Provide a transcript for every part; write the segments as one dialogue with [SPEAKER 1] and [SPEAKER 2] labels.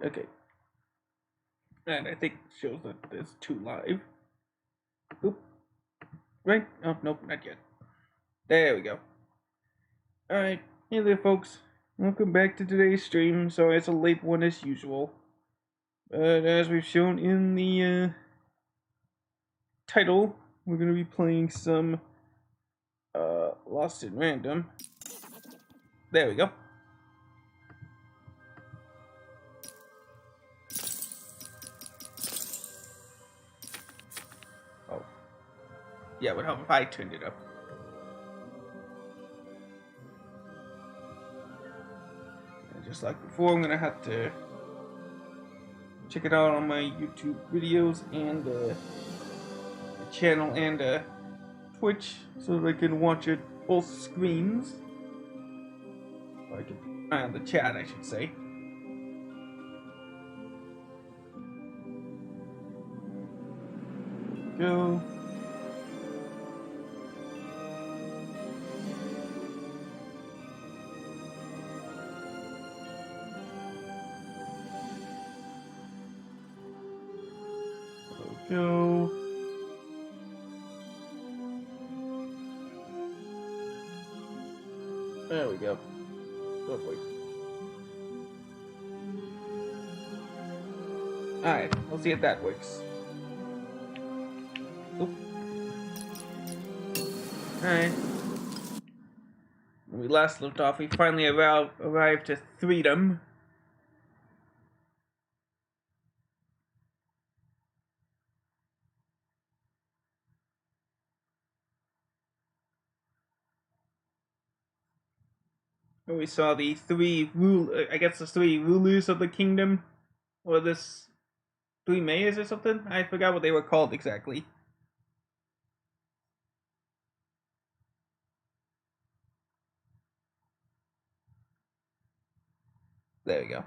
[SPEAKER 1] Okay. And I think it shows that there's 2 live. Oop. Right? Oh, nope, not yet. There we go. Alright. Hey there, folks. Welcome back to today's stream. Sorry it's a late one as usual. But as we've shown in the title, we're going to be playing some Lost in Random. There we go. Oh. Yeah, it would help if I turned it up. And just like before, I'm going to have to check it out on my YouTube videos and the channel and Twitch so that I can watch it both screens. Or I can on the chat, I should say. Go. Go. There we go. Lovely. Alright, we'll see if that works. Oop. Alright. When we last left off, we finally arrived to freedom. Where we saw the three the 3 rulers of the kingdom, or this 3 mayors or something. I forgot what they were called exactly. There we go.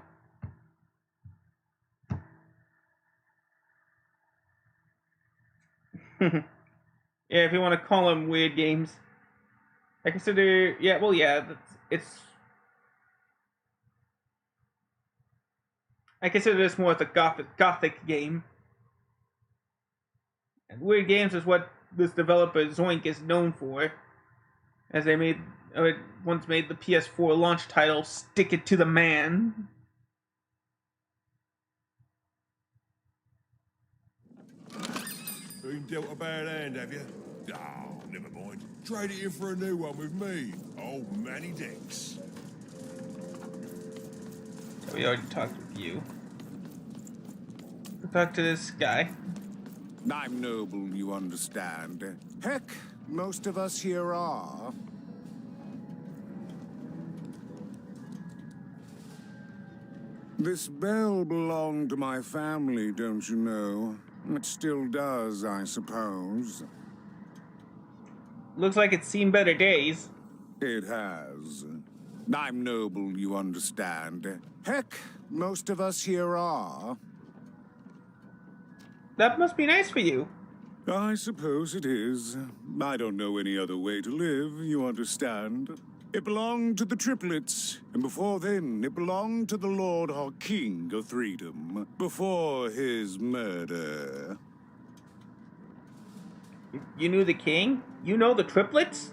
[SPEAKER 1] Yeah, if you want to call them weird games, I consider. Yeah, well, yeah, it's. I consider this more as a gothic game. And weird games is what this developer Zoink is known for, as they once made the PS4 launch title "Stick It to the Man."
[SPEAKER 2] Been dealt a bad hand, have you? Oh, never mind. Trade it in for a new one with me. Old Manny Dex.
[SPEAKER 1] We already talked with you. We'll talk to this guy.
[SPEAKER 3] I'm noble, you understand. Heck, most of us here are. This bell belonged to my family, don't you know? It still does, I suppose.
[SPEAKER 1] Looks like it's seen better days.
[SPEAKER 3] It has. I'm noble, you understand. Heck, most of us here are.
[SPEAKER 1] That must be nice for you.
[SPEAKER 3] I suppose it is. I don't know any other way to live, you understand. It belonged to the triplets, and before then, it belonged to the Lord or King of Freedom, before his murder.
[SPEAKER 1] You knew the king? You know the triplets?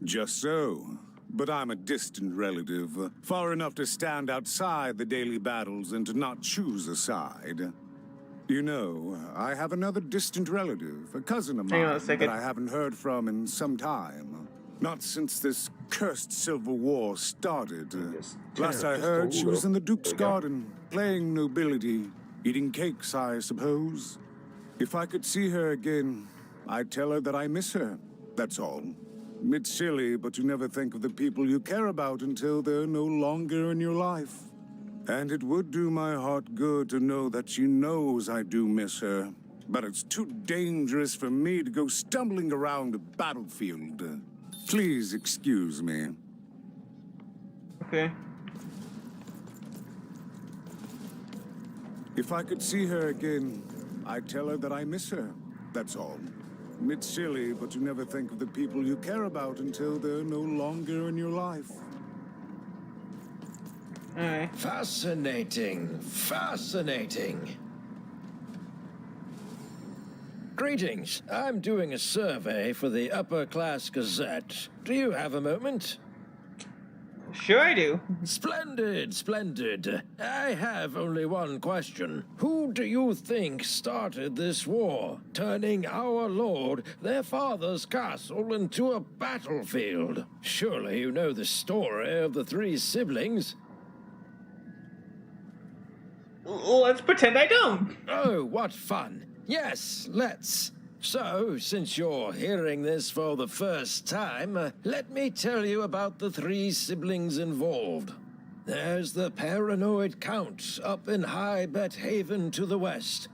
[SPEAKER 3] Just so. But I'm a distant relative, far enough to stand outside the daily battles and to not choose a side. You know, I have another distant relative, a cousin of mine that I haven't heard from in some time. Not since this cursed Civil War started. Last I heard, she was in the Duke's garden, playing nobility, eating cakes, I suppose. If I could see her again, I'd tell her that I miss her, that's all. It's silly, but you never think of the people you care about until they're no longer in your life. And it would do my heart good to know that she knows I do miss her. But it's too dangerous for me to go stumbling around a battlefield. Please excuse me.
[SPEAKER 1] Okay.
[SPEAKER 3] If I could see her again, I'd tell her that I miss her. That's all. It's silly, but you never think of the people you care about until they're no longer in your life.
[SPEAKER 1] Alright.
[SPEAKER 4] Fascinating. Fascinating. Greetings. I'm doing a survey for the Upper Class Gazette. Do you have a moment?
[SPEAKER 1] Sure I do.
[SPEAKER 4] Splendid, splendid. I have only one question. Who do you think started this war, turning our lord, their father's castle, into a battlefield? Surely you know the story of the three siblings.
[SPEAKER 1] Let's pretend I don't.
[SPEAKER 4] Oh, what fun. Yes, let's. So, since you're hearing this for the first time, let me tell you about the three siblings involved. There's the paranoid Count up in High Bet Haven to the west.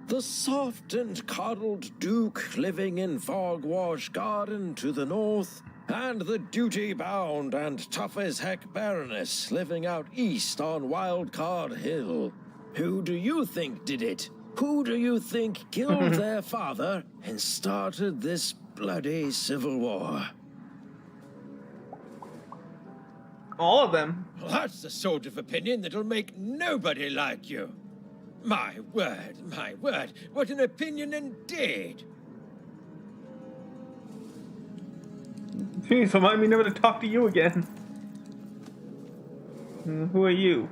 [SPEAKER 4] The soft and coddled Duke living in Fogwash Garden to the north. And the duty-bound and tough-as-heck Baroness living out east on Wildcard Hill. Who do you think did it? Who do you think killed their father and started this bloody civil war?
[SPEAKER 1] All of them.
[SPEAKER 4] Well, that's the sort of opinion that'll make nobody like you. My word, what an opinion indeed.
[SPEAKER 1] Please remind me never to talk to you again. Who are you?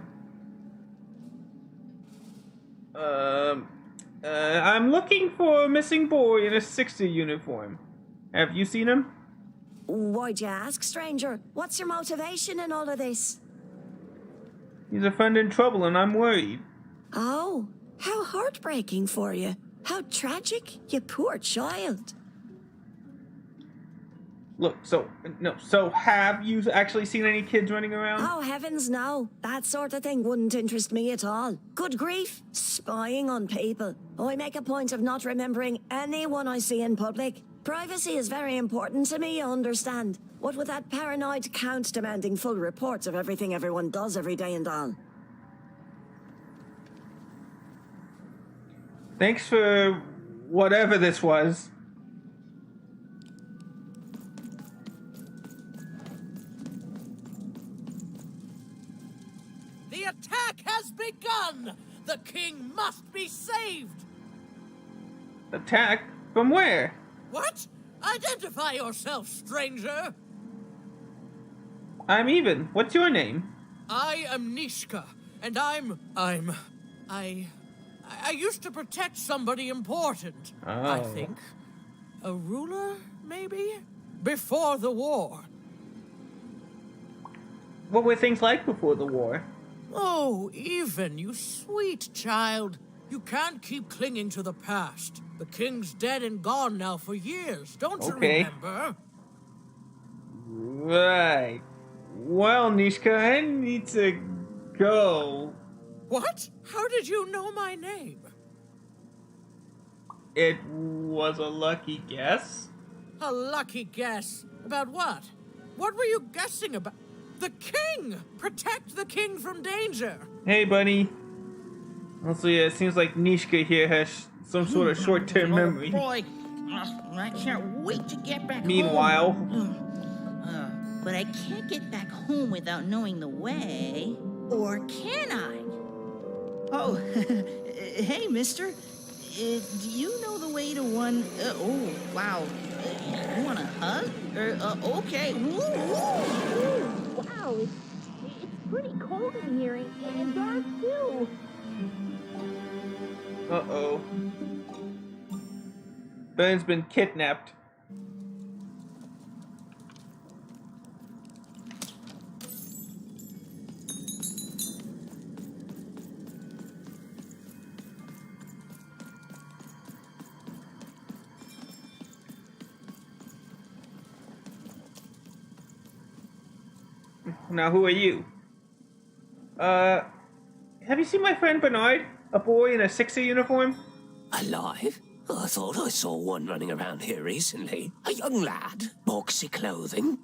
[SPEAKER 1] I'm looking for a missing boy in a Sixer uniform. Have you seen him?
[SPEAKER 5] Why'd you ask, stranger? What's your motivation in all of this?
[SPEAKER 1] He's a friend in trouble and I'm worried.
[SPEAKER 5] Oh, how heartbreaking for you. How tragic, you poor child.
[SPEAKER 1] Look, so have you actually seen any kids running around?
[SPEAKER 5] Oh, heavens no. That sort of thing wouldn't interest me at all. Good grief, spying on people. I make a point of not remembering anyone I see in public. Privacy is very important to me, you understand. What with that paranoid Count demanding full reports of everything everyone does every day and all.
[SPEAKER 1] Thanks for whatever this was.
[SPEAKER 6] The attack has begun! The king must be saved!
[SPEAKER 1] Attack? From where?
[SPEAKER 6] What? Identify yourself, stranger!
[SPEAKER 1] I'm Even. What's your name?
[SPEAKER 6] I am Nishka, and I used to protect somebody important, I
[SPEAKER 1] Oh.
[SPEAKER 6] think. A ruler, maybe? Before the war.
[SPEAKER 1] What were things like before the war?
[SPEAKER 6] Oh, Even, you sweet child. You can't keep clinging to the past. The king's dead and gone now for years, don't you
[SPEAKER 1] Okay.
[SPEAKER 6] remember?
[SPEAKER 1] Right. Well, Nishka, I need to go.
[SPEAKER 6] What? How did you know my name?
[SPEAKER 1] It was a lucky guess.
[SPEAKER 6] A lucky guess. About what? What were you guessing about? The king! Protect the king from danger!
[SPEAKER 1] Hey, buddy. Also, yeah, it seems like Nishka here has some sort of short-term
[SPEAKER 7] Oh,
[SPEAKER 1] memory.
[SPEAKER 7] boy, I can't wait to get back
[SPEAKER 1] Meanwhile,
[SPEAKER 7] home. But I can't get back home without knowing the way. Or can I? Oh, hey, mister. Do you know the way to one... oh, wow. You want a hug? Okay.
[SPEAKER 8] Wow, it's pretty cold in here and dark too.
[SPEAKER 1] uh-oh. Ben's been kidnapped. Now, who are you? Have you seen my friend Bernard? A boy in a Sixer uniform?
[SPEAKER 9] Alive? I thought I saw one running around here recently. A young lad, boxy clothing.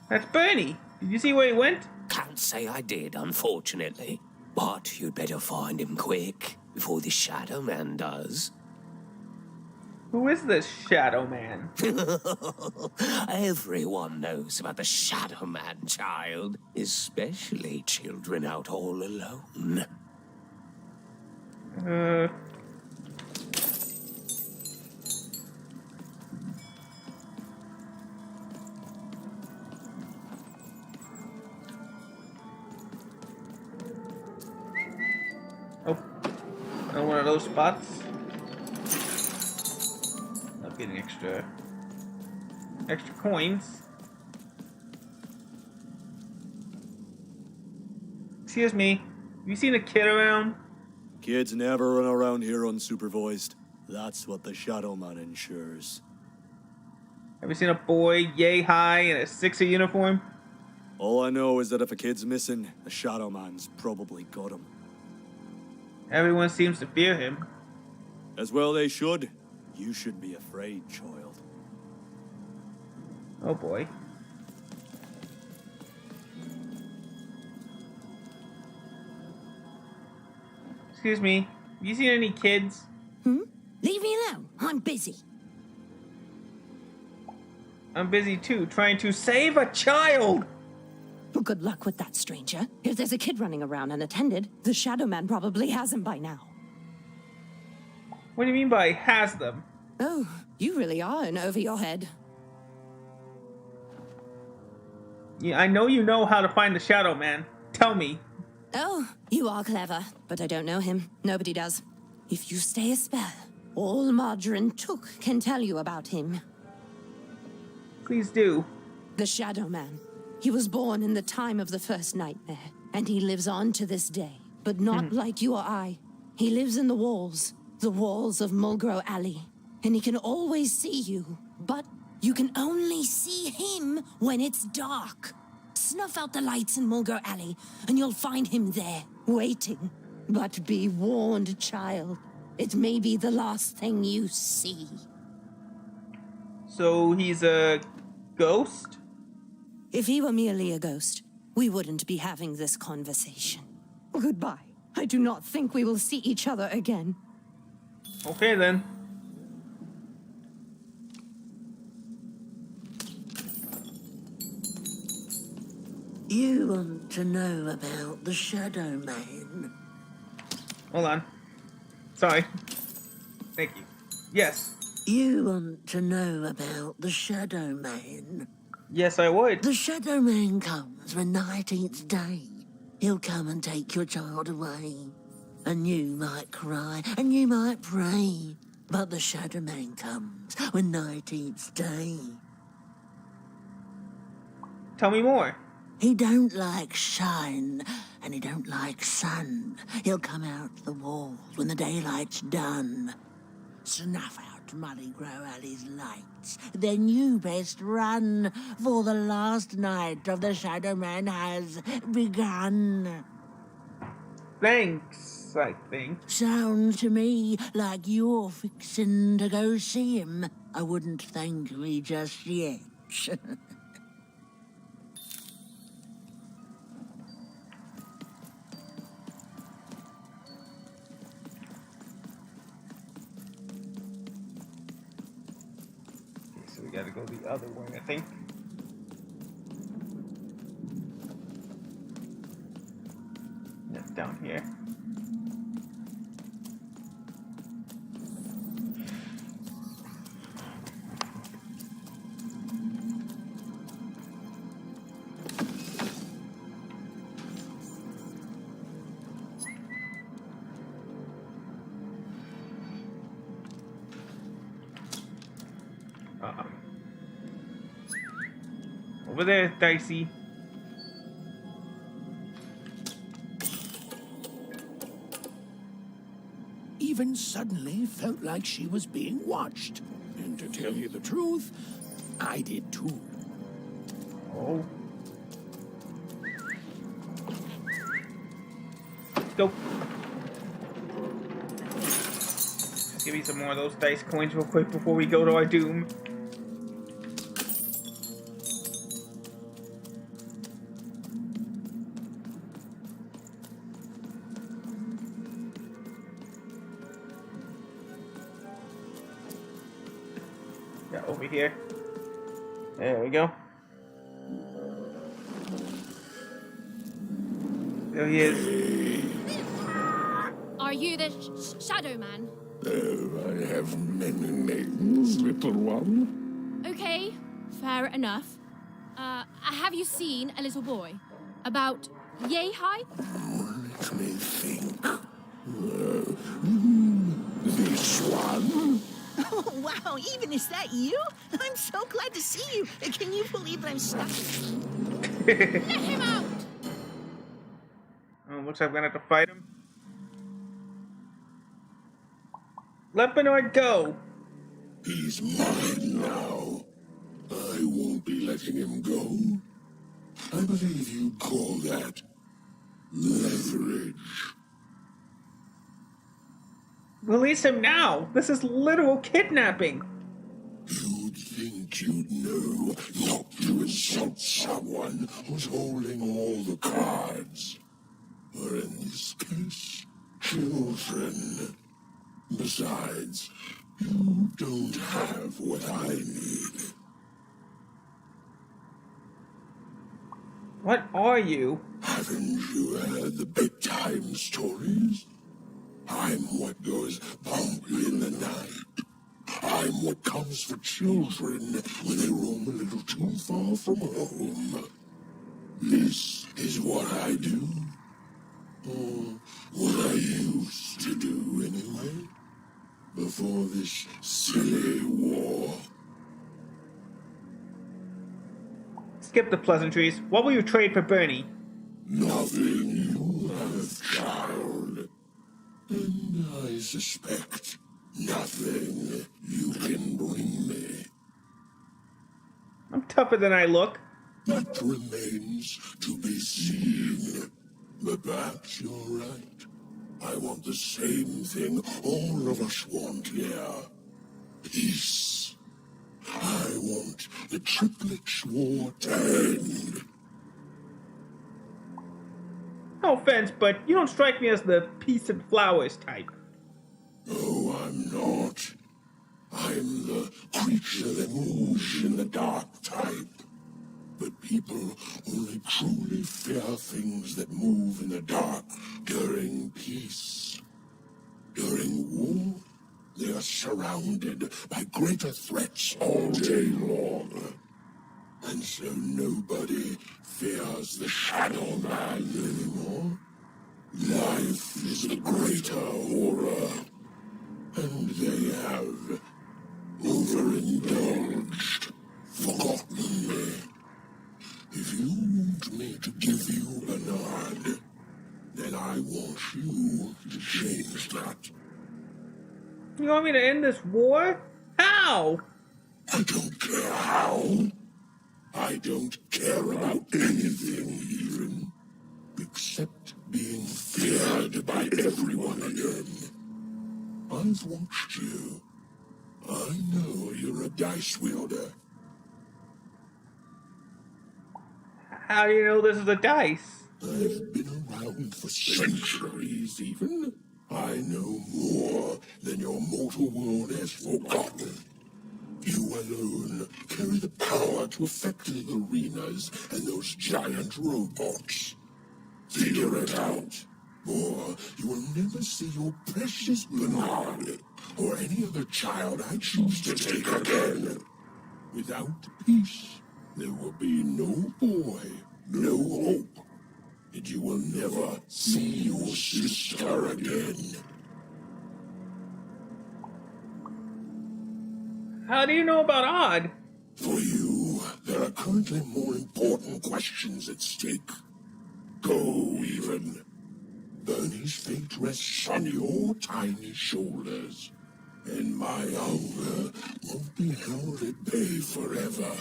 [SPEAKER 1] That's Bernie. Did you see where he went?
[SPEAKER 9] Can't say I did, unfortunately. But you'd better find him quick, before the Shadow Man does.
[SPEAKER 1] Who is this Shadow Man?
[SPEAKER 9] Everyone knows about the Shadow Man, child. Especially children out all alone.
[SPEAKER 1] Oh, another one of those spots. Not getting extra coins. Excuse me, have you seen a kid around?
[SPEAKER 10] Kids never run around here unsupervised. That's what the Shadow Man ensures.
[SPEAKER 1] Have you seen a boy yay high in a Sixer uniform?
[SPEAKER 10] All I know is that if a kid's missing, the Shadow Man's probably got him.
[SPEAKER 1] Everyone seems to fear him.
[SPEAKER 10] As well they should. You should be afraid, child.
[SPEAKER 1] Oh boy. Excuse me, have you seen any kids?
[SPEAKER 5] Leave me alone. I'm busy.
[SPEAKER 1] I'm busy too, trying to save a child!
[SPEAKER 11] Well, good luck with that, stranger. If there's a kid running around unattended, the Shadow Man probably has him by now.
[SPEAKER 1] What do you mean by has them?
[SPEAKER 11] Oh, you really are in over your head.
[SPEAKER 1] Yeah, I know you know how to find the Shadow Man. Tell me.
[SPEAKER 11] Oh, you are clever, but I don't know him. Nobody does. If you stay a spell, all Margarine Took can tell you about him.
[SPEAKER 1] Please do.
[SPEAKER 11] The Shadow Man. He was born in the time of the first nightmare, and he lives on to this day. But not like you or I. He lives in the walls of Mulgrew Alley. And he can always see you, but you can only see him when it's dark. Snuff out the lights in Mulgrew Alley, and you'll find him there, waiting. But be warned, child. It may be the last thing you see.
[SPEAKER 1] So he's a ghost?
[SPEAKER 11] If he were merely a ghost, we wouldn't be having this conversation. Goodbye. I do not think we will see each other again.
[SPEAKER 1] Okay then.
[SPEAKER 12] You want to know about the Shadow Man?
[SPEAKER 1] Hold on. Sorry. Thank you. Yes.
[SPEAKER 12] You want to know about the Shadow Man?
[SPEAKER 1] Yes, I would.
[SPEAKER 12] The Shadow Man comes when night eats day. He'll come and take your child away. And you might cry, and you might pray. But the Shadow Man comes when night eats day.
[SPEAKER 1] Tell me more.
[SPEAKER 12] He don't like shine, and he don't like sun. He'll come out the walls when the daylight's done. Snuff out Mulgrew Alley's lights. Then you best run, for the last night of the Shadow Man has begun.
[SPEAKER 1] Thanks, I think.
[SPEAKER 12] Sounds to me like you're fixin' to go see him. I wouldn't thank me just yet.
[SPEAKER 1] So we gotta go the other way, I think. Yeah, down here. Over there, Dicey.
[SPEAKER 13] Even suddenly felt like she was being watched. And to tell you the truth, I did too.
[SPEAKER 1] Oh. Let's go. Let's give me some more of those dice coins real quick before we go to our doom. over here. There we go. There he is.
[SPEAKER 14] Are you the Shadow Man?
[SPEAKER 13] I have many names, little one.
[SPEAKER 14] Okay, fair enough. Have you seen a little boy? About yay high?
[SPEAKER 13] Let me think. This one?
[SPEAKER 7] Oh, wow, even is that you? I'm so glad to see you. Can you believe that I'm stuck?
[SPEAKER 14] Let him out!
[SPEAKER 1] Oh, looks like we're gonna have to fight him. Let Bernard go!
[SPEAKER 13] He's mine now. I won't be letting him go. I believe you'd call that leverage.
[SPEAKER 1] Release him now! This is literal kidnapping!
[SPEAKER 13] You'd think you'd know not to insult someone who's holding all the cards. Or in this case, children. Besides, you don't have what I need.
[SPEAKER 1] What are you?
[SPEAKER 13] Haven't you heard the bedtime stories? I'm what goes bump in the night. I'm what comes for children when they roam a little too far from home. This is what I do. Or what I used to do anyway. Before this silly war.
[SPEAKER 1] Skip the pleasantries. What will you trade for Bernie?
[SPEAKER 13] Nothing you have, child. And I suspect nothing you can bring me.
[SPEAKER 1] I'm tougher than I look.
[SPEAKER 13] That remains to be seen. But perhaps you're right. I want the same thing all of us want here. Peace. I want the triplets war to end.
[SPEAKER 1] No offense, but you don't strike me as the peace and flowers type.
[SPEAKER 13] No, I'm not. I'm the creature that moves in the dark type. But people only truly fear things that move in the dark during peace. During war, they are surrounded by greater threats all day long. And so nobody fears the Shadow Man anymore. Life is a greater horror. And they have overindulged, forgotten me. If you want me to give you Bernard, then I want you to change that.
[SPEAKER 1] You want me to end this war? How?
[SPEAKER 13] I don't care how. I don't care about anything even, except being feared by everyone again. I've watched you. I know you're a dice wielder.
[SPEAKER 1] How do you know this is a dice?
[SPEAKER 13] I've been around for centuries even. I know more than your mortal world has forgotten. You alone carry the power to affect the arenas and those giant robots. Figure it out, or you will never see your precious Bernard or any other child I choose to take again. Without peace, there will be no boy, no hope, and you will never see your sister again.
[SPEAKER 1] How do you know about Odd?
[SPEAKER 13] For you, there are currently more important questions at stake. Go, even. Bernie's fate rests on your tiny shoulders, and my hunger won't be held at bay forever.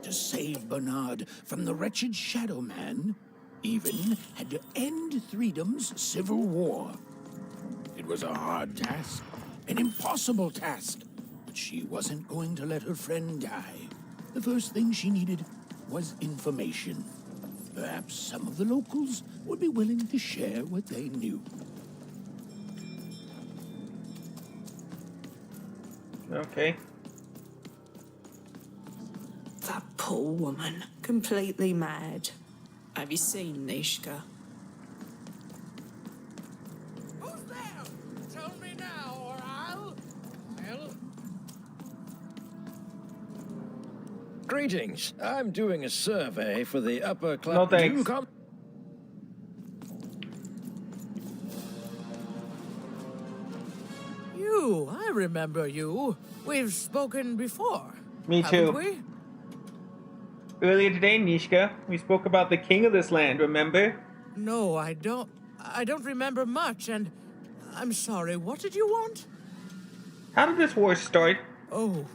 [SPEAKER 15] To save Bernard from the wretched Shadow Man, Even had to end Threedom's civil war. It was a hard task, an impossible task, but she wasn't going to let her friend die. The first thing she needed was information. Perhaps some of the locals would be willing to share what they knew.
[SPEAKER 1] Okay.
[SPEAKER 16] That poor woman, completely mad. Have you seen Nishka?
[SPEAKER 6] Who's there? Tell me now, or I'll...
[SPEAKER 4] Greetings. I'm doing a survey for the upper class.
[SPEAKER 1] No thanks.
[SPEAKER 6] You, I remember you. We've spoken before.
[SPEAKER 1] Me
[SPEAKER 6] haven't
[SPEAKER 1] too.
[SPEAKER 6] We?
[SPEAKER 1] Earlier today, Nishka, we spoke about the king of this land, remember?
[SPEAKER 6] No, I don't. I don't remember much, and I'm sorry. What did you want?
[SPEAKER 1] How did this war start?
[SPEAKER 6] Oh,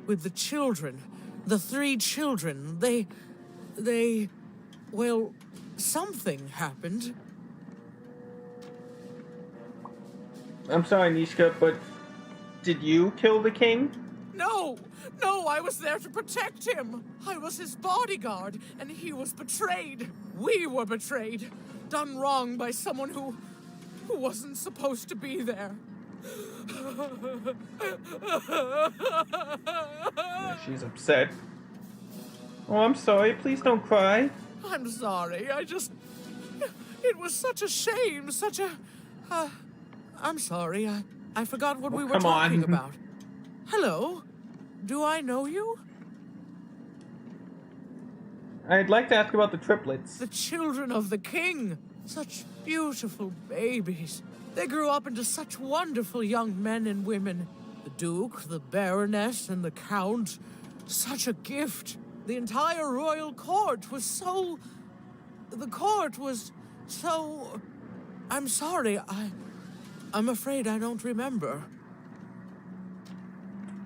[SPEAKER 6] with the children. The 3 children. Well, something happened.
[SPEAKER 1] I'm sorry, Nishka, but did you kill the king?
[SPEAKER 6] No, I was there to protect him. I was his bodyguard, and he was betrayed. We were betrayed. Done wrong by someone who wasn't supposed to be there.
[SPEAKER 1] She's upset. Oh, I'm sorry. Please don't cry.
[SPEAKER 6] I'm sorry. It was such a shame, such a... I'm sorry. I forgot what we were talking about. Hello? Do I know you?
[SPEAKER 1] I'd like to ask about the triplets.
[SPEAKER 6] The children of the king. Such beautiful babies. They grew up into such wonderful young men and women. The Duke, the Baroness, and the Count. Such a gift. The entire royal court was so... The court was so... I'm sorry, I'm afraid I don't remember.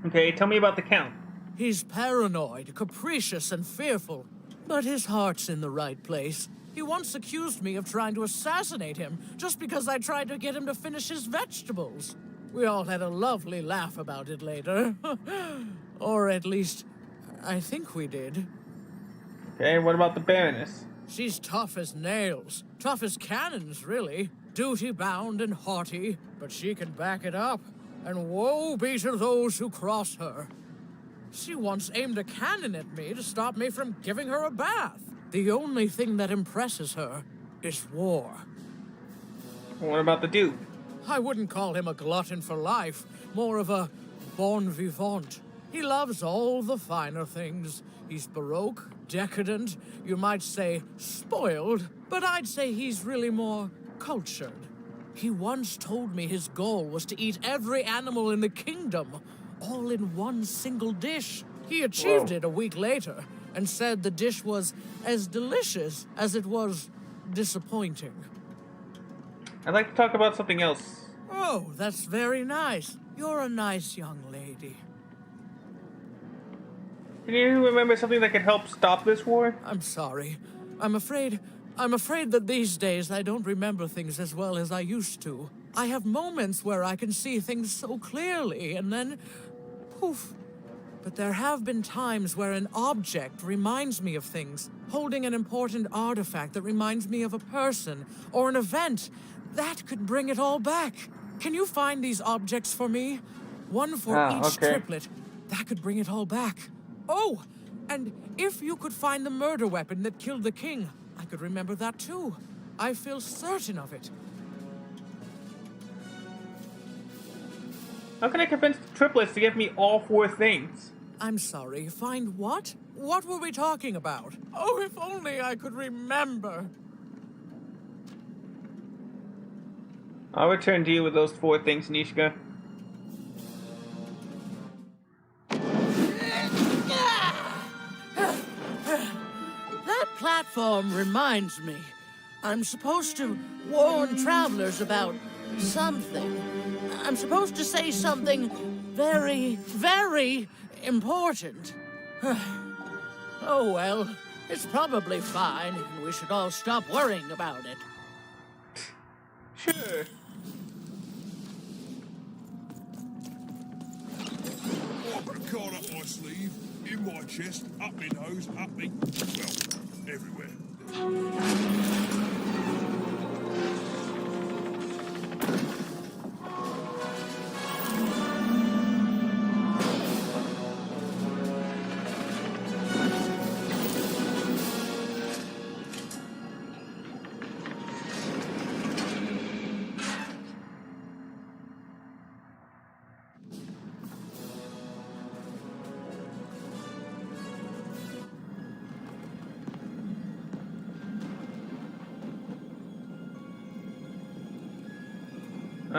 [SPEAKER 1] Okay, tell me about the Count.
[SPEAKER 6] He's paranoid, capricious, and fearful. But his heart's in the right place. He once accused me of trying to assassinate him, just because I tried to get him to finish his vegetables. We all had a lovely laugh about it later. Or at least, I think we did.
[SPEAKER 1] Okay, what about the Baroness?
[SPEAKER 6] She's tough as nails. Tough as cannons, really. Duty-bound and haughty, but she can back it up. And woe be to those who cross her. She once aimed a cannon at me to stop me from giving her a bath. The only thing that impresses her is war.
[SPEAKER 1] What about the Duke?
[SPEAKER 6] I wouldn't call him a glutton for life, more of a bon vivant. He loves all the finer things. He's baroque, decadent, you might say spoiled, but I'd say he's really more cultured. He once told me his goal was to eat every animal in the kingdom, all in one single dish. He achieved it a week later, and said the dish was as delicious as it was disappointing.
[SPEAKER 1] I'd like to talk about something else.
[SPEAKER 6] Oh, that's very nice. You're a nice young lady.
[SPEAKER 1] Can you remember something that could help stop this war?
[SPEAKER 6] I'm sorry. I'm afraid that these days I don't remember things as well as I used to. I have moments where I can see things so clearly, and then poof. But there have been times where an object reminds me of things, holding an important artifact that reminds me of a person or an event. That could bring it all back. Can you find these objects for me? One for each triplet. That could bring it all back. Oh, and if you could find the murder weapon that killed the king, I could remember that too. I feel certain of it.
[SPEAKER 1] How can I convince the triplets to give me all 4 things?
[SPEAKER 6] I'm sorry, find what? What were we talking about? Oh, if only I could remember.
[SPEAKER 1] I'll return to you with those 4 things, Nishka.
[SPEAKER 6] That platform reminds me. I'm supposed to warn travelers about something. I'm supposed to say something very, very important. Oh well, it's probably fine, and we should all stop worrying about it.
[SPEAKER 1] Sure.
[SPEAKER 2] I've got a card up my sleeve, in my chest, up my nose, up me... well, everywhere.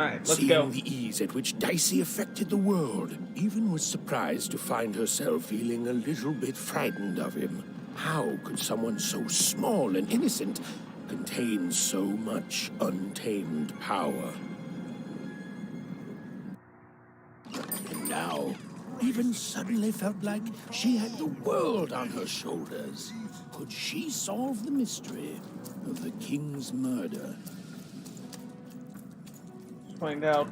[SPEAKER 1] Alright, let's
[SPEAKER 15] Seeing
[SPEAKER 1] go.
[SPEAKER 15] the ease at which Dicey affected the world, even was surprised to find herself feeling a little bit frightened of him. How could someone so small and innocent contain so much untamed power? And now, even suddenly felt like she had the world on her shoulders. Could she solve the mystery of the king's murder?
[SPEAKER 1] Find out.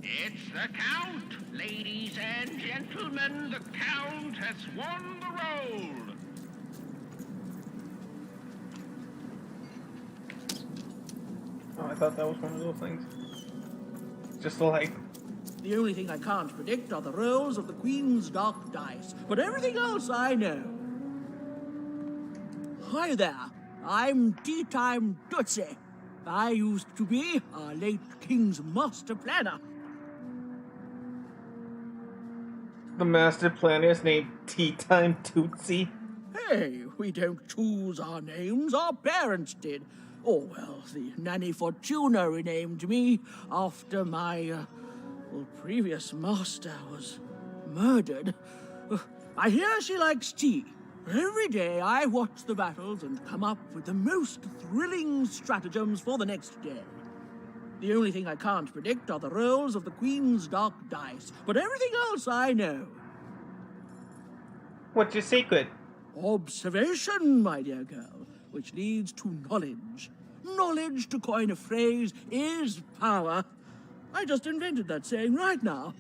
[SPEAKER 17] It's the Count! Ladies and gentlemen, the Count has won the roll!
[SPEAKER 1] Oh, I thought that was one of those things. Just like...
[SPEAKER 18] The only thing I can't predict are the rolls of the Queen's dark dice, but everything else I know. Hi there, I'm Tea Time Tootsie. I used to be our late King's master planner.
[SPEAKER 1] The master planner is named Tea Time Tootsie.
[SPEAKER 18] Hey, we don't choose our names, our parents did. Oh, well, the Nanny Fortuna renamed me after my, previous master was murdered. I hear she likes tea. Every day I watch the battles and come up with the most thrilling stratagems for the next day. The only thing I can't predict are the rolls of the Queen's dark dice, but everything else I know.
[SPEAKER 1] What's your secret?
[SPEAKER 18] Observation, my dear girl, which leads to knowledge. Knowledge, to coin a phrase, is power. I just invented that saying right now.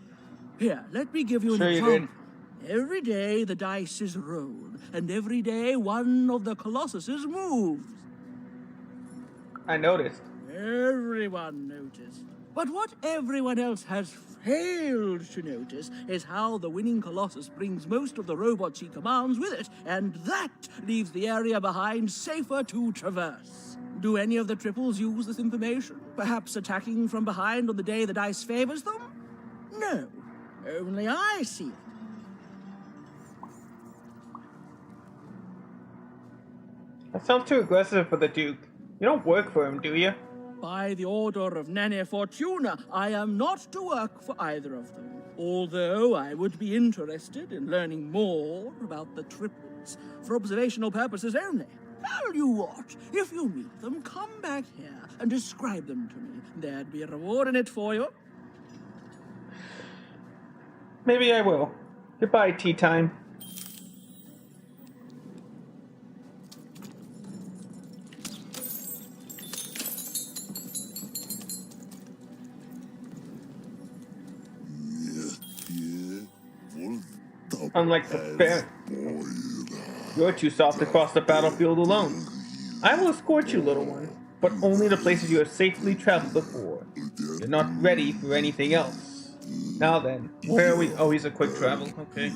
[SPEAKER 18] Here, let me give you an example. Every day the dice is rolled, and every day one of the Colossuses moves.
[SPEAKER 1] I noticed.
[SPEAKER 18] Everyone noticed. But what everyone else has failed to notice is how the winning Colossus brings most of the robots he commands with it, and that leaves the area behind safer to traverse. Do any of the triples use this information? Perhaps attacking from behind on the day the dice favors them? No. Only I see it.
[SPEAKER 1] That sounds too aggressive for the Duke. You don't work for him, do you?
[SPEAKER 18] By the order of Nanny Fortuna, I am not to work for either of them. Although I would be interested in learning more about the triplets for observational purposes only. Tell you what, if you meet them, come back here and describe them to me. There'd be a reward in it for you.
[SPEAKER 1] Maybe I will. Goodbye, tea time. Unlike the bear, you're too soft to cross the battlefield alone. I will escort you, little one, but only to places you have safely traveled before. You're not ready for anything else. Now then, where are we? Oh, he's a quick travel. Okay.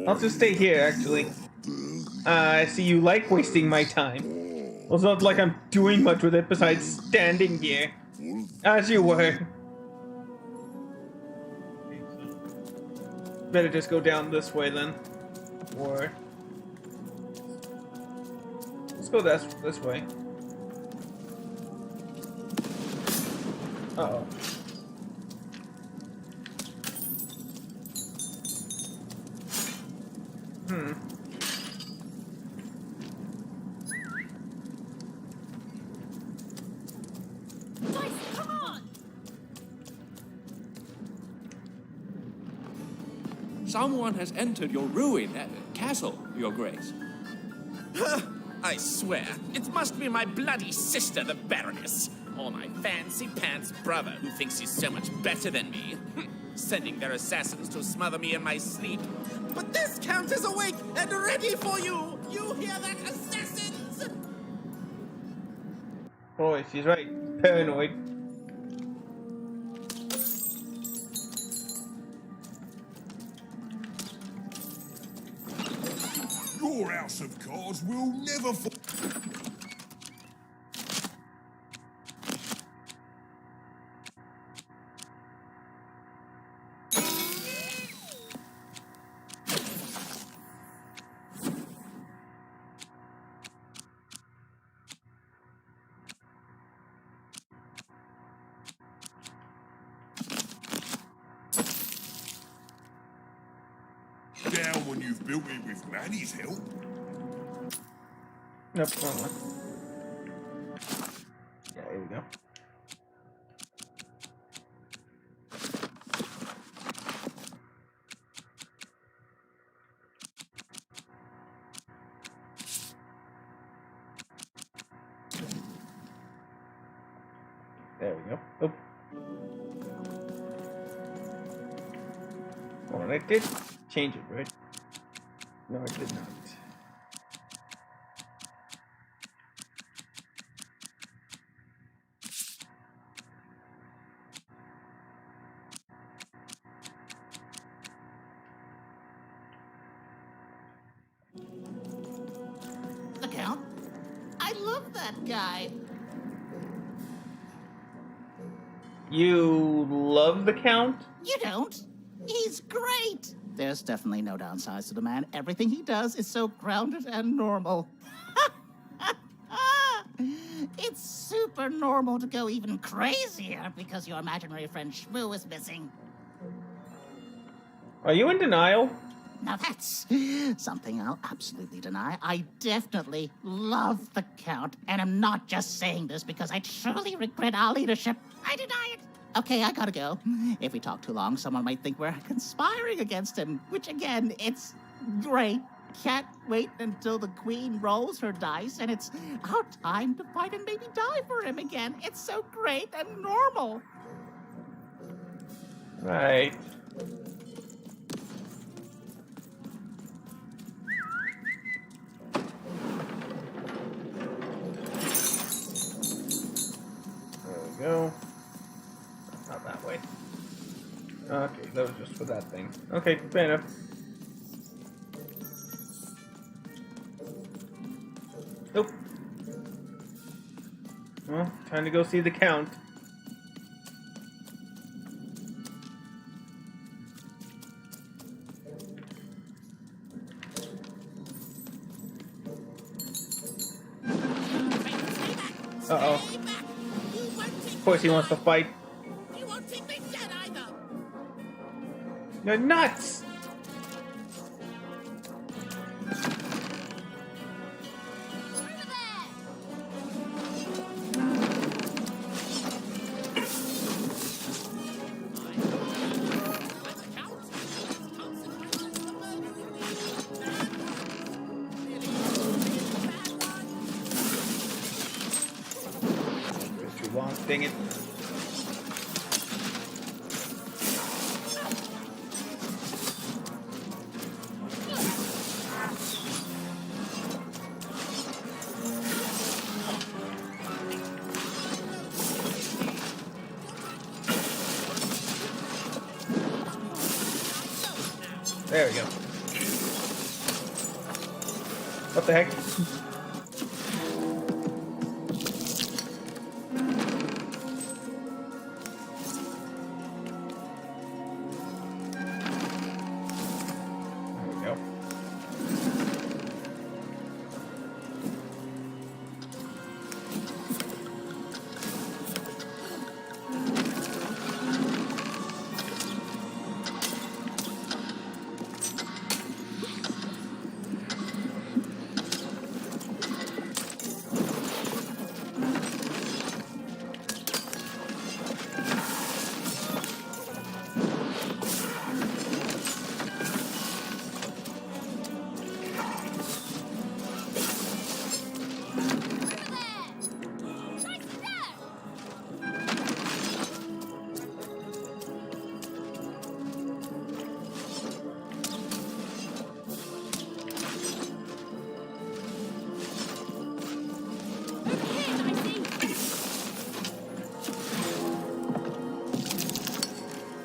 [SPEAKER 1] I'll just stay here, actually. I see you like wasting my time. Well, it's not like I'm doing much with it besides standing here. As you were. Better just go down this way then. Or... let's go this way. Uh-oh.
[SPEAKER 14] Come on!
[SPEAKER 19] Someone has entered your ruin, castle, Your Grace.
[SPEAKER 20] I swear, it must be my bloody sister, the Baroness, or my fancy-pants brother who thinks he's so much better than me, sending their assassins to smother me in my sleep. But this Count is awake and ready for you! You hear that, assassins?
[SPEAKER 1] Boy, she's right. Paranoid.
[SPEAKER 2] Your house of cards will never fall. down when you've built it with Manny's help.
[SPEAKER 1] Nope, wrong one. Yeah, here we go. There we go. Oh. Oh, and I did change it, right? No, I did not.
[SPEAKER 12] The Count? I love that guy.
[SPEAKER 1] You love the Count?
[SPEAKER 12] You don't. He's great. There's definitely no downsides to the man. Everything he does is so grounded and normal. It's super normal to go even crazier because your imaginary friend Shmoo is missing.
[SPEAKER 1] Are you in denial?
[SPEAKER 12] Now that's something I'll absolutely deny. I definitely love the Count, and I'm not just saying this because I truly regret our leadership. I deny it. Okay, I gotta go. If we talk too long, someone might think we're conspiring against him, which again, it's great. Can't wait until the Queen rolls her dice, and it's our time to fight and maybe die for him again. It's so great and normal.
[SPEAKER 1] Right. There we go. Not that way. Okay, that was just for that thing. Okay, fair enough. Nope. Well, time to go see the Count. Uh-oh. Of course he wants to fight.
[SPEAKER 8] You won't take me dead either.
[SPEAKER 1] You're nuts! Too long, dang it. There we go. What the heck? There we go.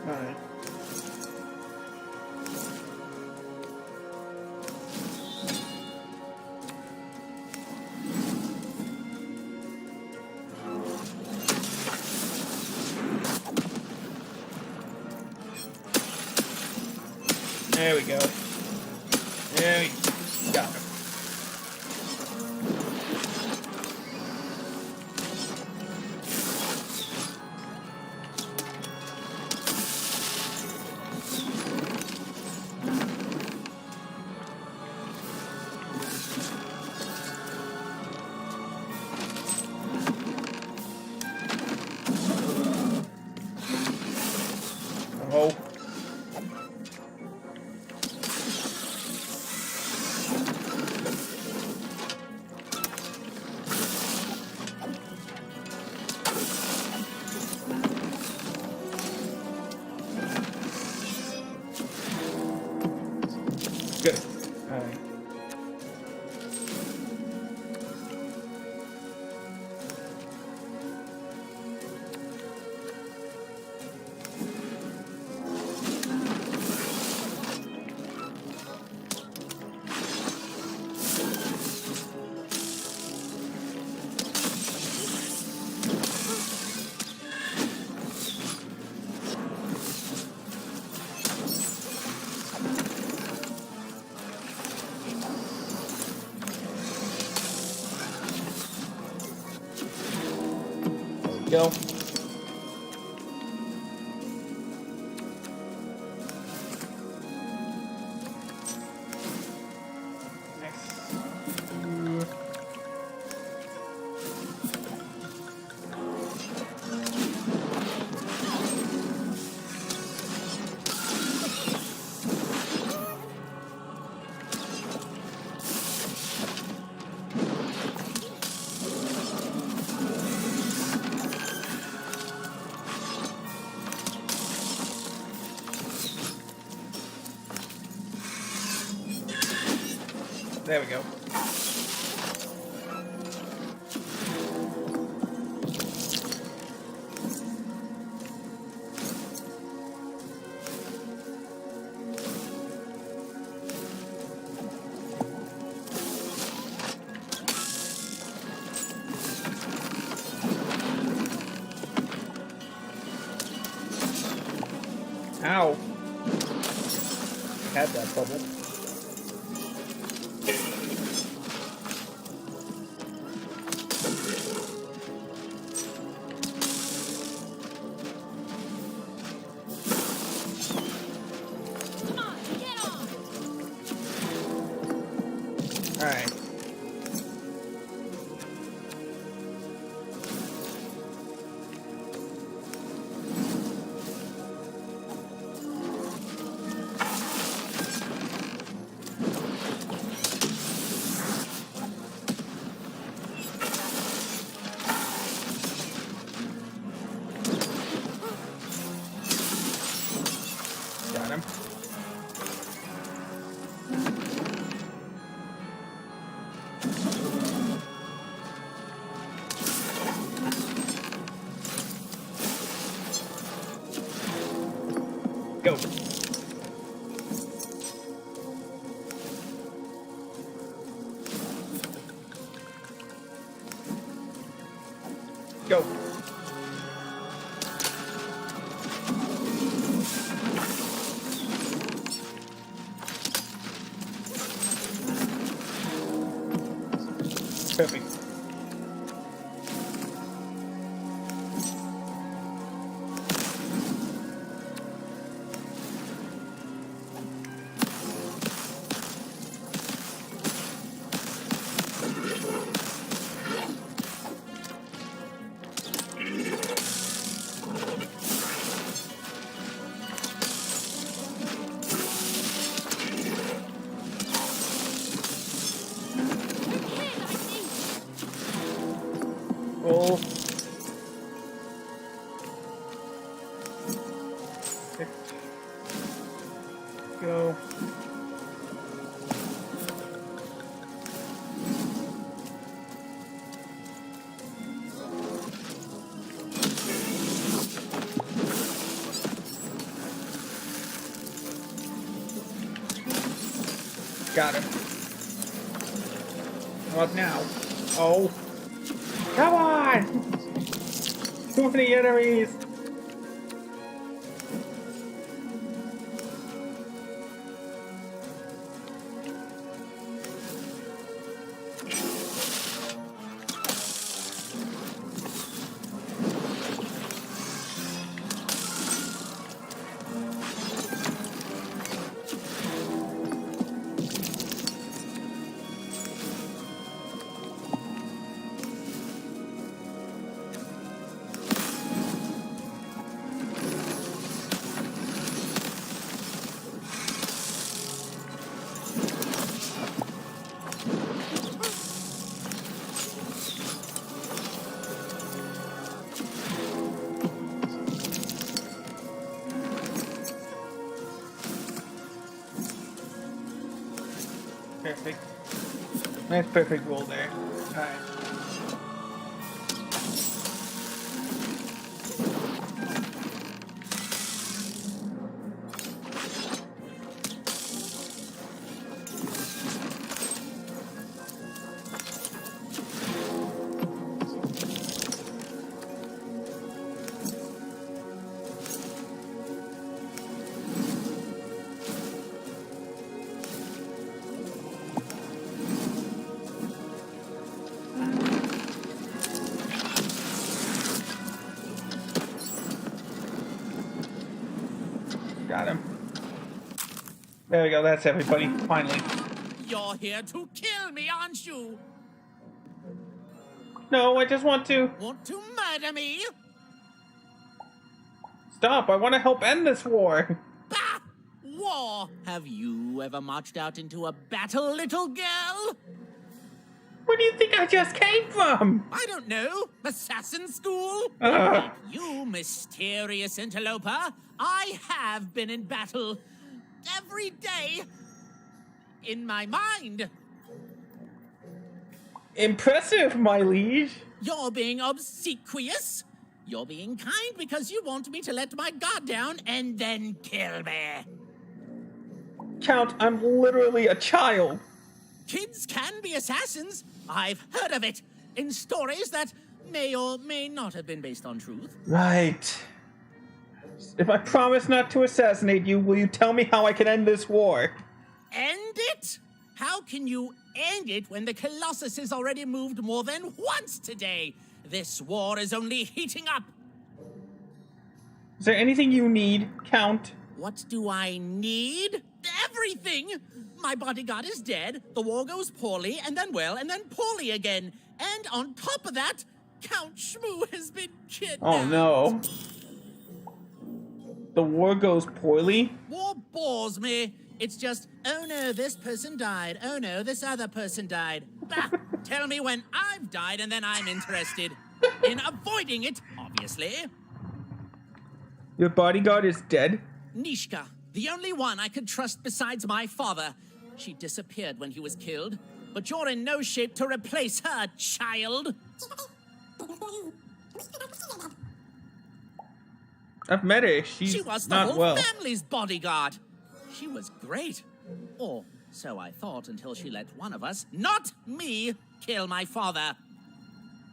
[SPEAKER 1] Alright. There we go. There we go. go. There we go. Ow. Had that bubble. Alright. Got him. Go. Go. Perfect. Roll. Go. Got him. What now? Oh. Come on! Too many enemies! Perfect. Nice perfect roll there. Alright. Got him. There we go. That's everybody. Finally.
[SPEAKER 20] You're here to kill me, aren't you?
[SPEAKER 1] No, I just want to.
[SPEAKER 20] Want to murder me?
[SPEAKER 1] Stop. I want to help end this war.
[SPEAKER 20] Bah! War! Have you ever marched out into a battle, little girl?
[SPEAKER 1] Where do you think I just came from?
[SPEAKER 20] I don't know. Assassin school?
[SPEAKER 1] Ugh.
[SPEAKER 20] Like you, mysterious interloper, I have been in battle every day in my mind.
[SPEAKER 1] Impressive, my liege.
[SPEAKER 20] You're being obsequious. You're being kind because you want me to let my guard down and then kill me.
[SPEAKER 1] Count, I'm literally a child.
[SPEAKER 20] Kids can be assassins. I've heard of it in stories that may or may not have been based on truth.
[SPEAKER 1] Right. If I promise not to assassinate you, will you tell me how I can end this war?
[SPEAKER 20] End it? How can you end it when the Colossus has already moved more than once today? This war is only heating up.
[SPEAKER 1] Is there anything you need, Count?
[SPEAKER 20] What do I need? Everything! My bodyguard is dead, the war goes poorly, and then well, and then poorly again. And on top of that, Count Shmoo has been kidnapped.
[SPEAKER 1] Oh no. The war goes poorly?
[SPEAKER 20] War bores me. It's just, oh no, this person died. Oh no, this other person died. Bah! Tell me when I've died and then I'm interested. In avoiding it, obviously.
[SPEAKER 1] Your bodyguard is dead?
[SPEAKER 20] Nishka, the only one I could trust besides my father. She disappeared when he was killed, but you're in no shape to replace her, child.
[SPEAKER 1] I've met her. She
[SPEAKER 20] was the
[SPEAKER 1] not
[SPEAKER 20] whole
[SPEAKER 1] well.
[SPEAKER 20] family's bodyguard. She was great. Or so I thought until she let one of us, not me, kill my father.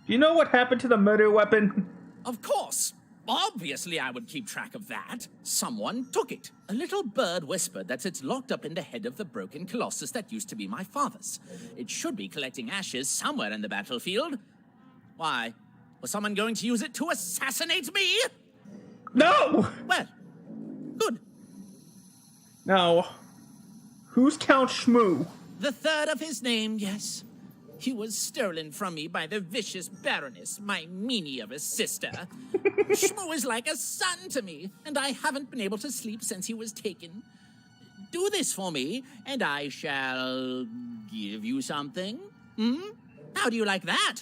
[SPEAKER 1] Do you know what happened to the murder weapon?
[SPEAKER 20] Of course. Obviously, I would keep track of that. Someone took it. A little bird whispered that it's locked up in the head of the broken colossus that used to be my father's. It should be collecting ashes somewhere in the battlefield. Why? Was someone going to use it to assassinate me?
[SPEAKER 1] No!
[SPEAKER 20] Well, good.
[SPEAKER 1] No. Who's Count Shmoo?
[SPEAKER 20] The third of his name, yes. He was stolen from me by the vicious Baroness, my meanie of a sister. Shmoo is like a son to me, and I haven't been able to sleep since he was taken. Do this for me, and I shall give you something. How do you like that?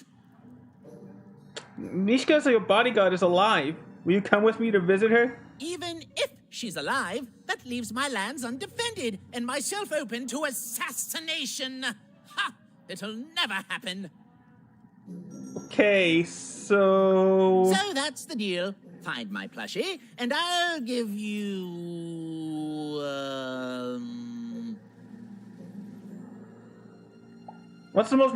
[SPEAKER 1] Nishka's your bodyguard is alive. Will you come with me to visit her?
[SPEAKER 20] Even if she's alive, that leaves my lands undefended and myself open to assassination. Ha! It'll never happen.
[SPEAKER 1] Okay, so...
[SPEAKER 20] So that's the deal. Find my plushie, and I'll give you...
[SPEAKER 1] What's the most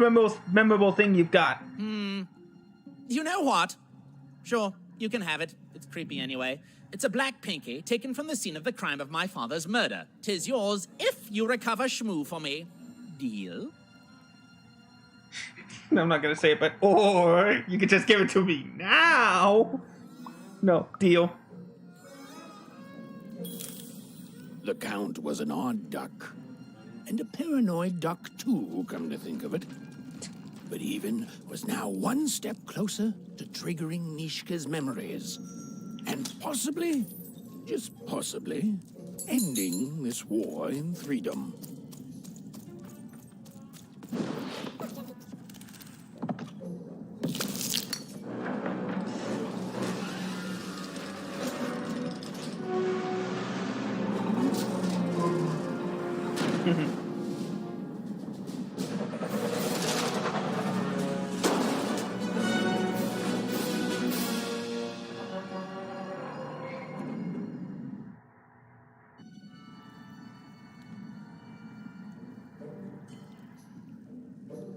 [SPEAKER 1] memorable thing you've got?
[SPEAKER 20] You know what? Sure, you can have it. It's creepy anyway. It's a black pinky taken from the scene of the crime of my father's murder. 'Tis yours if you recover Shmoo for me. Deal?
[SPEAKER 1] I'm not gonna say it, but or you could just give it to me now. No, deal.
[SPEAKER 15] The Count was an odd duck. And a paranoid duck, too, come to think of it. But even was now one step closer to triggering Nishka's memories. And possibly, just possibly, ending this war in freedom.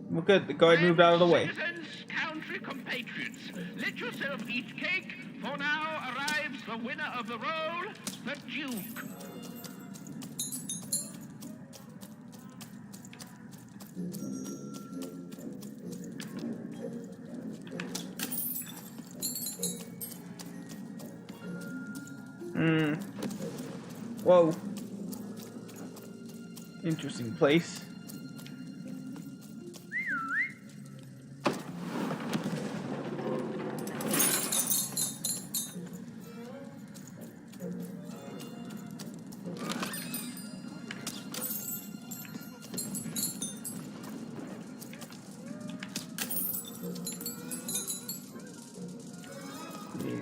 [SPEAKER 1] Well, good. The guard moved out of the way.
[SPEAKER 17] Citizens, country compatriots, let yourself eat cake, for now arrives the winner of the role, the Duke.
[SPEAKER 1] Whoa. Interesting place.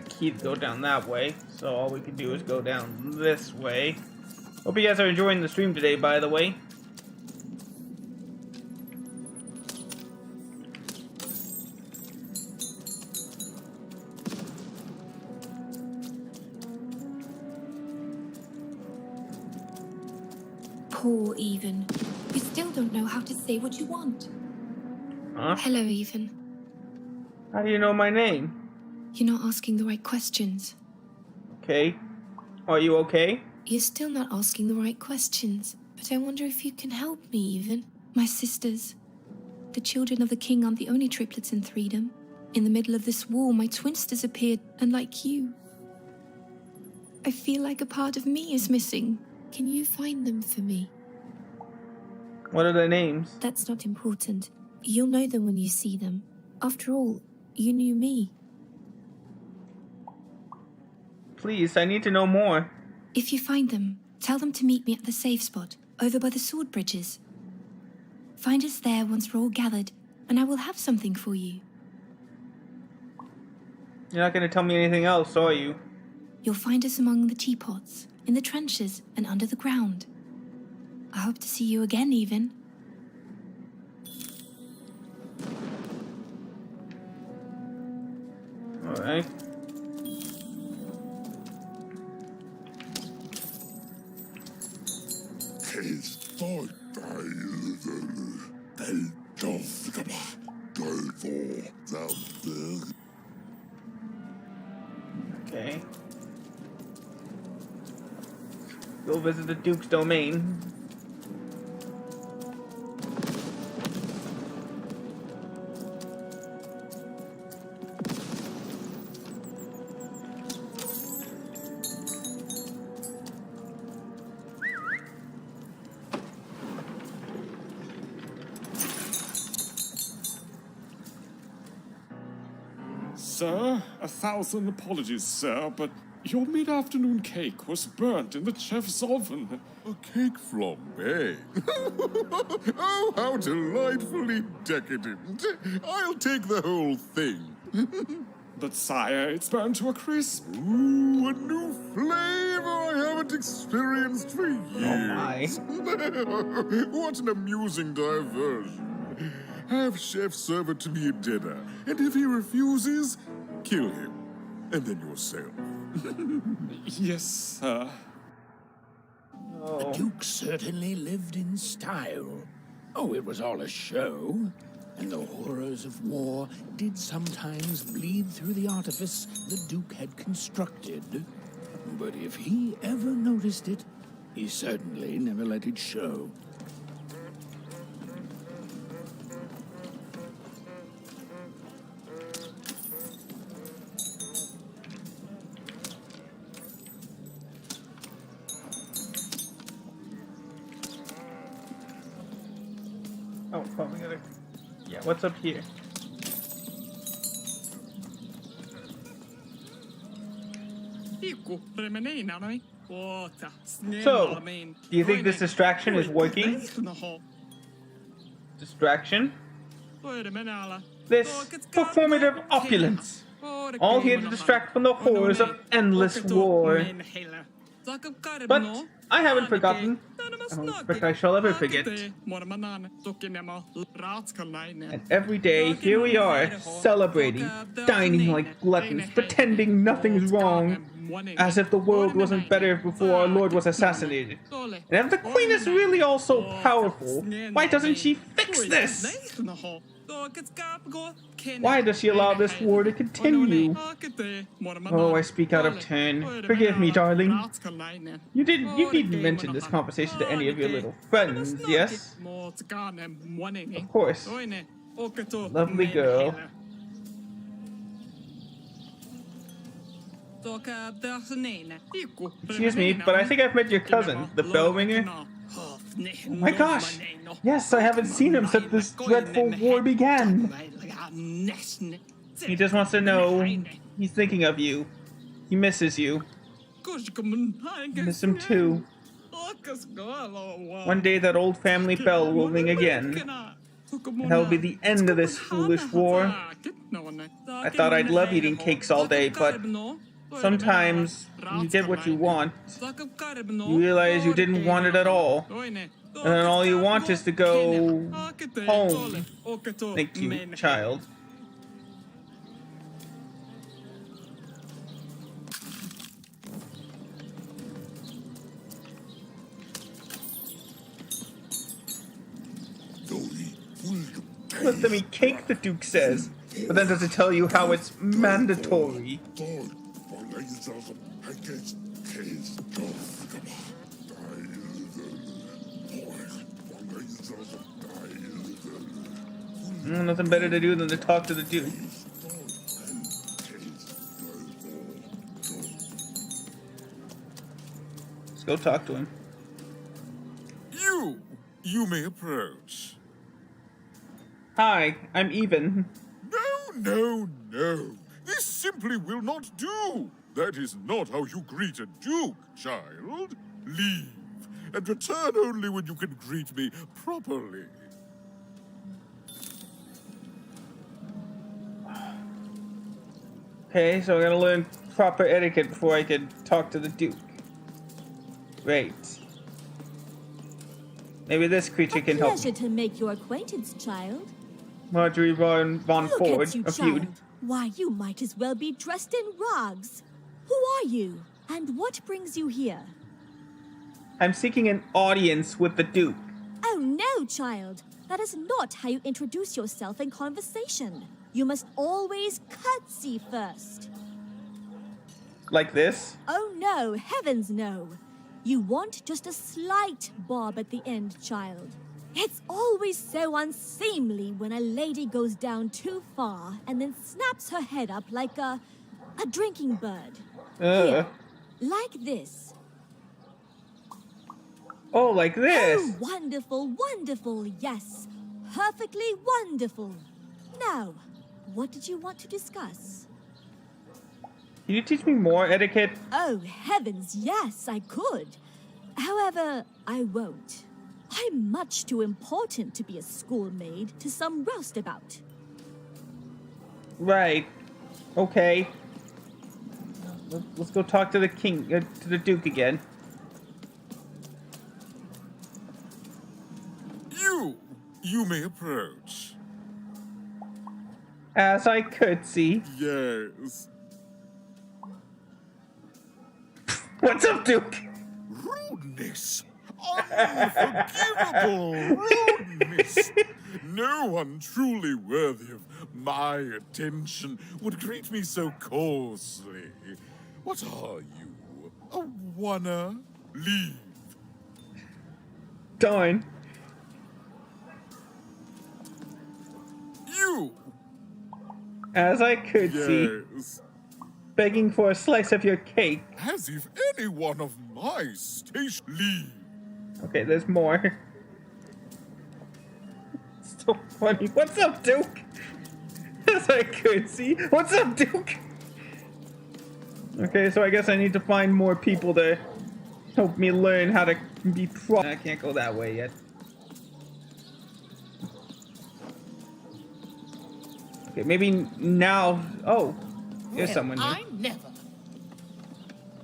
[SPEAKER 1] Key to go down that way, so all we can do is go down this way. Hope you guys are enjoying the stream today, by the way.
[SPEAKER 21] Poor Even. You still don't know how to say what you want.
[SPEAKER 1] Huh?
[SPEAKER 21] Hello, Even.
[SPEAKER 1] How do you know my name?
[SPEAKER 21] You're not asking the right questions.
[SPEAKER 1] Okay. Are you okay?
[SPEAKER 21] You're still not asking the right questions. But I wonder if you can help me, Even. My sisters. The children of the king aren't the only triplets in Threedom. In the middle of this war, my twins disappeared, and like you, I feel like a part of me is missing. Can you find them for me?
[SPEAKER 1] What are their names?
[SPEAKER 21] That's not important. You'll know them when you see them. After all, you knew me.
[SPEAKER 1] Please, I need to know more.
[SPEAKER 21] If you find them, tell them to meet me at the safe spot, over by the sword bridges. Find us there once we're all gathered, and I will have something for you.
[SPEAKER 1] You're not going to tell me anything else, are you?
[SPEAKER 21] You'll find us among the teapots, in the trenches, and under the ground. I hope to see you again, Even.
[SPEAKER 1] Alright. Okay. Go visit the Duke's domain.
[SPEAKER 22] Sir, 1,000 apologies, sir, but your mid-afternoon cake was burnt in the chef's oven.
[SPEAKER 13] A cake flambe? Oh, how delightfully decadent. I'll take the whole thing.
[SPEAKER 22] But sire, it's burned to a crisp.
[SPEAKER 13] Ooh, a new flavor I haven't experienced for years.
[SPEAKER 1] Oh
[SPEAKER 13] What an amusing diversion. Have Chef serve it to me at dinner, and if he refuses, kill him. And then yourself.
[SPEAKER 22] Yes, sir.
[SPEAKER 15] The Duke certainly lived in style. Oh, it was all a show, and the horrors of war did sometimes bleed through the artifice the Duke had constructed. But if he ever noticed it, he certainly never let it show.
[SPEAKER 1] Oh, probably gotta... Yeah, what's up here? So, do you think this distraction is working? Distraction? This performative opulence. All here to distract from the horrors of endless war. But I haven't forgotten. I don't expect I shall ever forget. And every day, here we are, celebrating, dining like gluttons, pretending nothing's wrong, as if the world wasn't better before our Lord was assassinated. And if the Queen is really all so powerful, why doesn't she fix this? Why does she allow this war to continue? Oh, I speak out of turn. Forgive me, darling. You didn't mention this conversation to any of your little friends, yes? Of course. Lovely girl. Excuse me, but I think I've met your cousin, the bell ringer. Oh my gosh! Yes, I haven't seen him since this dreadful war began. He just wants to know. He's thinking of you. He misses you. I miss him too. One day that old family bell will ring again. And that'll be the end of this foolish war. I thought I'd love eating cakes all day, but sometimes you get what you want. You realize you didn't want it at all. And then all you want is to go home. Thank you, child. Let them eat cake, the Duke says, but then doesn't tell you how it's mandatory. Nothing better to do than to talk to the Duke. Let's go talk to him.
[SPEAKER 22] You may approach.
[SPEAKER 1] Hi, I'm Even.
[SPEAKER 22] No. This simply will not do. That is not how you greet a duke, child. Leave, and return only when you can greet me properly.
[SPEAKER 1] Okay, so I gotta learn proper etiquette before I can talk to the Duke. Great. Maybe this creature can help.
[SPEAKER 3] Pleasure to make your acquaintance, child.
[SPEAKER 1] Marjorie von Ford,
[SPEAKER 3] you,
[SPEAKER 1] a feud.
[SPEAKER 3] child. Why, you might as well be dressed in rags. Who are you? And what brings you here?
[SPEAKER 1] I'm seeking an audience with the Duke.
[SPEAKER 3] Oh no, child. That is not how you introduce yourself in conversation. You must always curtsy first.
[SPEAKER 1] Like this?
[SPEAKER 3] Oh no, heavens no. You want just a slight bob at the end, child. It's always so unseemly when a lady goes down too far and then snaps her head up like a drinking bird. Here, like this.
[SPEAKER 1] Oh, like this?
[SPEAKER 3] Oh, wonderful, wonderful, yes. Perfectly wonderful. Now, what did you want to discuss?
[SPEAKER 1] Can you teach me more etiquette?
[SPEAKER 3] Oh, heavens, yes, I could. However, I won't. I'm much too important to be a schoolmaid to some roustabout.
[SPEAKER 1] Right. Okay. Let's go talk to the king, to the Duke again.
[SPEAKER 22] You may approach.
[SPEAKER 1] As I curtsy.
[SPEAKER 22] Yes.
[SPEAKER 1] What's up, Duke?
[SPEAKER 22] Rudeness. Unforgivable rudeness. No one truly worthy of my attention would greet me so coarsely. What are you? A oneer? Leave.
[SPEAKER 1] Darn.
[SPEAKER 22] You.
[SPEAKER 1] As I curtsy.
[SPEAKER 22] Yes.
[SPEAKER 1] Begging for a slice of your cake.
[SPEAKER 22] As if anyone of my station. Leave.
[SPEAKER 1] Okay, there's more. It's so funny. What's up, Duke? As I curtsy. What's up, Duke? Okay, so I guess I need to find more people to help me learn how to be pro. I can't go that way yet. Okay, maybe now. Oh, there's someone here.
[SPEAKER 6] I never.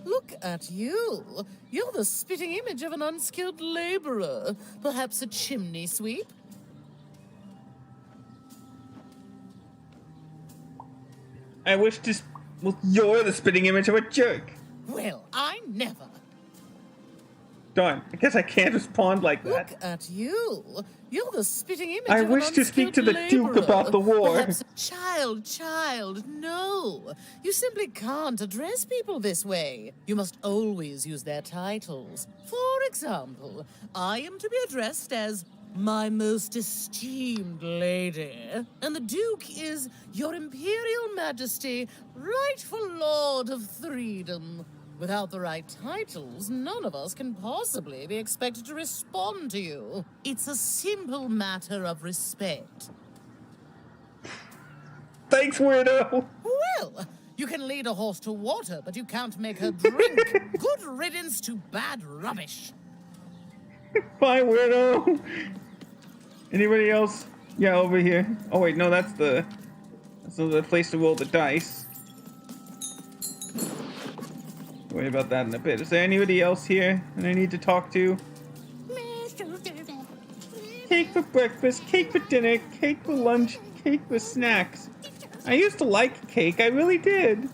[SPEAKER 6] Look at you. You're the spitting image of an unskilled laborer. Perhaps a chimney sweep?
[SPEAKER 1] I wish to. Well, you're the spitting image of a jerk.
[SPEAKER 6] Well, I never.
[SPEAKER 1] Darn, I guess I can't respond like that.
[SPEAKER 6] Look at you. You're the spitting image
[SPEAKER 1] I
[SPEAKER 6] of
[SPEAKER 1] wish
[SPEAKER 6] an
[SPEAKER 1] to speak to the
[SPEAKER 6] unskilled
[SPEAKER 1] Duke about the war.
[SPEAKER 6] Perhaps, child, no. You simply can't address people this way. You must always use their titles. For example, I am to be addressed as my most esteemed lady, and the Duke is your Imperial Majesty, rightful Lord of Freedom. Without the right titles, none of us can possibly be expected to respond to you. It's a simple matter of respect.
[SPEAKER 1] Thanks, weirdo.
[SPEAKER 6] Well, you can lead a horse to water, but you can't make her drink. Good riddance to bad rubbish.
[SPEAKER 1] Bye, weirdo. Anybody else? Yeah, over here. Oh wait, no, that's the place to roll the dice. Worry about that in a bit. Is there anybody else here that I need to talk to? Cake for breakfast, cake for dinner, cake for lunch, cake for snacks. I used to like cake, I really did.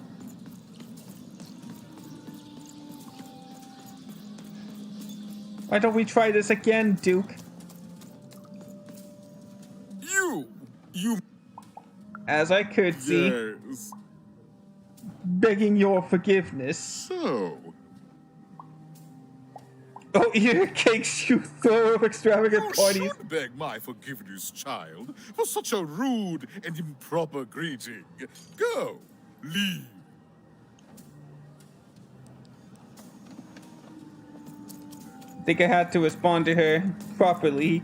[SPEAKER 1] Why don't we try this again, Duke?
[SPEAKER 22] You...
[SPEAKER 1] As I could see.
[SPEAKER 22] Yes.
[SPEAKER 1] Begging your forgiveness.
[SPEAKER 22] So...
[SPEAKER 1] Oh, eat cakes you throw of extravagant parties.
[SPEAKER 22] You should beg my forgiveness, child, for such a rude and improper greeting. Go. Leave.
[SPEAKER 1] I think I had to respond to her properly.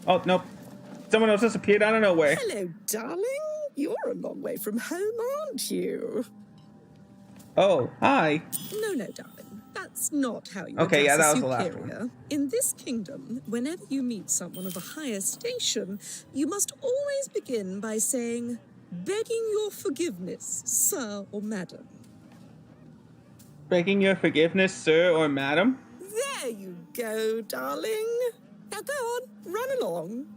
[SPEAKER 1] Oh, nope. Someone else disappeared out of nowhere.
[SPEAKER 9] Hello, darling. You're a long way from home, aren't you?
[SPEAKER 1] Oh, hi.
[SPEAKER 9] No, darling. That's not how you
[SPEAKER 1] Okay, yeah,
[SPEAKER 9] address
[SPEAKER 1] that
[SPEAKER 9] a
[SPEAKER 1] was the last
[SPEAKER 9] superior.
[SPEAKER 1] one.
[SPEAKER 9] In this kingdom, whenever you meet someone of a higher station, you must always begin by saying, begging your forgiveness, sir or madam.
[SPEAKER 1] Begging your forgiveness, sir or madam?
[SPEAKER 9] There you go, darling. Now go on, run along.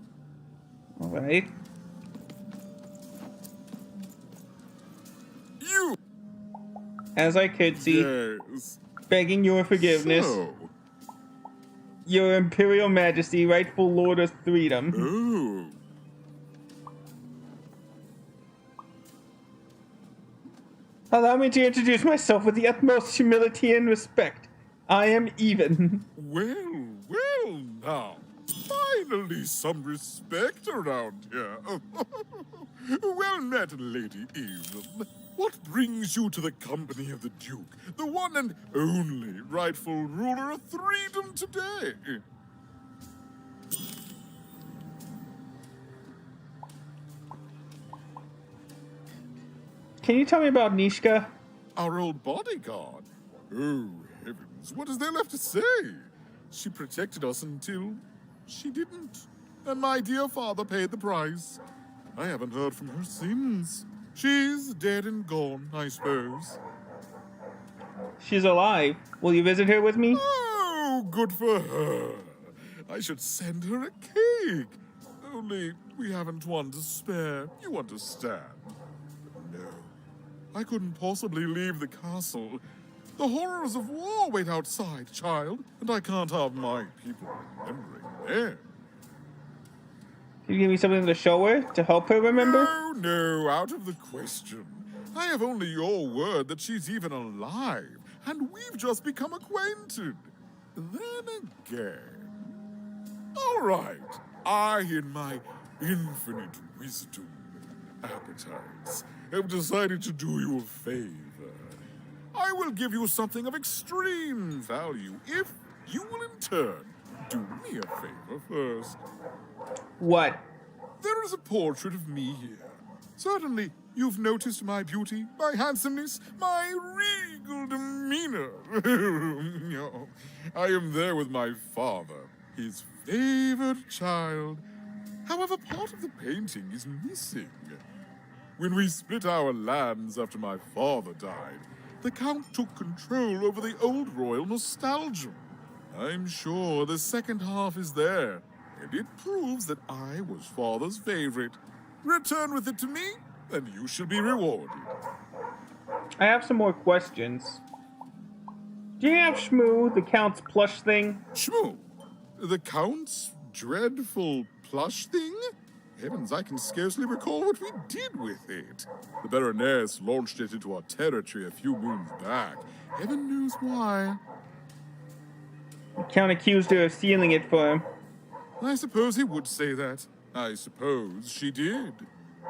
[SPEAKER 1] All right.
[SPEAKER 22] You.
[SPEAKER 1] As I could see.
[SPEAKER 22] Yes.
[SPEAKER 1] Begging your forgiveness.
[SPEAKER 22] So.
[SPEAKER 1] Your Imperial Majesty, rightful Lord of Freedom.
[SPEAKER 22] Ooh.
[SPEAKER 1] Allow me to introduce myself with the utmost humility and respect. I am Even.
[SPEAKER 22] Well now. Finally some respect around here. Well met, Lady Even. What brings you to the company of the Duke, the one and only rightful ruler of Freedom today?
[SPEAKER 1] Can you tell me about Nishka?
[SPEAKER 22] Our old bodyguard. Oh, heavens, what is there left to say? She protected us until she didn't. And my dear father paid the price. I haven't heard from her since. She's dead and gone, I suppose.
[SPEAKER 1] She's alive. Will you visit her with me?
[SPEAKER 22] Oh, good for her. I should send her a cake. Only we haven't one to spare, you understand. But no, I couldn't possibly leave the castle. The horrors of war wait outside, child, and I can't have my people remembering them.
[SPEAKER 1] Can you give me something to show her, to help her remember?
[SPEAKER 22] No, out of the question. I have only your word that she's even alive, and we've just become acquainted. Then again. All right, I, in my infinite wisdom and appetites, have decided to do you a favor. I will give you something of extreme value if you will in turn do me a favor first.
[SPEAKER 1] What?
[SPEAKER 22] There is a portrait of me here. Certainly, you've noticed my beauty, my handsomeness, my regal demeanor. I am there with my father, his favored child. However, part of the painting is missing. When we split our lands after my father died, the Count took control over the old royal nostalgia. I'm sure the second half is there, and it proves that I was father's favorite. Return with it to me, and you shall be rewarded.
[SPEAKER 1] I have some more questions. Do you have Shmoo, the Count's plush thing?
[SPEAKER 22] Shmoo? The Count's dreadful plush thing? Heavens, I can scarcely recall what we did with it. The Baroness launched it into our territory a few moons back. Heaven knows why.
[SPEAKER 1] The Count accused her of stealing it for him.
[SPEAKER 22] I suppose he would say that. I suppose she did.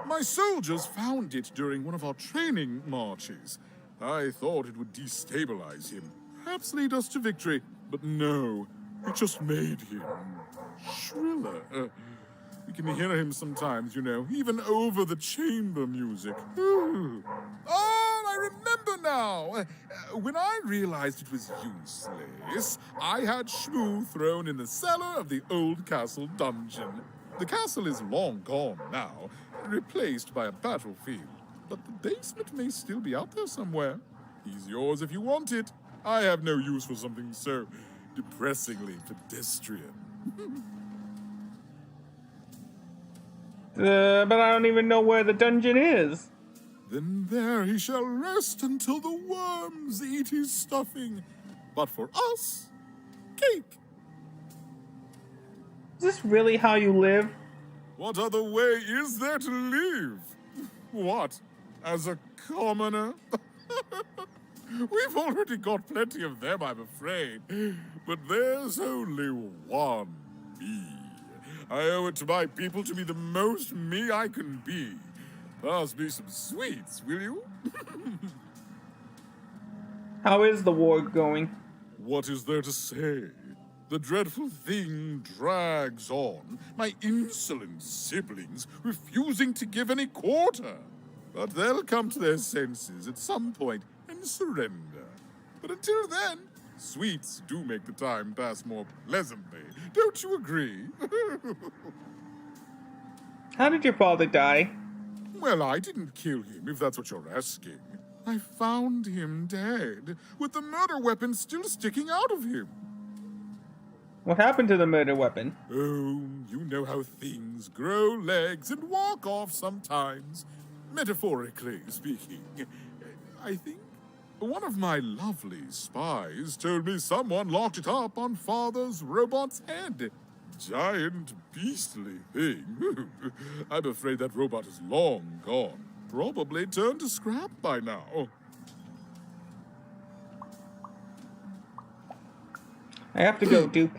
[SPEAKER 22] My soldiers found it during one of our training marches. I thought it would destabilize him, perhaps lead us to victory. But no, it just made him shriller. You can hear him sometimes, you know, even over the chamber music. Oh, I remember now. When I realized it was useless, I had Shmoo thrown in the cellar of the old castle dungeon. The castle is long gone now, replaced by a battlefield. But the basement may still be out there somewhere. He's yours if you want it. I have no use for something so depressingly pedestrian.
[SPEAKER 1] But I don't even know where the dungeon is.
[SPEAKER 22] Then there he shall rest until the worms eat his stuffing. But for us, cake.
[SPEAKER 1] Is this really how you live?
[SPEAKER 22] What other way is there to live? What, as a commoner? We've already got plenty of them, I'm afraid. But there's only one me. I owe it to my people to be the most me I can be. Pass me some sweets, will you?
[SPEAKER 1] How is the war going?
[SPEAKER 22] What is there to say? The dreadful thing drags on, my insolent siblings refusing to give any quarter. But they'll come to their senses at some point and surrender. But until then, sweets do make the time pass more pleasantly. Don't you agree?
[SPEAKER 1] How did your father die?
[SPEAKER 22] Well, I didn't kill him, if that's what you're asking. I found him dead, with the murder weapon still sticking out of him.
[SPEAKER 1] What happened to the murder weapon?
[SPEAKER 22] Oh, you know how things grow legs and walk off sometimes. Metaphorically speaking. I think one of my lovely spies told me someone locked it up on Father's robot's head. Giant, beastly thing. I'm afraid that robot is long gone. Probably turned to scrap by now.
[SPEAKER 1] I have to go, Duke.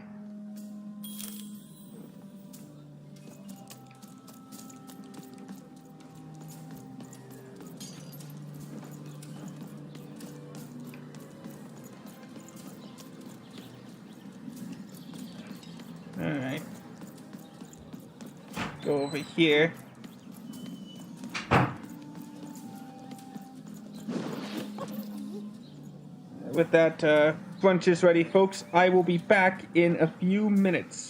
[SPEAKER 1] Alright. Go over here. With that, brunch is ready, folks. I will be back in a few minutes.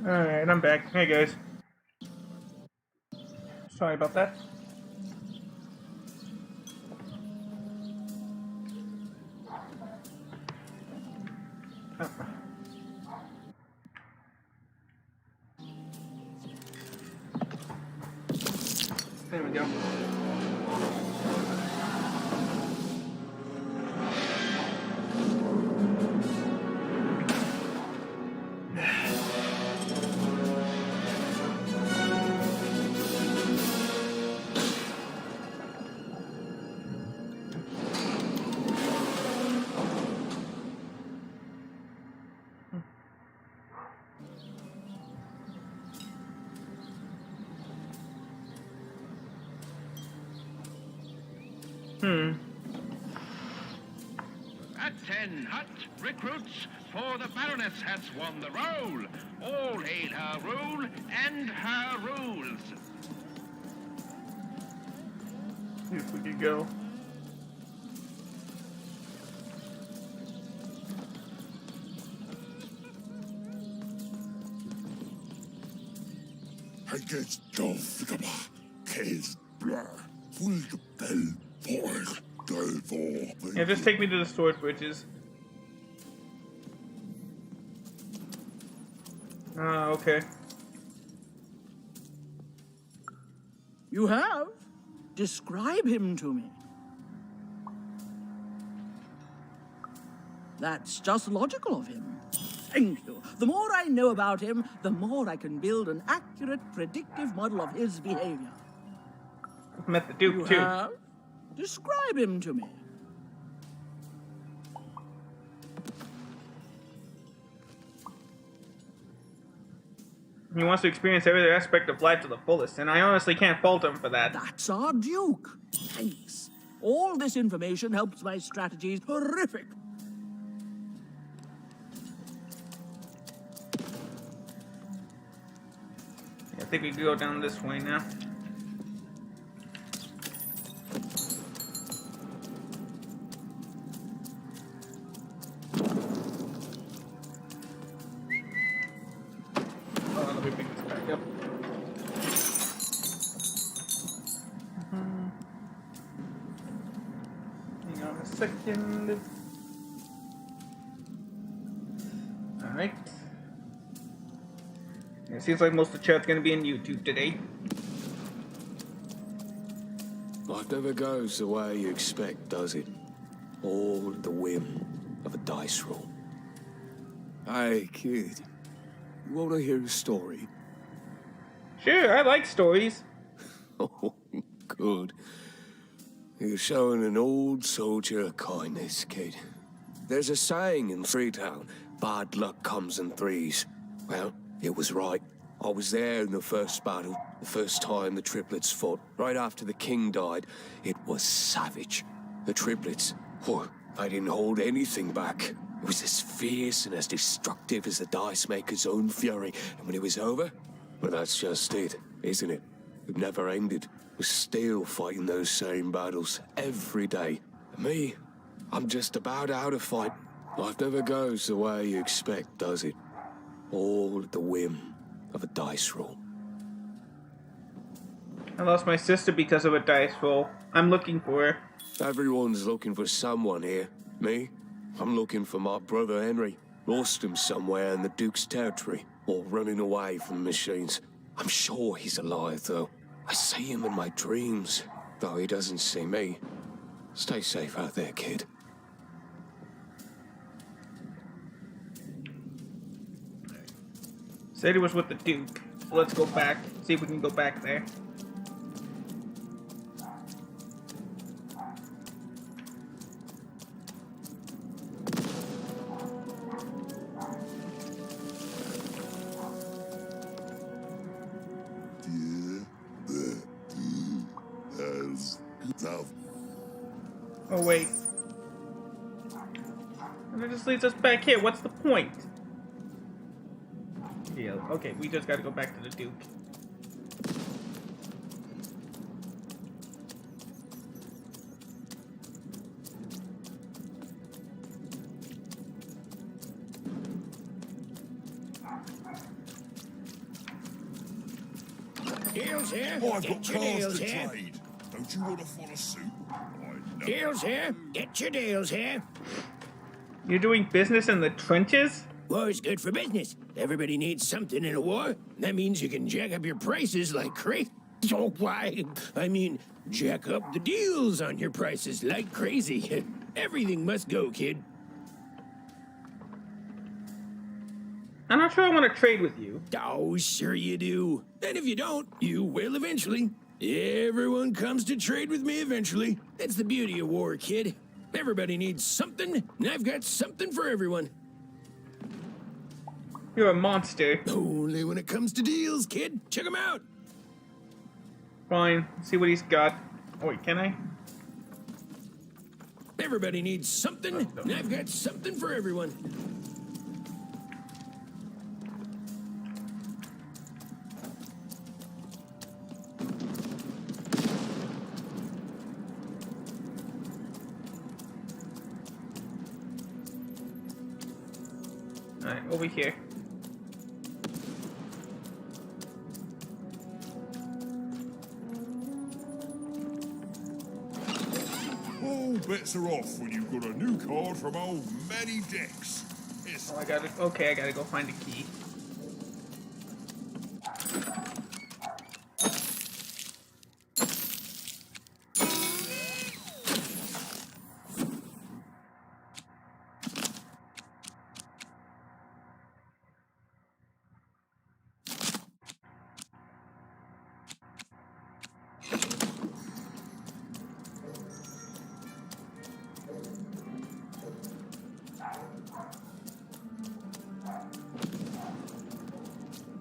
[SPEAKER 1] Alright, I'm back. Hey guys. Sorry about that. Oh. There we go.
[SPEAKER 17] Attend, hut, recruits, for the Baroness has won the roll. All hail her rule and her rules.
[SPEAKER 1] See if we can go. Yeah, just take me to the sword bridges. Okay.
[SPEAKER 18] You have? Describe him to me. That's just logical of him. Thank you. The more I know about him, the more I can build an accurate, predictive model of his behavior.
[SPEAKER 1] I've met the Duke, too.
[SPEAKER 18] Have? Describe him to me.
[SPEAKER 1] He wants to experience every aspect of life to the fullest, and I honestly can't fault him for that.
[SPEAKER 18] That's our Duke. Thanks. All this information helps my strategies horrific.
[SPEAKER 1] I think we can go down this way now. Let me pick this back up. Hang on a second. Alright. It seems like most of the chat's gonna be in YouTube today.
[SPEAKER 4] Life never goes the way you expect, does it? All at the whim of a dice roll. Hey, kid. You want to hear a story?
[SPEAKER 1] Sure, I like stories.
[SPEAKER 4] Oh, good. You're showing an old soldier kindness, kid. There's a saying in Freetown, bad luck comes in threes. Well, it was right. I was there in the first battle, the first time the triplets fought. Right after the king died, it was savage. The triplets, they didn't hold anything back. It was as fierce and as destructive as the dice maker's own fury. And when it was over, well, that's just it, isn't it? It never ended. We're still fighting those same battles every day. And me, I'm just about out of fight. Life never goes the way you expect, does it? All at the whim of a dice roll.
[SPEAKER 1] I lost my sister because of a dice roll. I'm looking for her.
[SPEAKER 4] Everyone's looking for someone here. Me? I'm looking for my brother Henry. Lost him somewhere in the Duke's territory, or running away from the machines. I'm sure he's alive, though. I see him in my dreams, though he doesn't see me. Stay safe out there, kid.
[SPEAKER 1] Said he was with the Duke. So let's go back. See if we can go back there. Oh wait. And it just leads us back here. What's the point? Yeah, okay, we just gotta go back to the Duke.
[SPEAKER 2] Deals here.
[SPEAKER 15] Oh,
[SPEAKER 2] Get your deals here. trade. Don't you want to follow suit? Deals here. Get your deals here.
[SPEAKER 1] You're doing business in the trenches?
[SPEAKER 15] War's good for business. Everybody needs something in a war. That means you can jack up your prices like crazy. Oh, why? I mean, jack up the deals on your prices like crazy. Everything must go, kid.
[SPEAKER 1] I'm not sure I want to trade with you.
[SPEAKER 15] Oh, sure you do. And if you don't, you will eventually. Everyone comes to trade with me eventually. That's the beauty of war, kid. Everybody needs something, and I've got something for everyone.
[SPEAKER 1] You're a monster.
[SPEAKER 15] Only when it comes to deals, kid. Check them out.
[SPEAKER 1] Fine. Let's see what he's got. Oh, wait, can I?
[SPEAKER 15] Everybody needs something, and I've got something for everyone.
[SPEAKER 1] Alright, over here.
[SPEAKER 2] better off when you've got a new card from old Manny Dex.
[SPEAKER 1] Oh, I gotta. Okay, I gotta go find a key.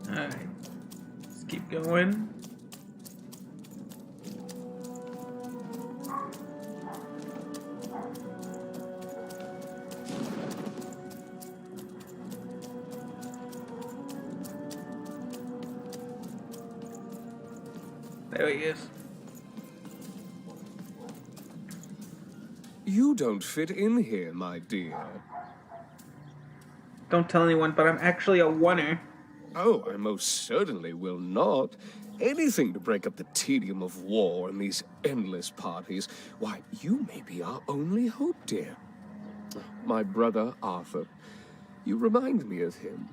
[SPEAKER 1] Alright, let's keep going. There he is.
[SPEAKER 5] You don't fit in here, my dear.
[SPEAKER 1] Don't tell anyone, but I'm actually a oner.
[SPEAKER 5] Oh, I most certainly will not. Anything to break up the tedium of war and these endless parties. Why, you may be our only hope, dear. My brother, Arthur. You remind me of him.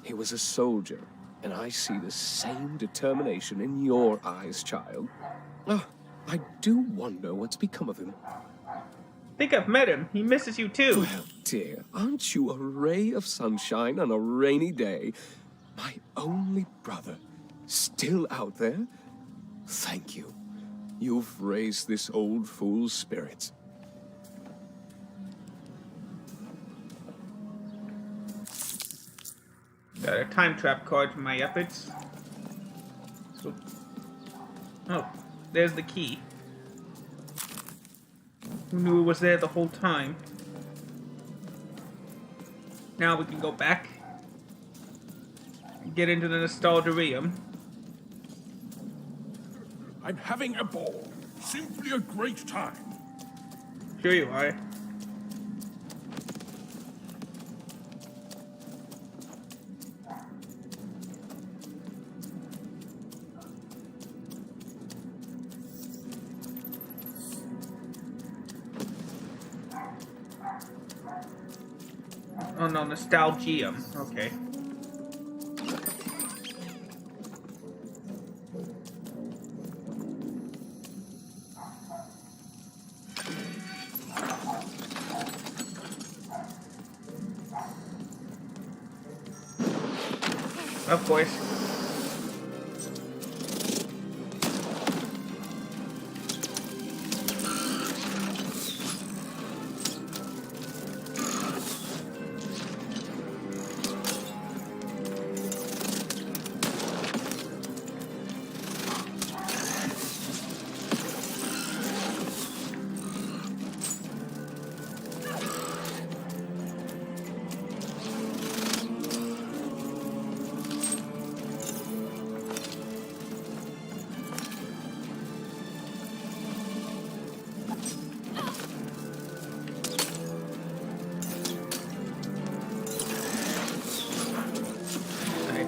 [SPEAKER 5] He was a soldier, and I see the same determination in your eyes, child. Oh, I do wonder what's become of him.
[SPEAKER 1] I think I've met him. He misses you too.
[SPEAKER 5] Well, dear, aren't you a ray of sunshine on a rainy day? My only brother, still out there? Thank you. You've raised this old fool's spirits.
[SPEAKER 1] Got a time trap card for my efforts. So, oh, there's the key. Who knew it was there the whole time? Now we can go back. Get into the nostalgiarium.
[SPEAKER 2] I'm having a ball. Simply a great time.
[SPEAKER 1] Sure you are. Oh no, nostalgium. Okay. Of course.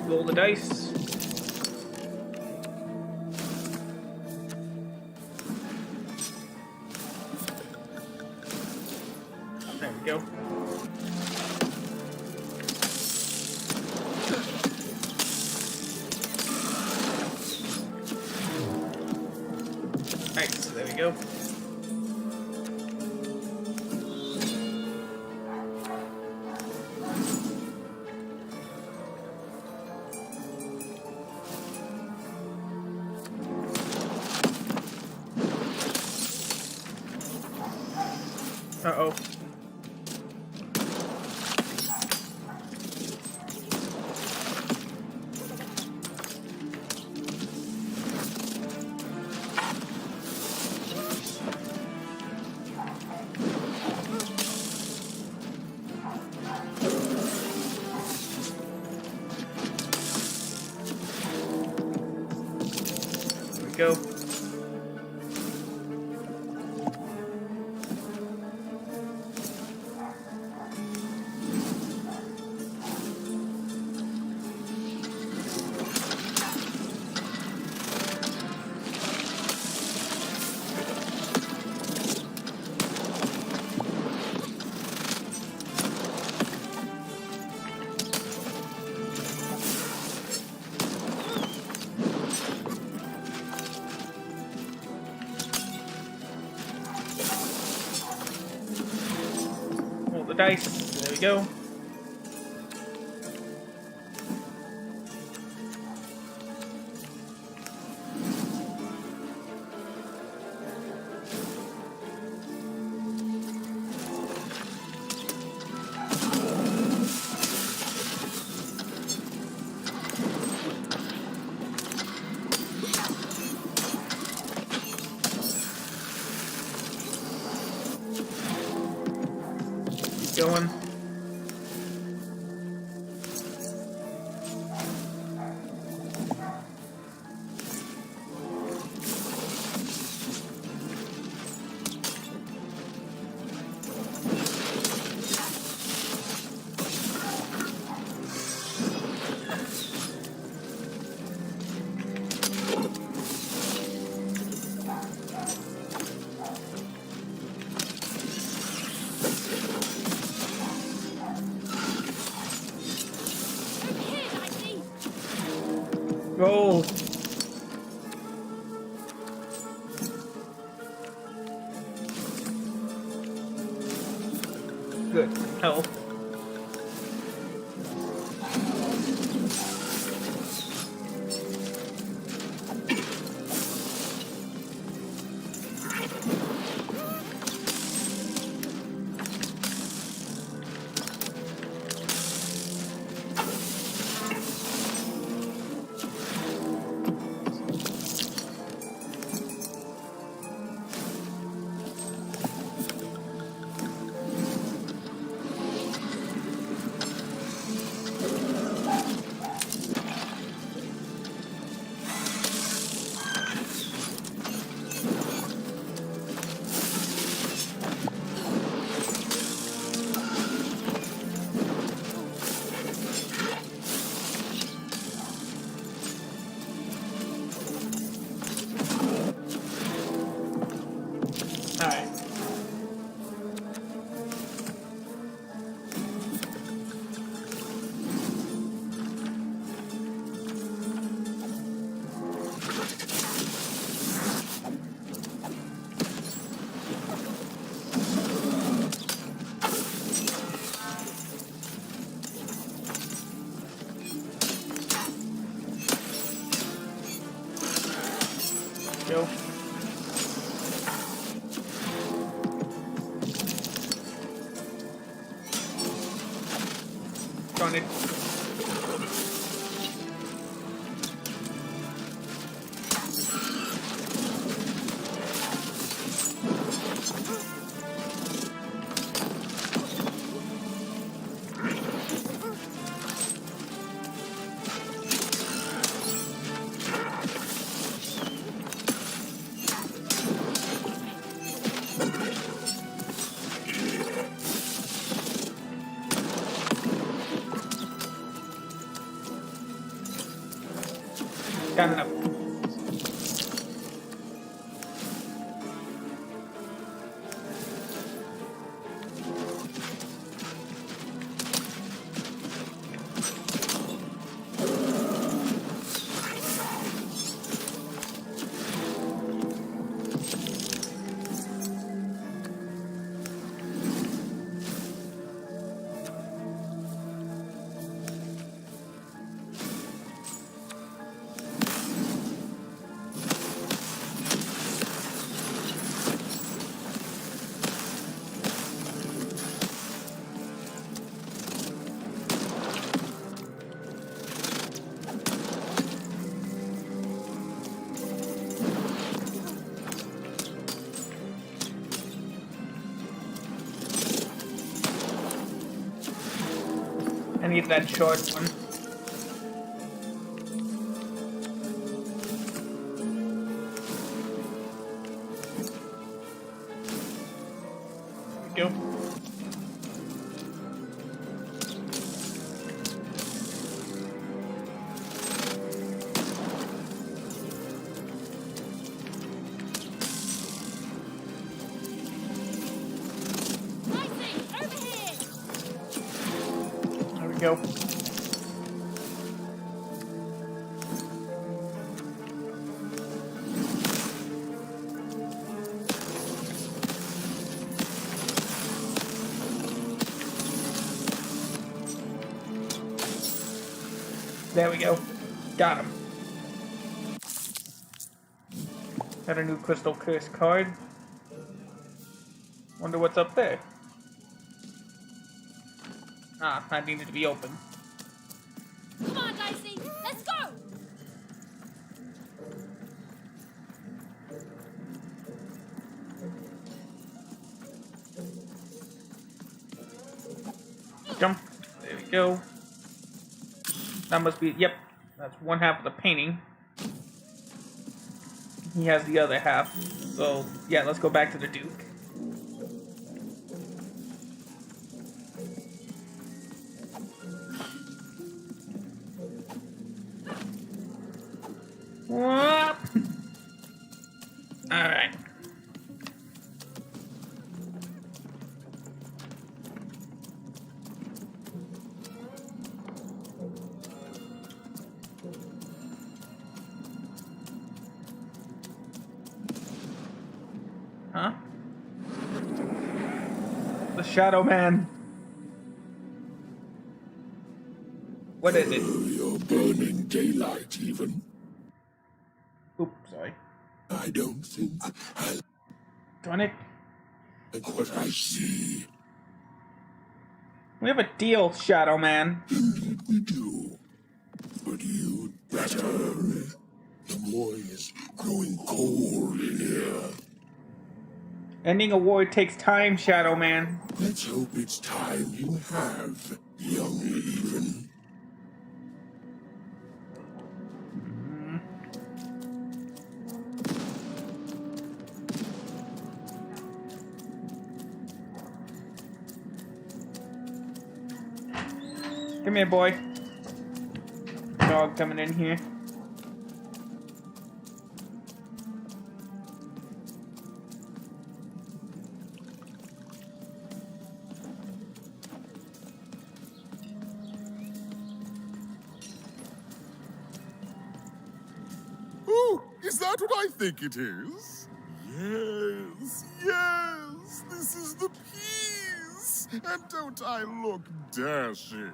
[SPEAKER 1] Roll the dice. There we go. Nice, there we go. Uh-oh. There we go. the dice. There we go. Going. Roll. Good health. Alright. Go. Darn it. Got enough. I need that short one. There we go. There we go. There we go. Got him. Got a new Crystal Curse card. Wonder what's up there. Ah, that needed to be open.
[SPEAKER 14] Come on, Lacey, let's go!
[SPEAKER 1] Jump. There we go. That must be, yep, that's one half of the painting. He has the other half. So, yeah, let's go back to the Duke. Whoop. All right. Huh? The Shadow Man. What is it?
[SPEAKER 13] You're burning daylight, even.
[SPEAKER 1] Oops, sorry.
[SPEAKER 13] I don't think I
[SPEAKER 1] Darn it.
[SPEAKER 13] like what I see.
[SPEAKER 1] We have a deal, Shadow Man.
[SPEAKER 13] Indeed we do. But you'd better. The war is growing cold in here.
[SPEAKER 1] Ending a war takes time, Shadow Man.
[SPEAKER 13] Let's hope it's time you have, young even.
[SPEAKER 1] Come here, boy. Dog coming in here.
[SPEAKER 22] Oh, is that what I think it is? Yes, yes, this is the piece. And don't I look dashing?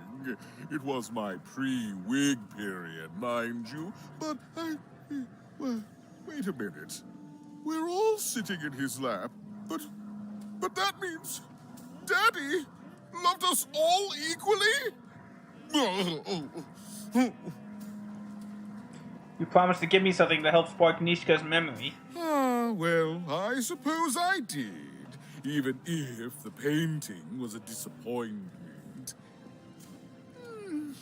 [SPEAKER 22] It was my pre-wig period, mind you, but well, wait a minute. We're all sitting in his lap, but that means Daddy loved us all equally?
[SPEAKER 1] You promised to give me something to help spark Nishka's memory.
[SPEAKER 22] Ah, well, I suppose I did, even if the painting was a disappointment.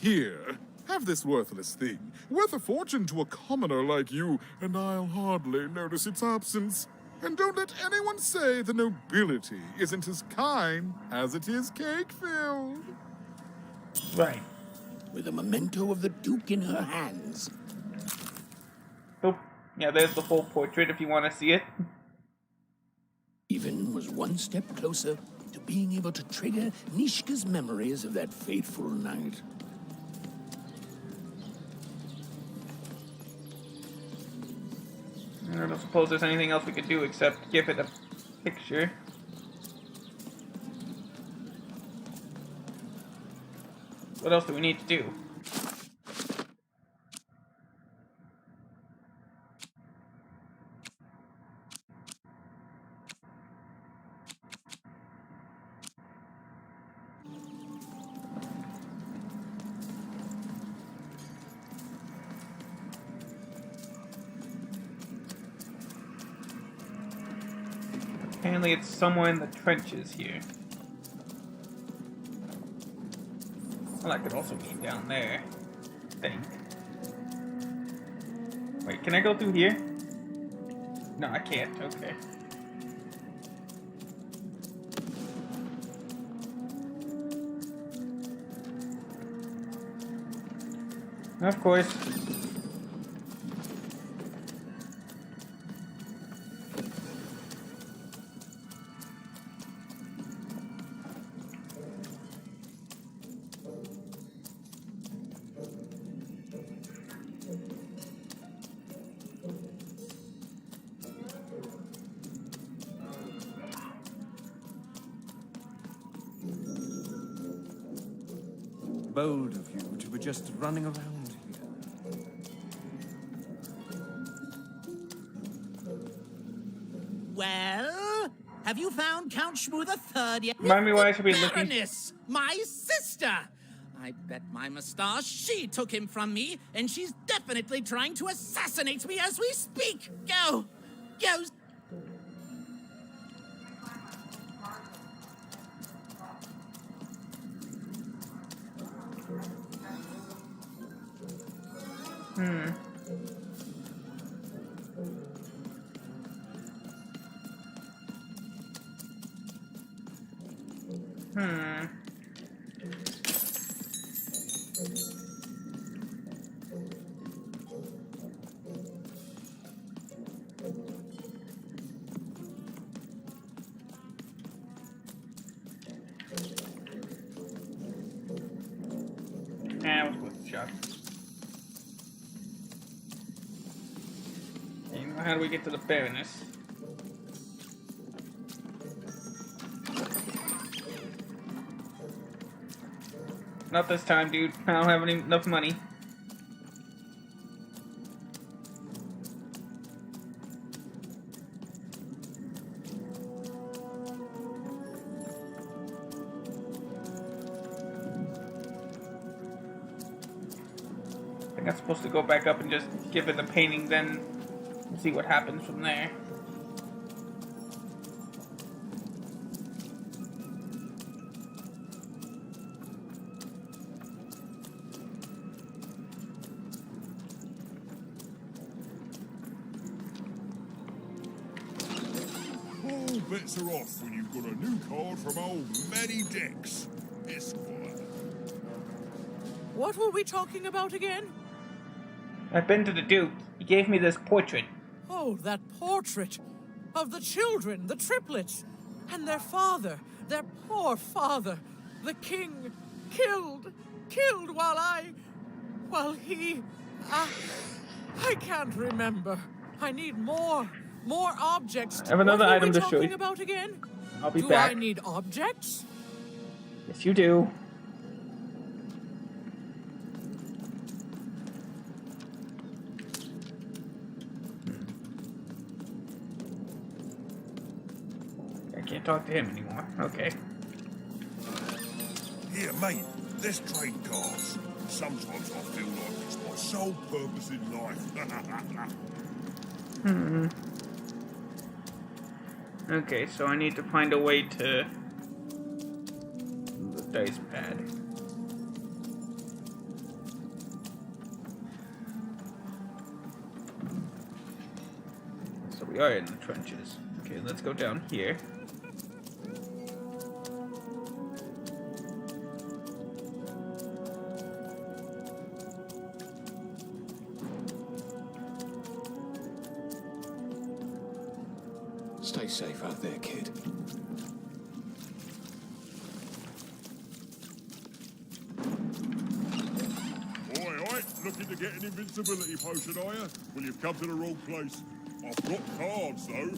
[SPEAKER 22] Here, have this worthless thing, worth a fortune to a commoner like you, and I'll hardly notice its absence. And don't let anyone say the nobility isn't as kind as it is cake-filled.
[SPEAKER 1] Right.
[SPEAKER 15] With a memento of the Duke in her hands.
[SPEAKER 1] Oh, yeah, there's the full portrait if you want to see it.
[SPEAKER 15] Even was one step closer to being able to trigger Nishka's memories of that fateful night.
[SPEAKER 1] I don't suppose there's anything else we could do except give it a picture. What else do we need to do? Apparently it's somewhere in the trenches here. Well, that could also be down there, I think. Wait, can I go through here? No, I can't. Okay. Of course.
[SPEAKER 10] Bold of you to be just running around Have you found Count Shmoo the Third yet?
[SPEAKER 1] Remind me why I should be looking.
[SPEAKER 10] Baroness, my sister. I bet my moustache she took him from me, and she's definitely trying to assassinate me as we speak. Go.
[SPEAKER 1] That was worth a shot. Okay, now how do we get to the Baroness? Not this time, dude. I don't have enough money. I think I'm supposed to go back up and just give it the painting, then we'll see what happens from there.
[SPEAKER 2] All bets are off when you've got a new card from old Matty Dex, Esquire.
[SPEAKER 6] What were we talking about again?
[SPEAKER 1] I've been to the Duke. He gave me this portrait.
[SPEAKER 6] Oh, that portrait of the children, the triplets, and their father, their poor father, the king, killed while he, I can't remember. I need more objects.
[SPEAKER 1] I have another item to show
[SPEAKER 6] What were we talking
[SPEAKER 1] you.
[SPEAKER 6] about again?
[SPEAKER 1] I'll be back.
[SPEAKER 6] Do I need objects?
[SPEAKER 1] Yes, you do. I can't talk to him anymore. Okay.
[SPEAKER 2] Here, mate, let's trade cards. Sometimes I feel like it's my sole purpose in life.
[SPEAKER 1] Okay, so I need to find a way to the dice pad. So we are in the trenches. Okay, let's go down here.
[SPEAKER 5] Stay safe out there, kid.
[SPEAKER 2] Oi, looking to get an invincibility potion, are you? Well, you've come to the wrong place. I've got cards, though.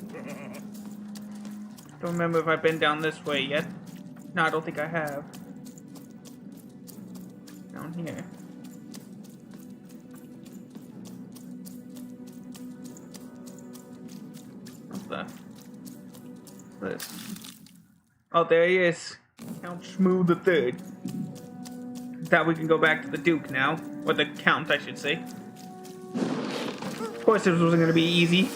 [SPEAKER 1] Don't remember if I've been down this way yet. No, I don't think I have. Down here. What's that? This. Oh, there he is. Count Shmoo the Third. That we can go back to the Duke now. Or the Count, I should say. Of course this wasn't going to be easy.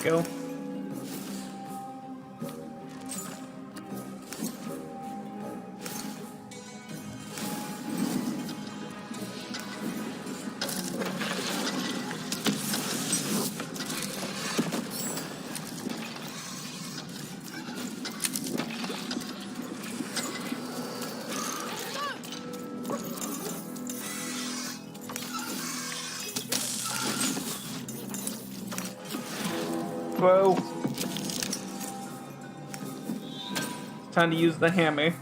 [SPEAKER 1] Go. Time to use the hammer.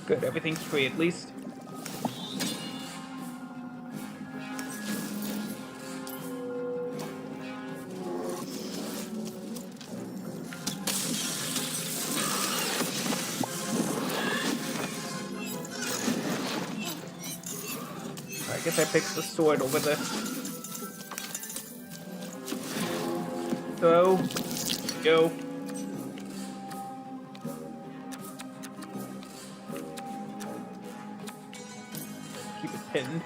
[SPEAKER 1] Good, everything's free at least. I guess I picked the sword over the throw. Go. Keep it pinned.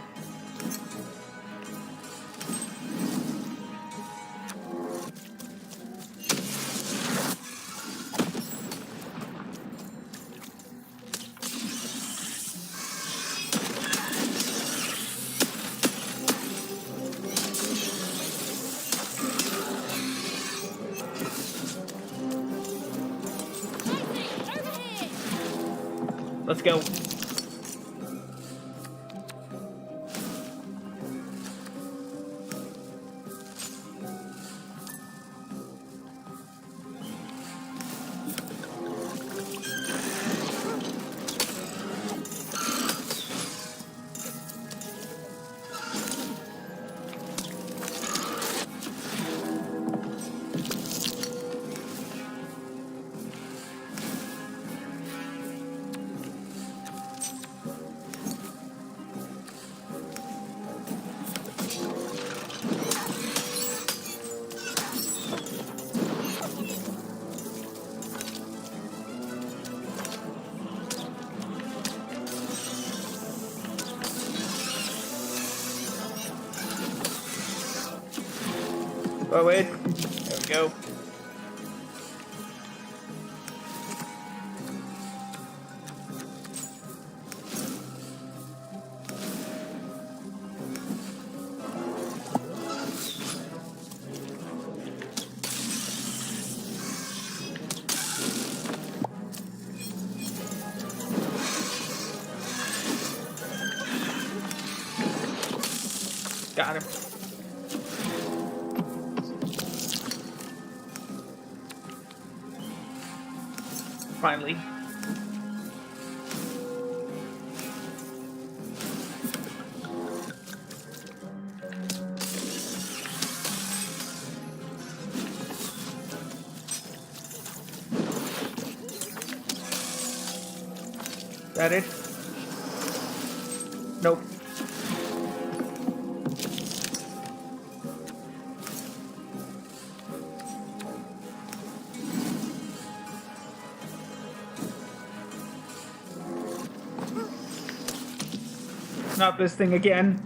[SPEAKER 1] Let's go. Forward. There we go. Got him. Finally. That it? Nope. Not this thing again.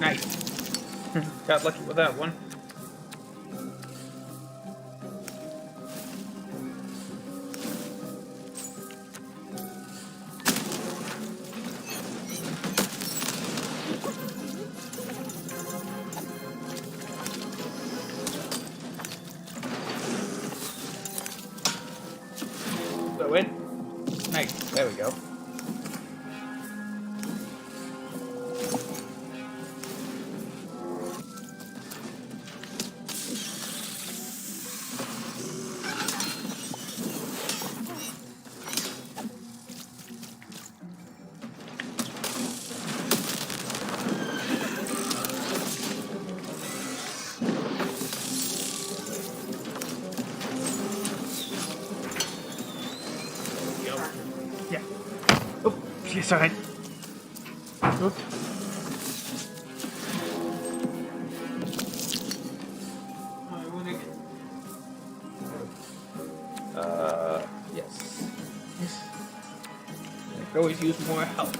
[SPEAKER 1] Nice. Got lucky with that one. Go in. Nice. There we go. Yeah. Oh, she's alright. Oop. Yes. Yes. Could always use more help.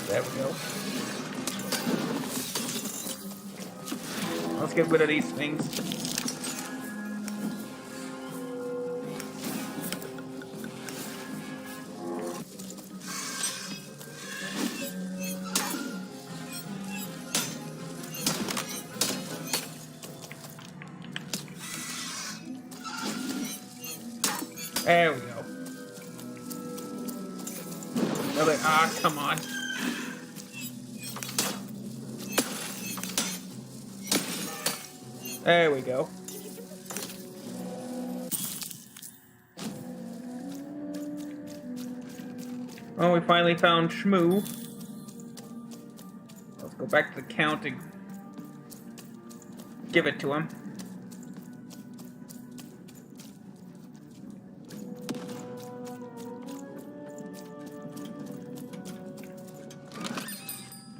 [SPEAKER 1] There we go. Let's get rid of these things. There we go. Another, come on. There we go. Well, we finally found Shmoo. Let's go back to the Count and give it to him.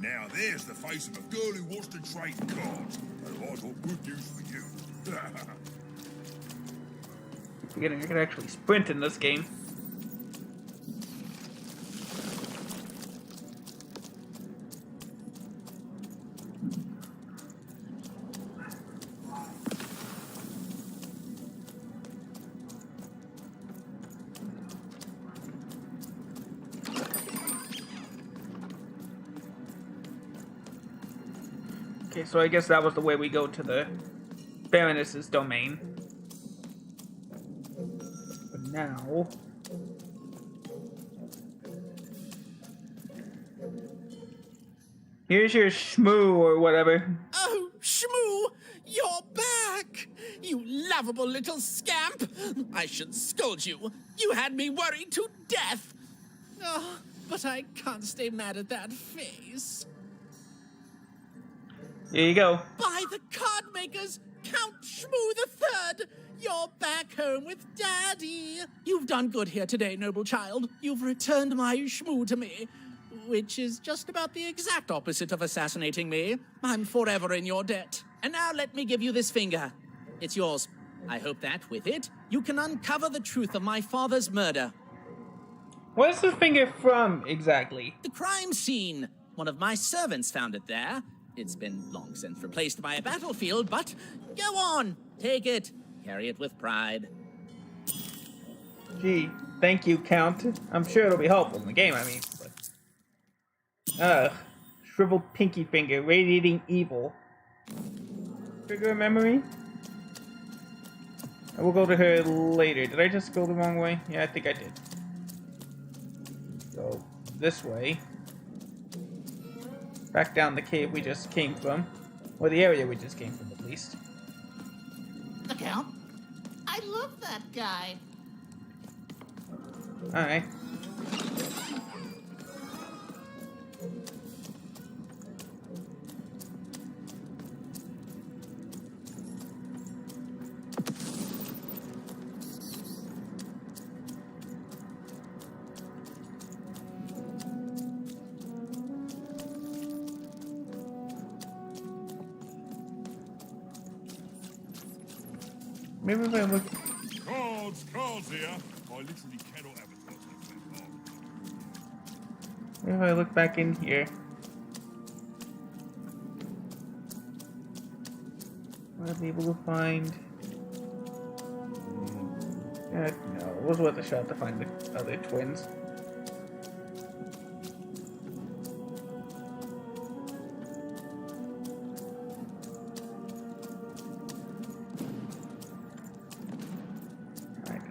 [SPEAKER 2] Now there's the face of a girl who wants to trade cards. And I got good news for you.
[SPEAKER 1] Forgetting I can actually sprint in this game. Okay, so I guess that was the way we go to the Baroness's domain. But now... here's your Shmoo or whatever.
[SPEAKER 10] Oh, Shmoo! You're back! You lovable little scamp! I should scold you. You had me worried to death. Oh, but I can't stay mad at that face.
[SPEAKER 1] Here you go.
[SPEAKER 10] By the card makers, Count Shmoo the Third! You're back home with Daddy! You've done good here today, noble child. You've returned my Shmoo to me, which is just about the exact opposite of assassinating me. I'm forever in your debt. And now let me give you this finger. It's yours. I hope that, with it, you can uncover the truth of my father's murder.
[SPEAKER 1] Where's the finger from, exactly?
[SPEAKER 10] The crime scene. One of my servants found it there. It's been long since replaced by a battlefield, but go on, take it. Carry it with pride.
[SPEAKER 1] Gee, thank you, Count. I'm sure it'll be helpful in the game, I mean. But... shriveled pinky finger, radiating evil. Trigger a memory? I will go to her later. Did I just go the wrong way? Yeah, I think I did. Go this way. Back down the cave we just came from. Or the area we just came from, at least.
[SPEAKER 10] The Count? I love that guy.
[SPEAKER 1] Alright. Maybe if I look...
[SPEAKER 2] Cards here. I literally cannot advertise that card.
[SPEAKER 1] Maybe if I look back in here. I'll be able to find... no, it was worth a shot to find the other twins.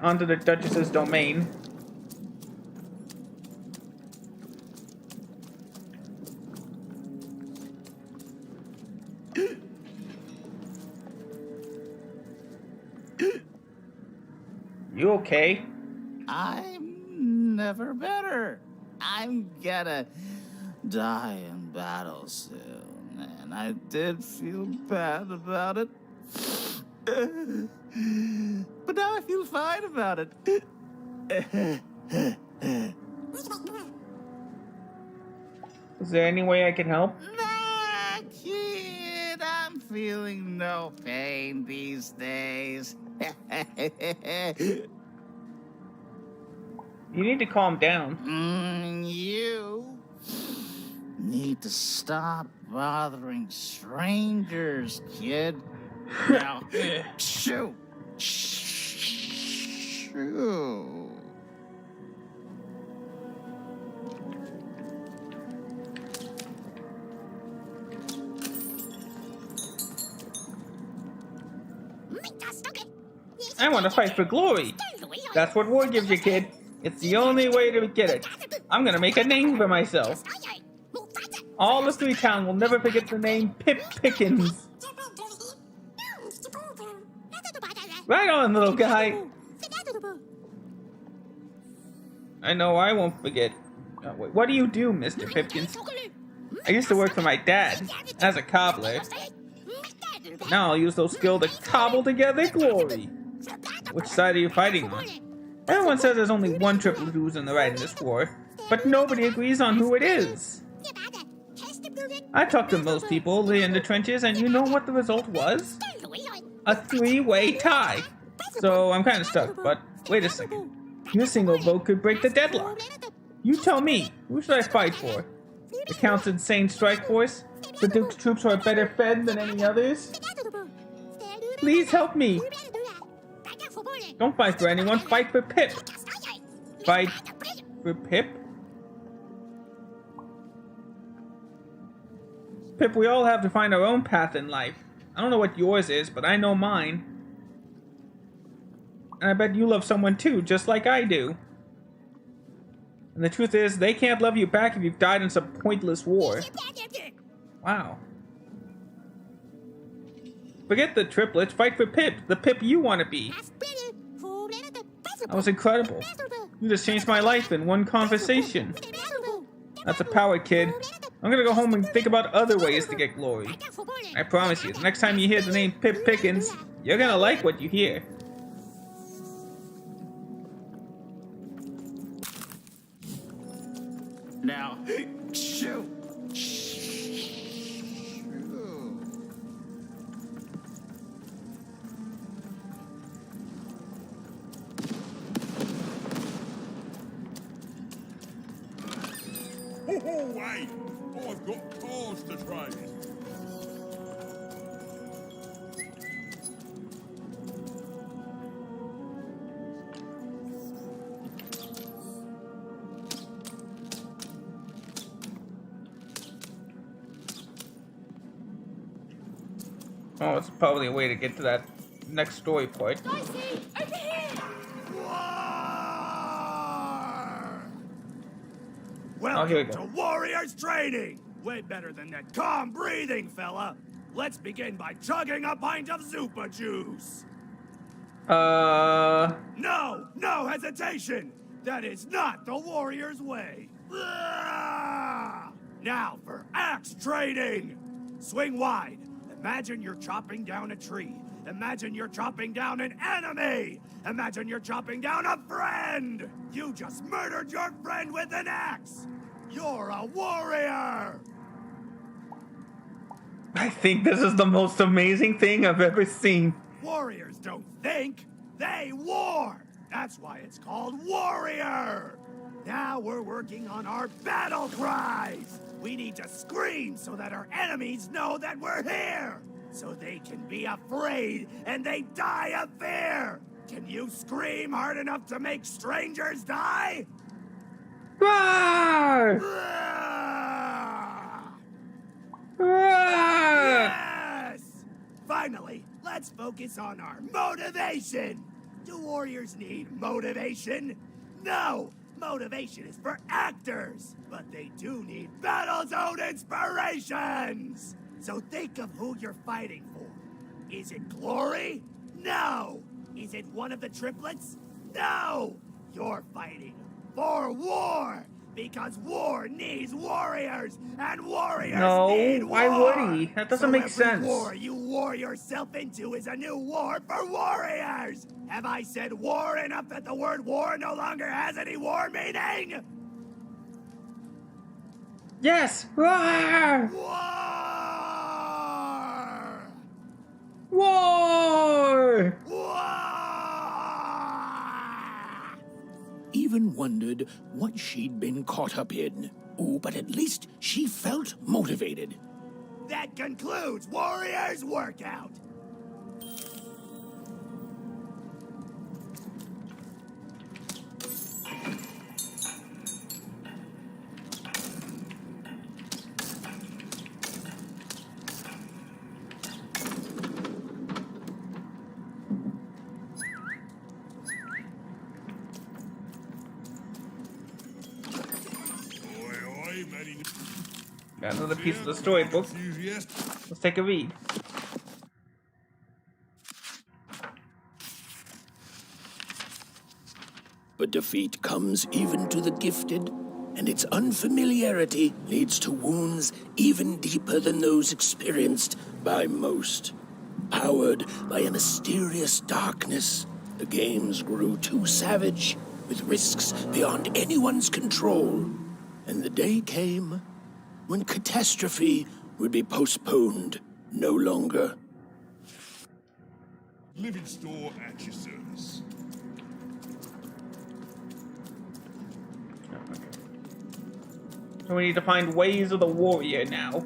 [SPEAKER 1] Onto the Duchess's domain. You okay?
[SPEAKER 7] I'm never better. I'm gonna die in battle soon, and I did feel bad about it. But now I feel fine about it.
[SPEAKER 1] Is there any way I can help?
[SPEAKER 7] Nah, kid, I'm feeling no pain these days.
[SPEAKER 1] You need to calm down.
[SPEAKER 7] You need to stop bothering strangers, kid. Now, shoot. Shoot.
[SPEAKER 1] I want to fight for glory. That's what war gives you, kid. It's the only way to get it. I'm gonna make a name for myself. All of Three Town will never forget the name Pip Pickens. Right on, little guy. I know I won't forget. Oh, wait, what do you do, Mr. Pipkins? I used to work for my dad as a cobbler. Now I'll use those skills to cobble together glory. Which side are you fighting on? Everyone says there's only one triplet who's in the right in this war, but nobody agrees on who it is. I talked to most people in the trenches, and you know what the result was? A three-way tie. So I'm kind of stuck, but wait a second. Your single vote could break the deadlock. You tell me, who should I fight for? The Count's insane strike force? The Duke's troops who are better fed than any others? Please help me. Don't fight for anyone, fight for Pip. Fight for Pip? Pip, we all have to find our own path in life. I don't know what yours is, but I know mine. And I bet you love someone too, just like I do. And the truth is, they can't love you back if you've died in some pointless war. Wow. Forget the triplets, fight for Pip, the Pip you want to be. That was incredible. You just changed my life in one conversation. That's a power, kid. I'm gonna go home and think about other ways to get glory. I promise you, the next time you hear the name Pip Pickens, you're gonna like what you hear.
[SPEAKER 7] Now, shoot.
[SPEAKER 2] Oh, wait! I've got cars to trade.
[SPEAKER 1] Oh, it's probably a way to get to that next story part.
[SPEAKER 14] Dicey, over here!
[SPEAKER 1] Oh, here we
[SPEAKER 11] Welcome
[SPEAKER 1] go.
[SPEAKER 11] to Warriors Training! Way better than that calm breathing, fella. Let's begin by chugging a pint of Zupa juice. No hesitation! That is not the Warriors' way. Now for axe trading! Swing wide. Imagine you're chopping down a tree. Imagine you're chopping down an enemy. Imagine you're chopping down a friend. You just murdered your friend with an axe. You're a warrior.
[SPEAKER 1] I think this is the most amazing thing I've ever seen.
[SPEAKER 11] Warriors don't think, they war. That's why it's called Warrior. Now we're working on our battle cries. We need to scream so that our enemies know that we're here. So they can be afraid and they die of fear. Can you scream hard enough to make strangers die?
[SPEAKER 1] Roar!
[SPEAKER 11] Yes! Finally, let's focus on our motivation. Do warriors need motivation? No! Motivation is for actors, but they do need battle zone inspirations! So think of who you're fighting for. Is it glory? No! Is it one of the triplets? No! You're fighting for war! Because war needs warriors, and warriors need
[SPEAKER 1] No,
[SPEAKER 11] war!
[SPEAKER 1] why would he? That doesn't
[SPEAKER 11] So
[SPEAKER 1] make
[SPEAKER 11] every
[SPEAKER 1] sense.
[SPEAKER 11] war you war yourself into is a new war for warriors! Have I said war enough that the word war no longer has any war meaning?
[SPEAKER 1] Yes! Roar!
[SPEAKER 11] War!
[SPEAKER 1] War!
[SPEAKER 15] Even wondered what she'd been caught up in. Oh, but at least she felt motivated.
[SPEAKER 11] That concludes Warriors Workout!
[SPEAKER 1] Got another piece of the storybook. Let's take a read.
[SPEAKER 15] But defeat comes even to the gifted, and its unfamiliarity leads to wounds even deeper than those experienced by most. Powered by a mysterious darkness, the games grew too savage, with risks beyond anyone's control. And the day came when catastrophe would be postponed no longer.
[SPEAKER 2] Living store at your service.
[SPEAKER 1] So we need to find ways of the warrior now.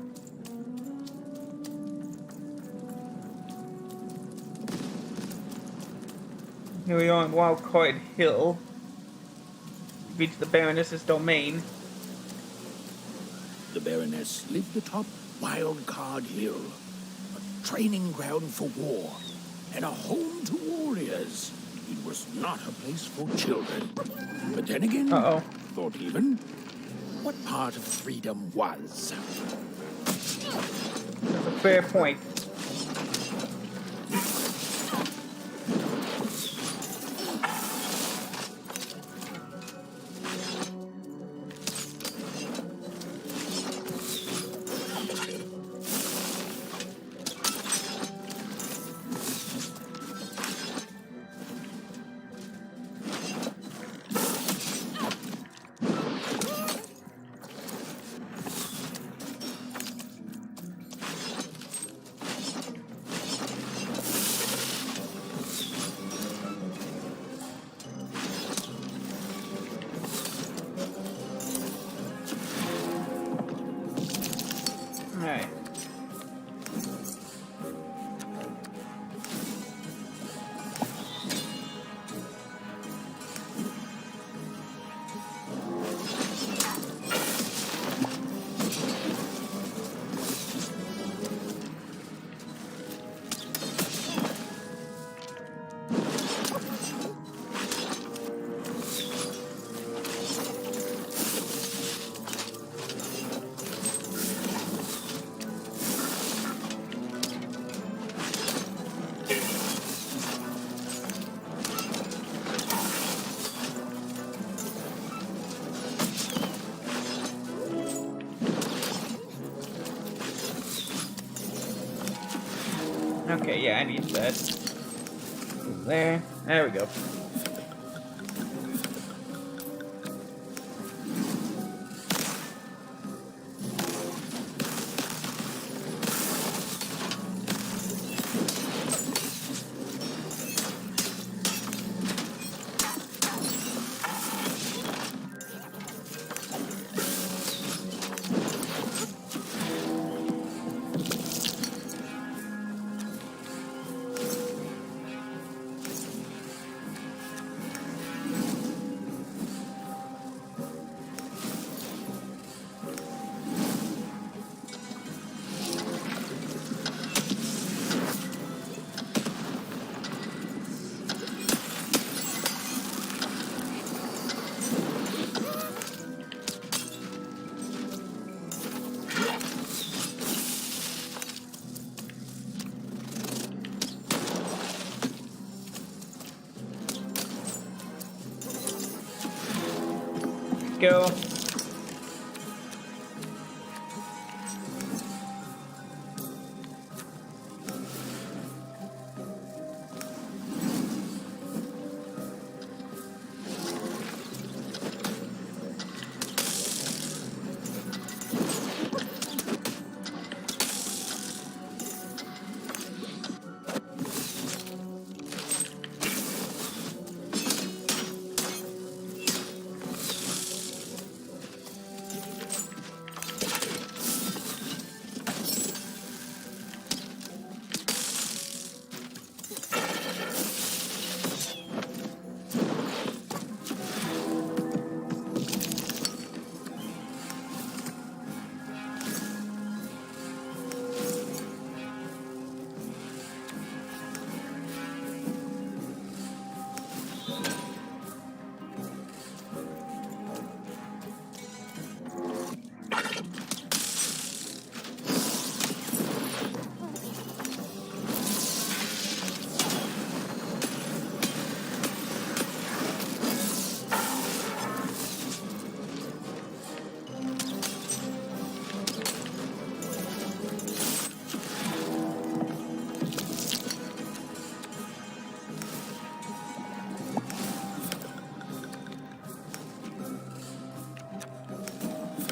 [SPEAKER 1] Here we are on Wildcard Hill. We reach the Baroness's domain.
[SPEAKER 15] The Baroness lived atop Wildcard Hill, a training ground for war, and a home to warriors. It was not a place for children. But then again, thought even, what part of freedom was?
[SPEAKER 1] That's a fair point. Alright. Okay, yeah, I need that. There. There we go. go.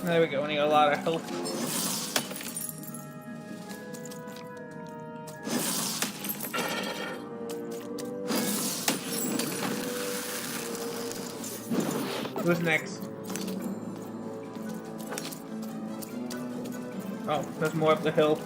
[SPEAKER 1] There we go, we need a lot of health. Who's next? Oh, there's more up the hill.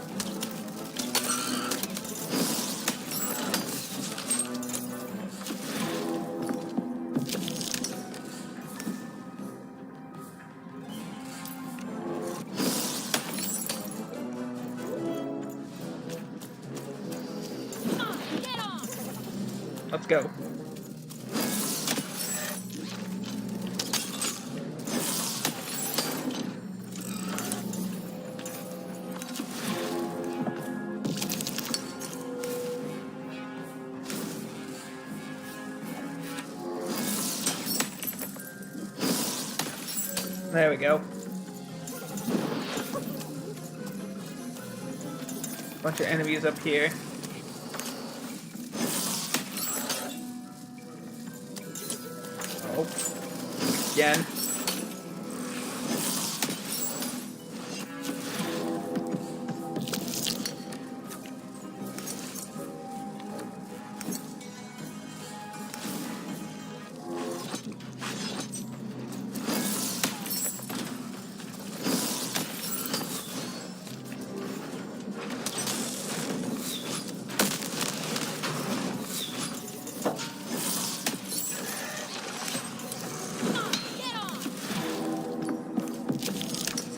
[SPEAKER 1] Let's go. There we go. Bunch of enemies up here. Oh. Again.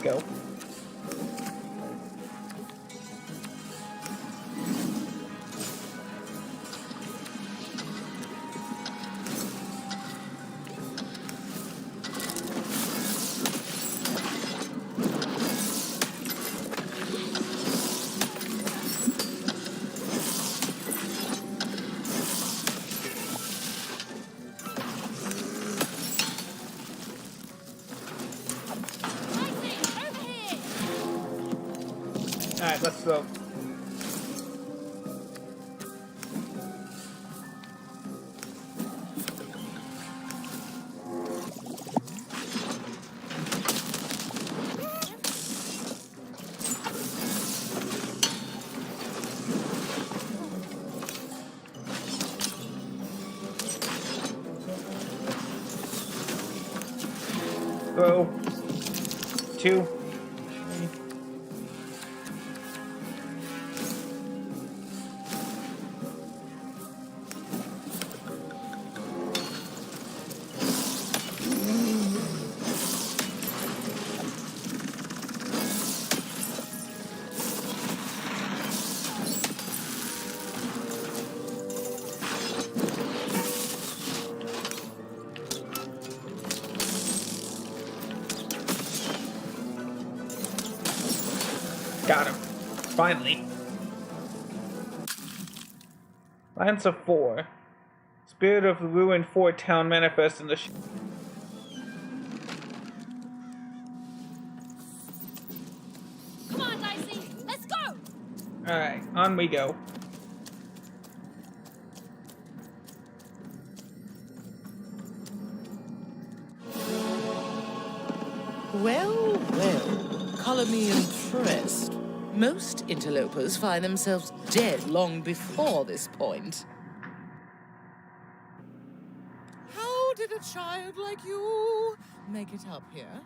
[SPEAKER 1] Go. Alright, let's go. Go. 2. Got him. Finally. Lance of 4. Spirit of the ruined fort town manifests in the Alright, on we go.
[SPEAKER 10] Well, well, color me impressed. Most interlopers find themselves dead long before this point. How did a child like you make it up here?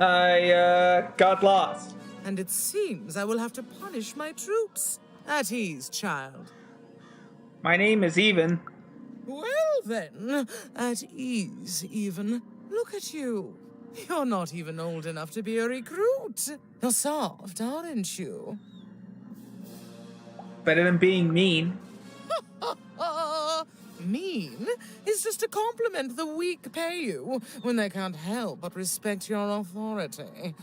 [SPEAKER 1] I, got lost.
[SPEAKER 6] And it seems I will have to punish my troops. At ease, child.
[SPEAKER 1] My name is Even.
[SPEAKER 6] Well then, at ease, even. Look at you. You're not even old enough to be a recruit. You're soft, aren't you?
[SPEAKER 1] Better than being mean.
[SPEAKER 6] Mean is just a compliment the weak pay you when they can't help but respect your authority.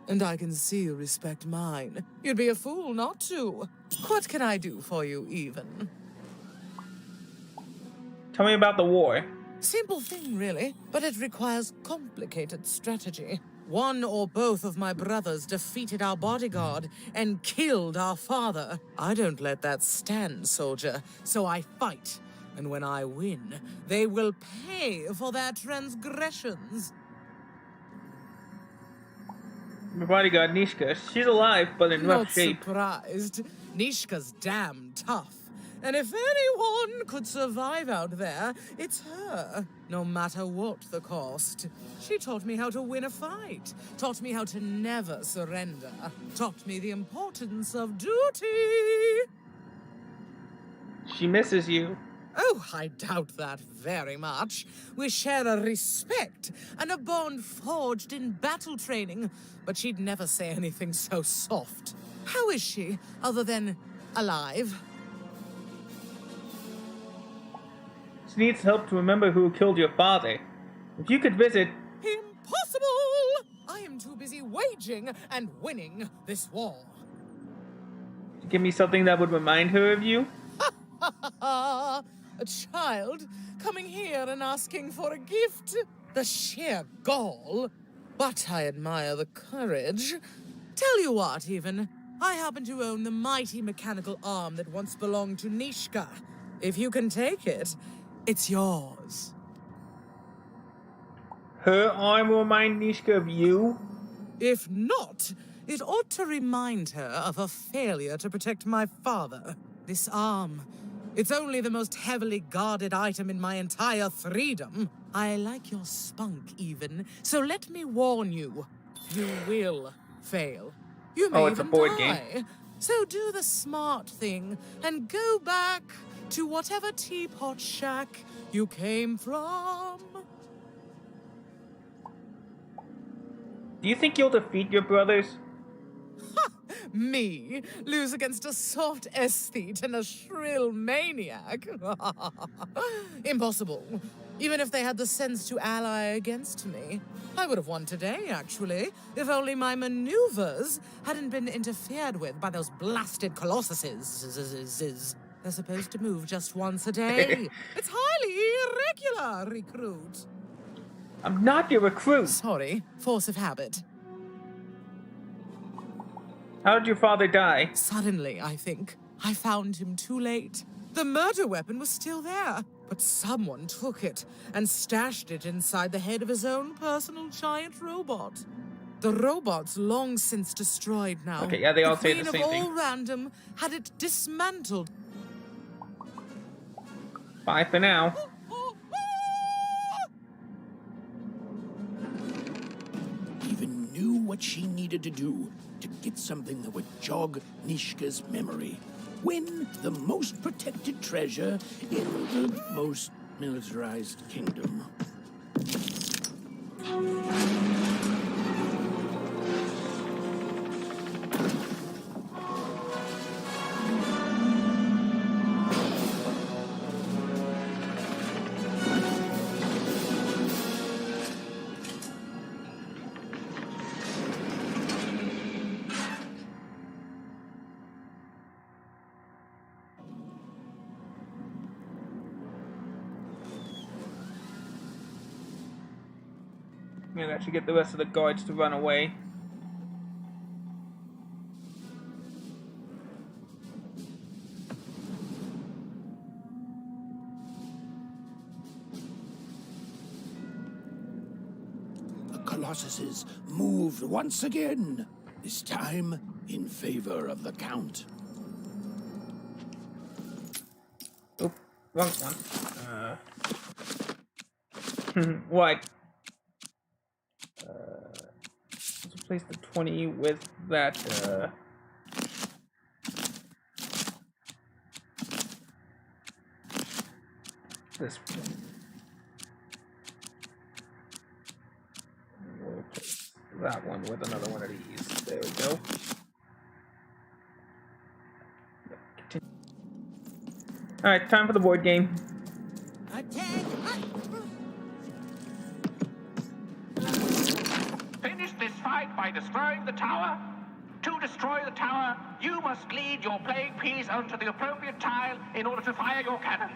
[SPEAKER 6] And I can see you respect mine. You'd be a fool not to. What can I do for you, even?
[SPEAKER 1] Tell me about the war.
[SPEAKER 6] Simple thing, really, but it requires complicated strategy. One or both of my brothers defeated our bodyguard and killed our father. I don't let that stand, soldier, so I fight. And when I win, they will pay for their transgressions.
[SPEAKER 1] My bodyguard, Nishka, she's alive, but in rough
[SPEAKER 6] Not
[SPEAKER 1] shape.
[SPEAKER 6] surprised. Nishka's damn tough. And if anyone could survive out there, it's her. No matter what the cost. She taught me how to win a fight. Taught me how to never surrender. Taught me the importance of duty.
[SPEAKER 1] She misses you.
[SPEAKER 6] Oh, I doubt that very much. We share a respect and a bond forged in battle training, but she'd never say anything so soft. How is she, other than alive?
[SPEAKER 1] She needs help to remember who killed your father. If you could visit...
[SPEAKER 6] Impossible! I am too busy waging and winning this war.
[SPEAKER 1] Give me something that would remind her of you?
[SPEAKER 6] A child coming here and asking for a gift? The sheer gall. But I admire the courage. Tell you what, even. I happen to own the mighty mechanical arm that once belonged to Nishka. If you can take it, it's yours.
[SPEAKER 1] Her arm will remind Nishka of you?
[SPEAKER 6] If not, it ought to remind her of her failure to protect my father. This arm, it's only the most heavily guarded item in my entire freedom. I like your spunk, even, so let me warn you. You will fail. You may
[SPEAKER 1] it's a
[SPEAKER 6] even
[SPEAKER 1] board
[SPEAKER 6] die.
[SPEAKER 1] game.
[SPEAKER 6] So do the smart thing and go back to whatever teapot shack you came from.
[SPEAKER 1] Do you think you'll defeat your brothers?
[SPEAKER 6] Me lose against a soft aesthete and a shrill maniac? Impossible. Even if they had the sense to ally against me. I would have won today, actually, if only my maneuvers hadn't been interfered with by those blasted colossuses. They're supposed to move just once a day. It's highly irregular, recruit.
[SPEAKER 1] I'm not your recruit.
[SPEAKER 6] Sorry, force of habit.
[SPEAKER 1] How did your father die?
[SPEAKER 6] Suddenly, I think. I found him too late. The murder weapon was still there, but someone took it and stashed it inside the head of his own personal giant robot. The robot's long since destroyed now.
[SPEAKER 1] Okay, yeah, they all say the
[SPEAKER 6] Queen
[SPEAKER 1] same
[SPEAKER 6] of
[SPEAKER 1] thing.
[SPEAKER 6] all random had it dismantled.
[SPEAKER 1] Bye for now.
[SPEAKER 15] Even knew what she needed to do to get something that would jog Nishka's memory. Win the most protected treasure in the most militarized kingdom.
[SPEAKER 1] Maybe I should get the rest of the guards to run away.
[SPEAKER 15] colossuses moved once again, this time in favor of the Count.
[SPEAKER 1] Oh, wrong one. What? Let's replace the 20 with that, this one. We'll replace that one with another one of these. There we go. Alright, time for the board game.
[SPEAKER 17] Finish this fight by destroying the tower. To destroy the tower, you must lead your playing piece onto the appropriate tile in order to fire your cannons.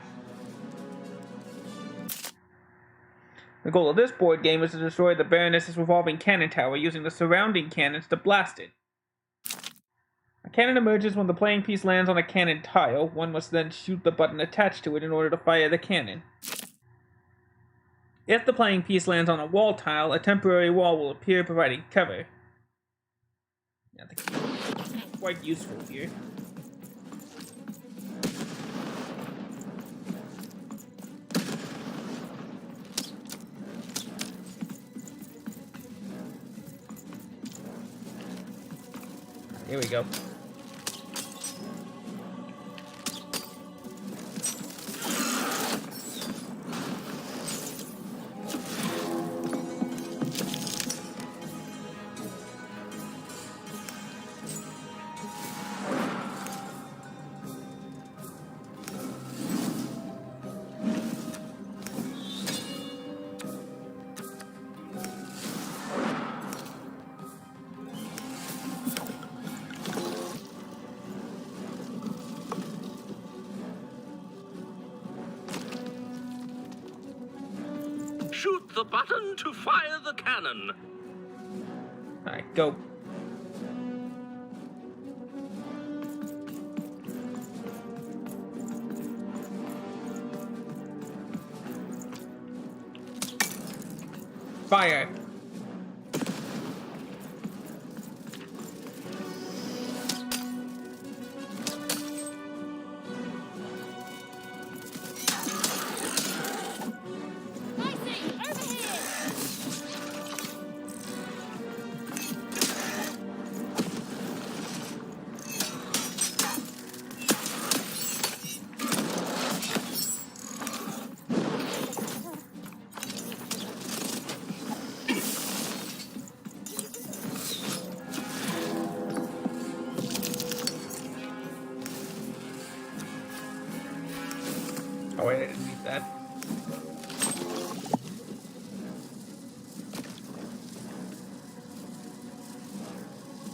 [SPEAKER 1] The goal of this board game is to destroy the Baroness's revolving cannon tower using the surrounding cannons to blast it. A cannon emerges when the playing piece lands on a cannon tile. One must then shoot the button attached to it in order to fire the cannon. If the playing piece lands on a wall tile, a temporary wall will appear providing cover. I think it's quite useful here. Here we go.
[SPEAKER 16] Shoot the button to fire the cannon.
[SPEAKER 1] Alright, go. Fire. Oh wait, I didn't need that.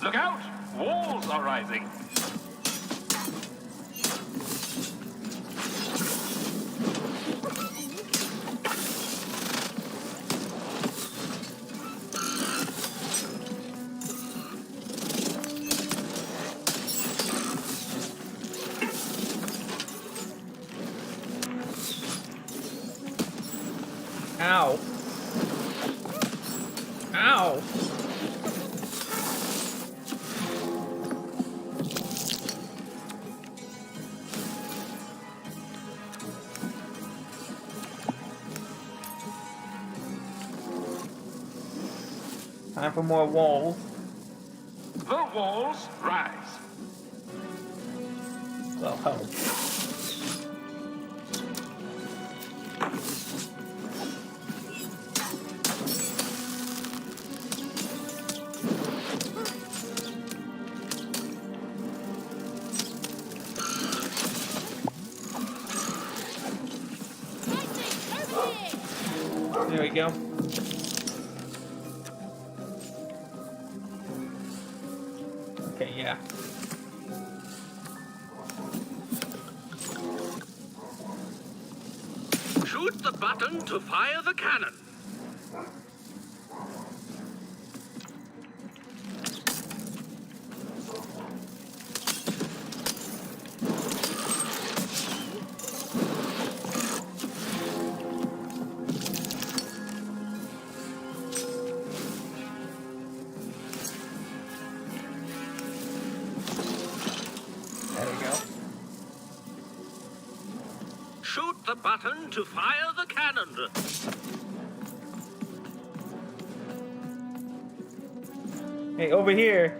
[SPEAKER 17] Look out! Walls are rising.
[SPEAKER 1] Ow. Ow. Time for more walls.
[SPEAKER 17] The walls rise.
[SPEAKER 1] Well, help. There we go. Okay, yeah.
[SPEAKER 16] Shoot the button to fire the cannon. button to fire the cannon.
[SPEAKER 1] Hey, over here.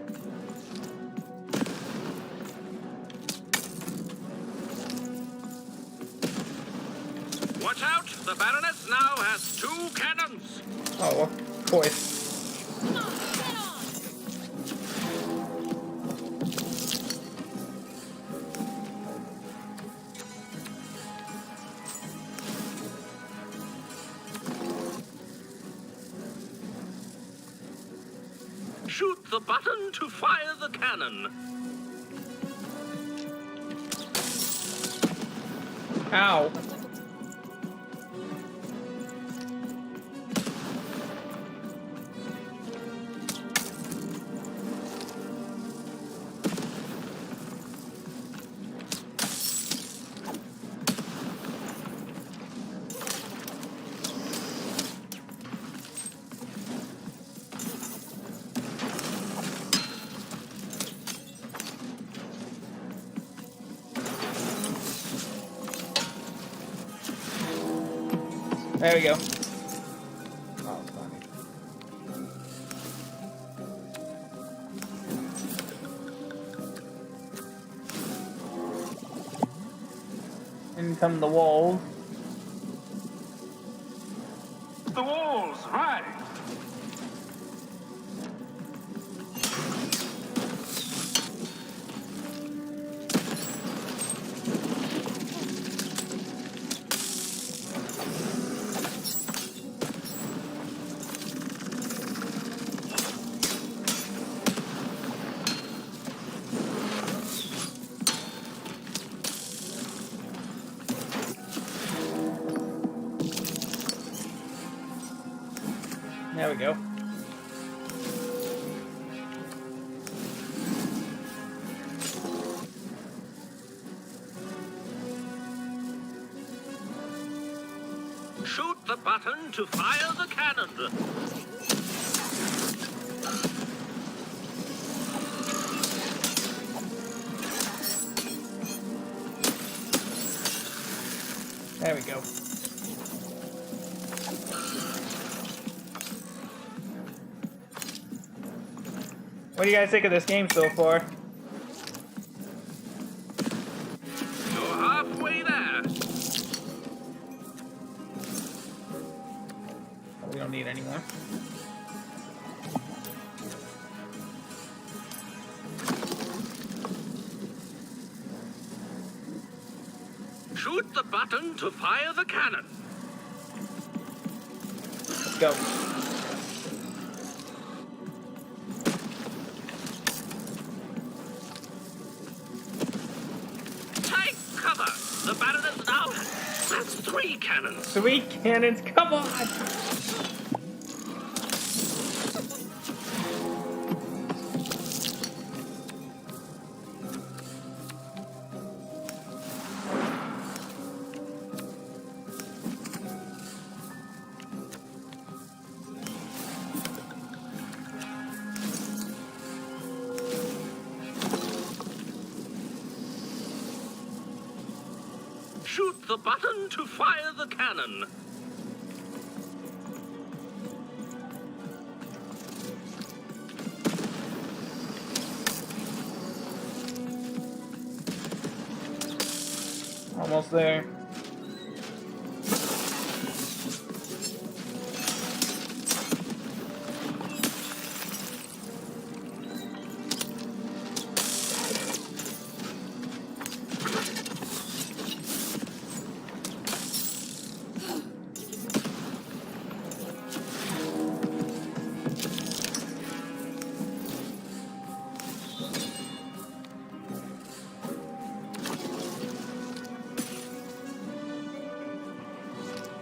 [SPEAKER 16] Watch out! The Baroness now has 2 cannons.
[SPEAKER 1] Oh, of course.
[SPEAKER 16] Shoot the button to fire the cannon.
[SPEAKER 1] Ow. There we go. Oh, funny. In come the walls.
[SPEAKER 17] The walls, right.
[SPEAKER 1] There we go.
[SPEAKER 16] Shoot the button to fire the cannon.
[SPEAKER 1] There we go. What do you guys think of this game so far?
[SPEAKER 16] You're halfway there.
[SPEAKER 1] Oh, we don't need any more.
[SPEAKER 16] Shoot the button to fire the cannon.
[SPEAKER 1] Go.
[SPEAKER 16] Take cover. The Baroness now has 3 cannons.
[SPEAKER 1] 3 cannons, come on!
[SPEAKER 16] Shoot the button to fire the cannon.
[SPEAKER 1] Almost there.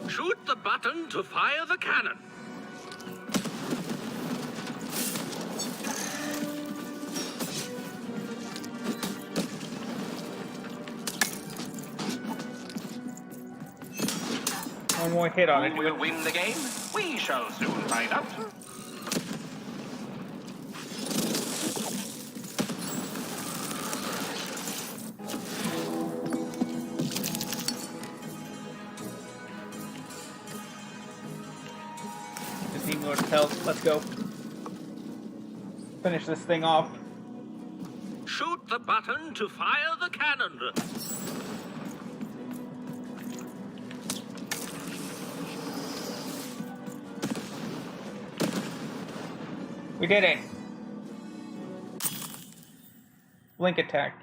[SPEAKER 16] Shoot the button to fire the cannon.
[SPEAKER 1] One more hit on it.
[SPEAKER 17] Who will win the game? We shall soon find out.
[SPEAKER 1] Lord of Hell. Let's go. Finish this thing off.
[SPEAKER 16] Shoot the button to fire the cannon.
[SPEAKER 1] We did it. Blink attack.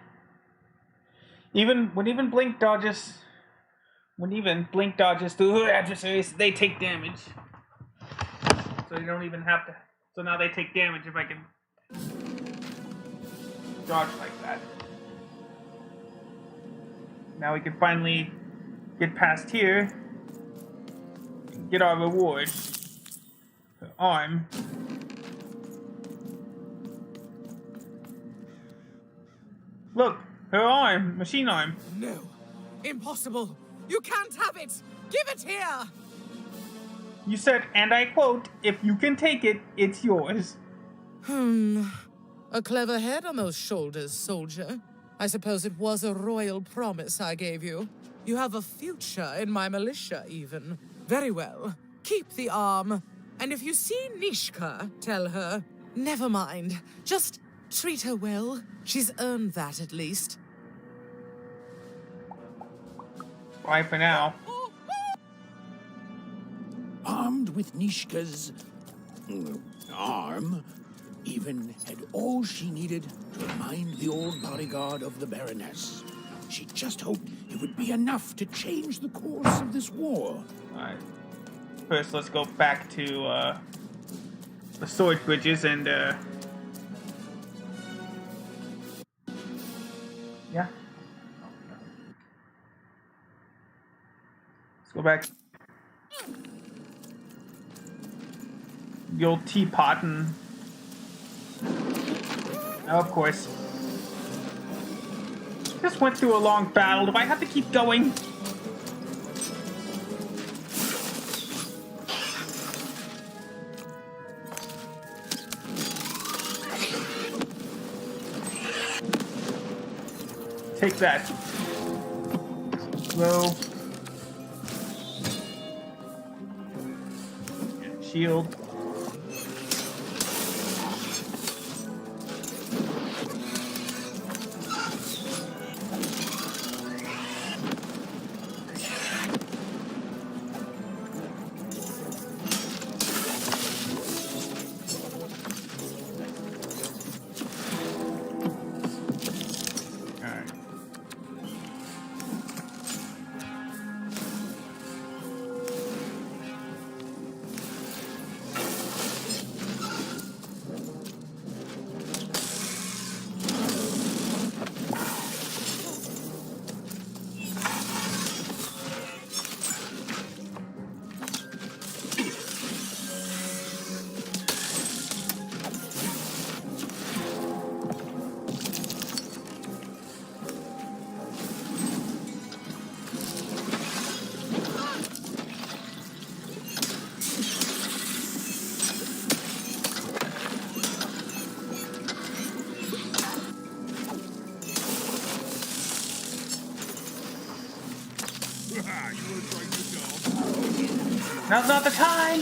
[SPEAKER 1] When Blink dodges through adversaries, they take damage. So you don't even have to. So now they take damage if I can dodge like that. Now we can finally get past here. Get our reward. The arm. Look, her arm, machine arm.
[SPEAKER 6] No, impossible. You can't have it. Give it here.
[SPEAKER 1] You said, and I quote, if you can take it, it's yours.
[SPEAKER 6] A clever head on those shoulders, soldier. I suppose it was a royal promise I gave you. You have a future in my militia, even. Very well. Keep the arm. And if you see Nishka, tell her, never mind. Just treat her well. She's earned that, at least.
[SPEAKER 1] Bye for now.
[SPEAKER 15] Armed with Nishka's arm, even had all she needed to remind the old bodyguard of the Baroness. She just hoped it would be enough to change the course of this war.
[SPEAKER 1] Alright. First, let's go back to the sword bridges and yeah. Let's go back. The old teapot and oh, of course. Just went through a long battle. Do I have to keep going? Take that. Slow. Shield. Now's not the time!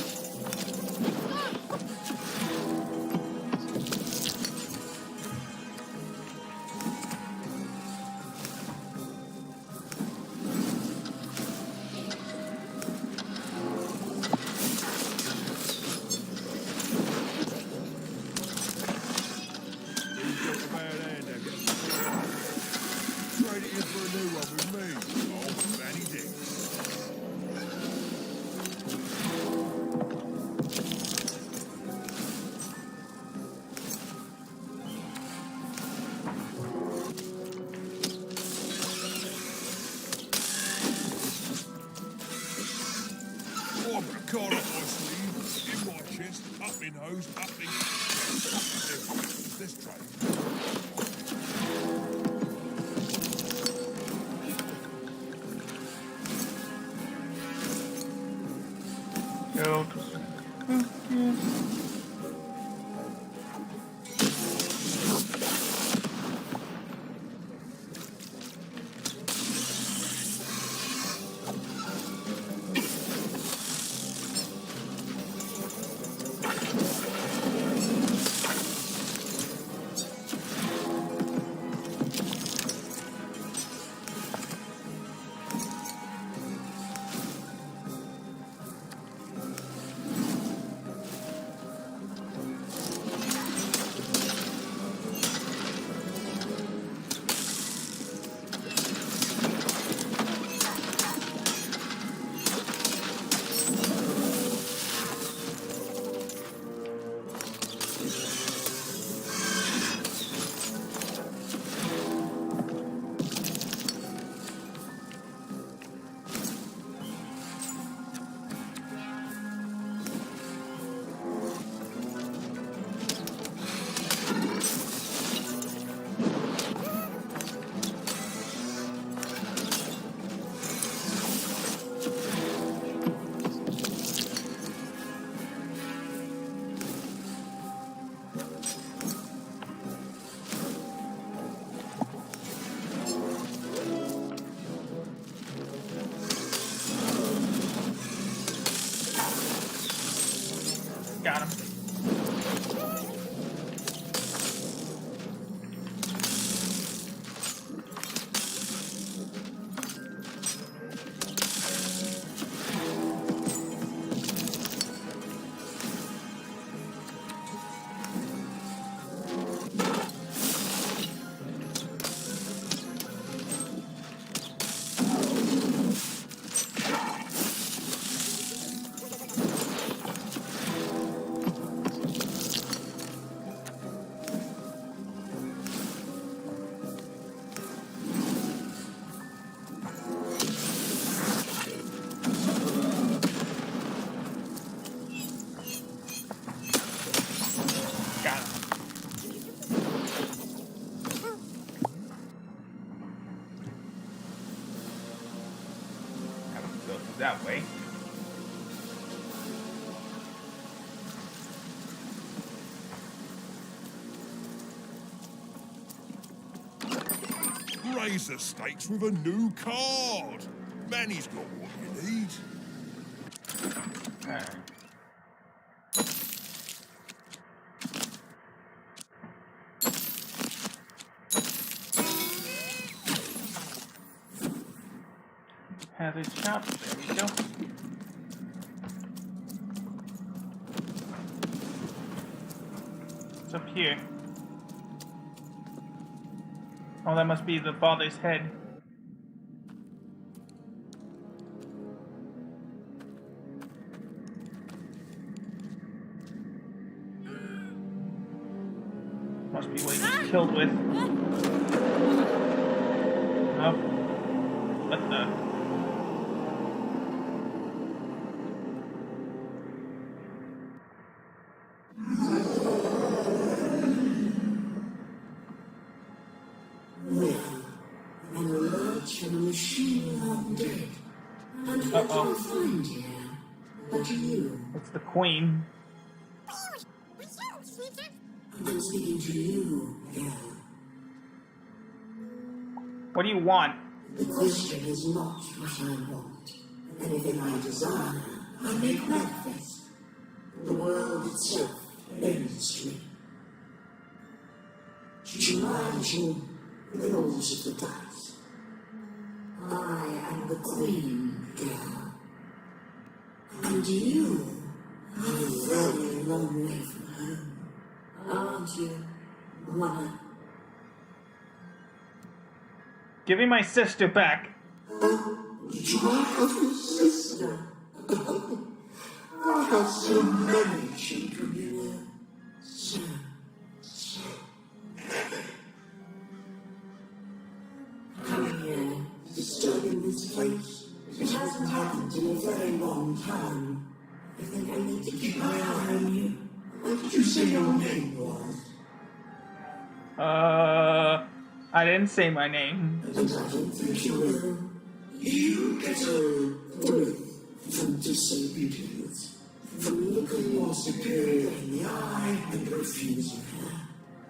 [SPEAKER 1] Got him. That way.
[SPEAKER 2] Raise the stakes with a new card. Manny's got what you need.
[SPEAKER 1] Alright. Hazard shop. There we go. What's up here? Oh, that must be the father's head. Must be what he was killed with. Oh. What the? Uh-oh. It's the queen.
[SPEAKER 13] I'm speaking to you, girl.
[SPEAKER 1] What do you want?
[SPEAKER 13] The question is not what I want. Anything I desire, I make manifest. The world itself ends me. She lies you the rolls of the dice. I am the queen, girl. And you are a very long way from home. Aren't you, Mother?
[SPEAKER 1] Give me my sister back.
[SPEAKER 13] You have a sister. I have so many children, you know. So many. Coming here, disturbing this place. It hasn't happened in a very long time. I think I need to keep my eye on you. What did you say your name was?
[SPEAKER 1] I didn't say my name.
[SPEAKER 13] And I don't think you will. You get a thrill from disobedience, from looking more superior in the eye and refusing her.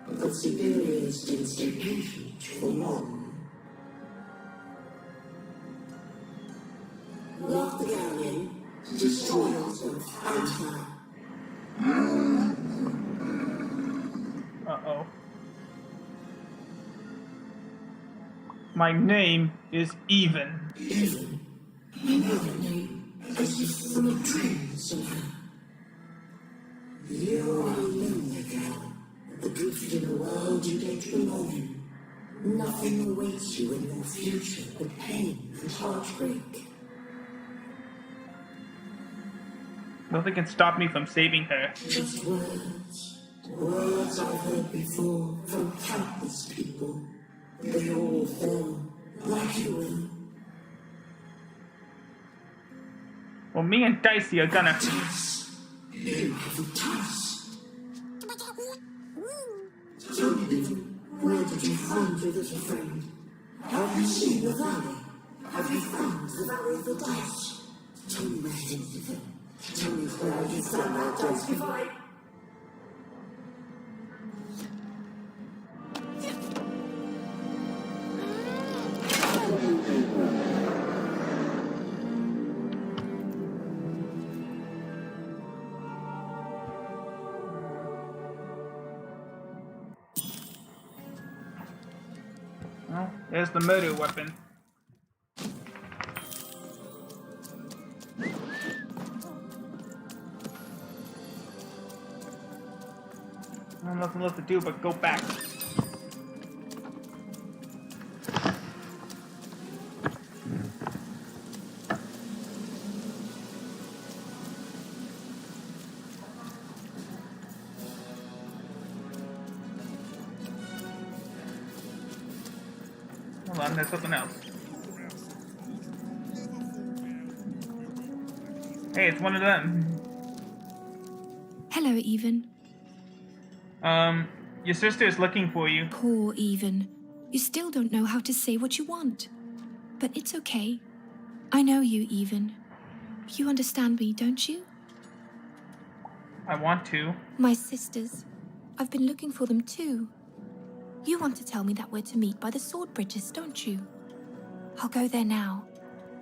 [SPEAKER 13] But superiors didn't stay patient for long. Lock the girl in, destroy yourself and her.
[SPEAKER 1] Uh-oh. My name is Even.
[SPEAKER 13] Even? Another name, as if from a dream somehow. You are a lonely girl, adrift in a world you don't belong in. Nothing awaits you in your future but pain and heartbreak.
[SPEAKER 1] Nothing can stop me from saving her.
[SPEAKER 13] Just words. Words I've heard before from countless people. They all fell like you will.
[SPEAKER 1] Well, me and Dicey are gonna...
[SPEAKER 13] You have a task. Tell me, Even, where did you find your little friend? Have you seen the valley? Have you found the valley of the dice? Tell me where it is, Even. Tell me where you found that dice before I...
[SPEAKER 1] Well, there's the murder weapon. Well, nothing left to do but go back. Hold on, there's something else. Hey, it's one of them.
[SPEAKER 21] Hello, Even.
[SPEAKER 1] Your sister is looking for you.
[SPEAKER 21] Poor Even. You still don't know how to say what you want. But it's okay. I know you, Even. You understand me, don't you?
[SPEAKER 1] I want to.
[SPEAKER 21] My sisters. I've been looking for them too. You want to tell me that we're to meet by the sword bridges, don't you? I'll go there now.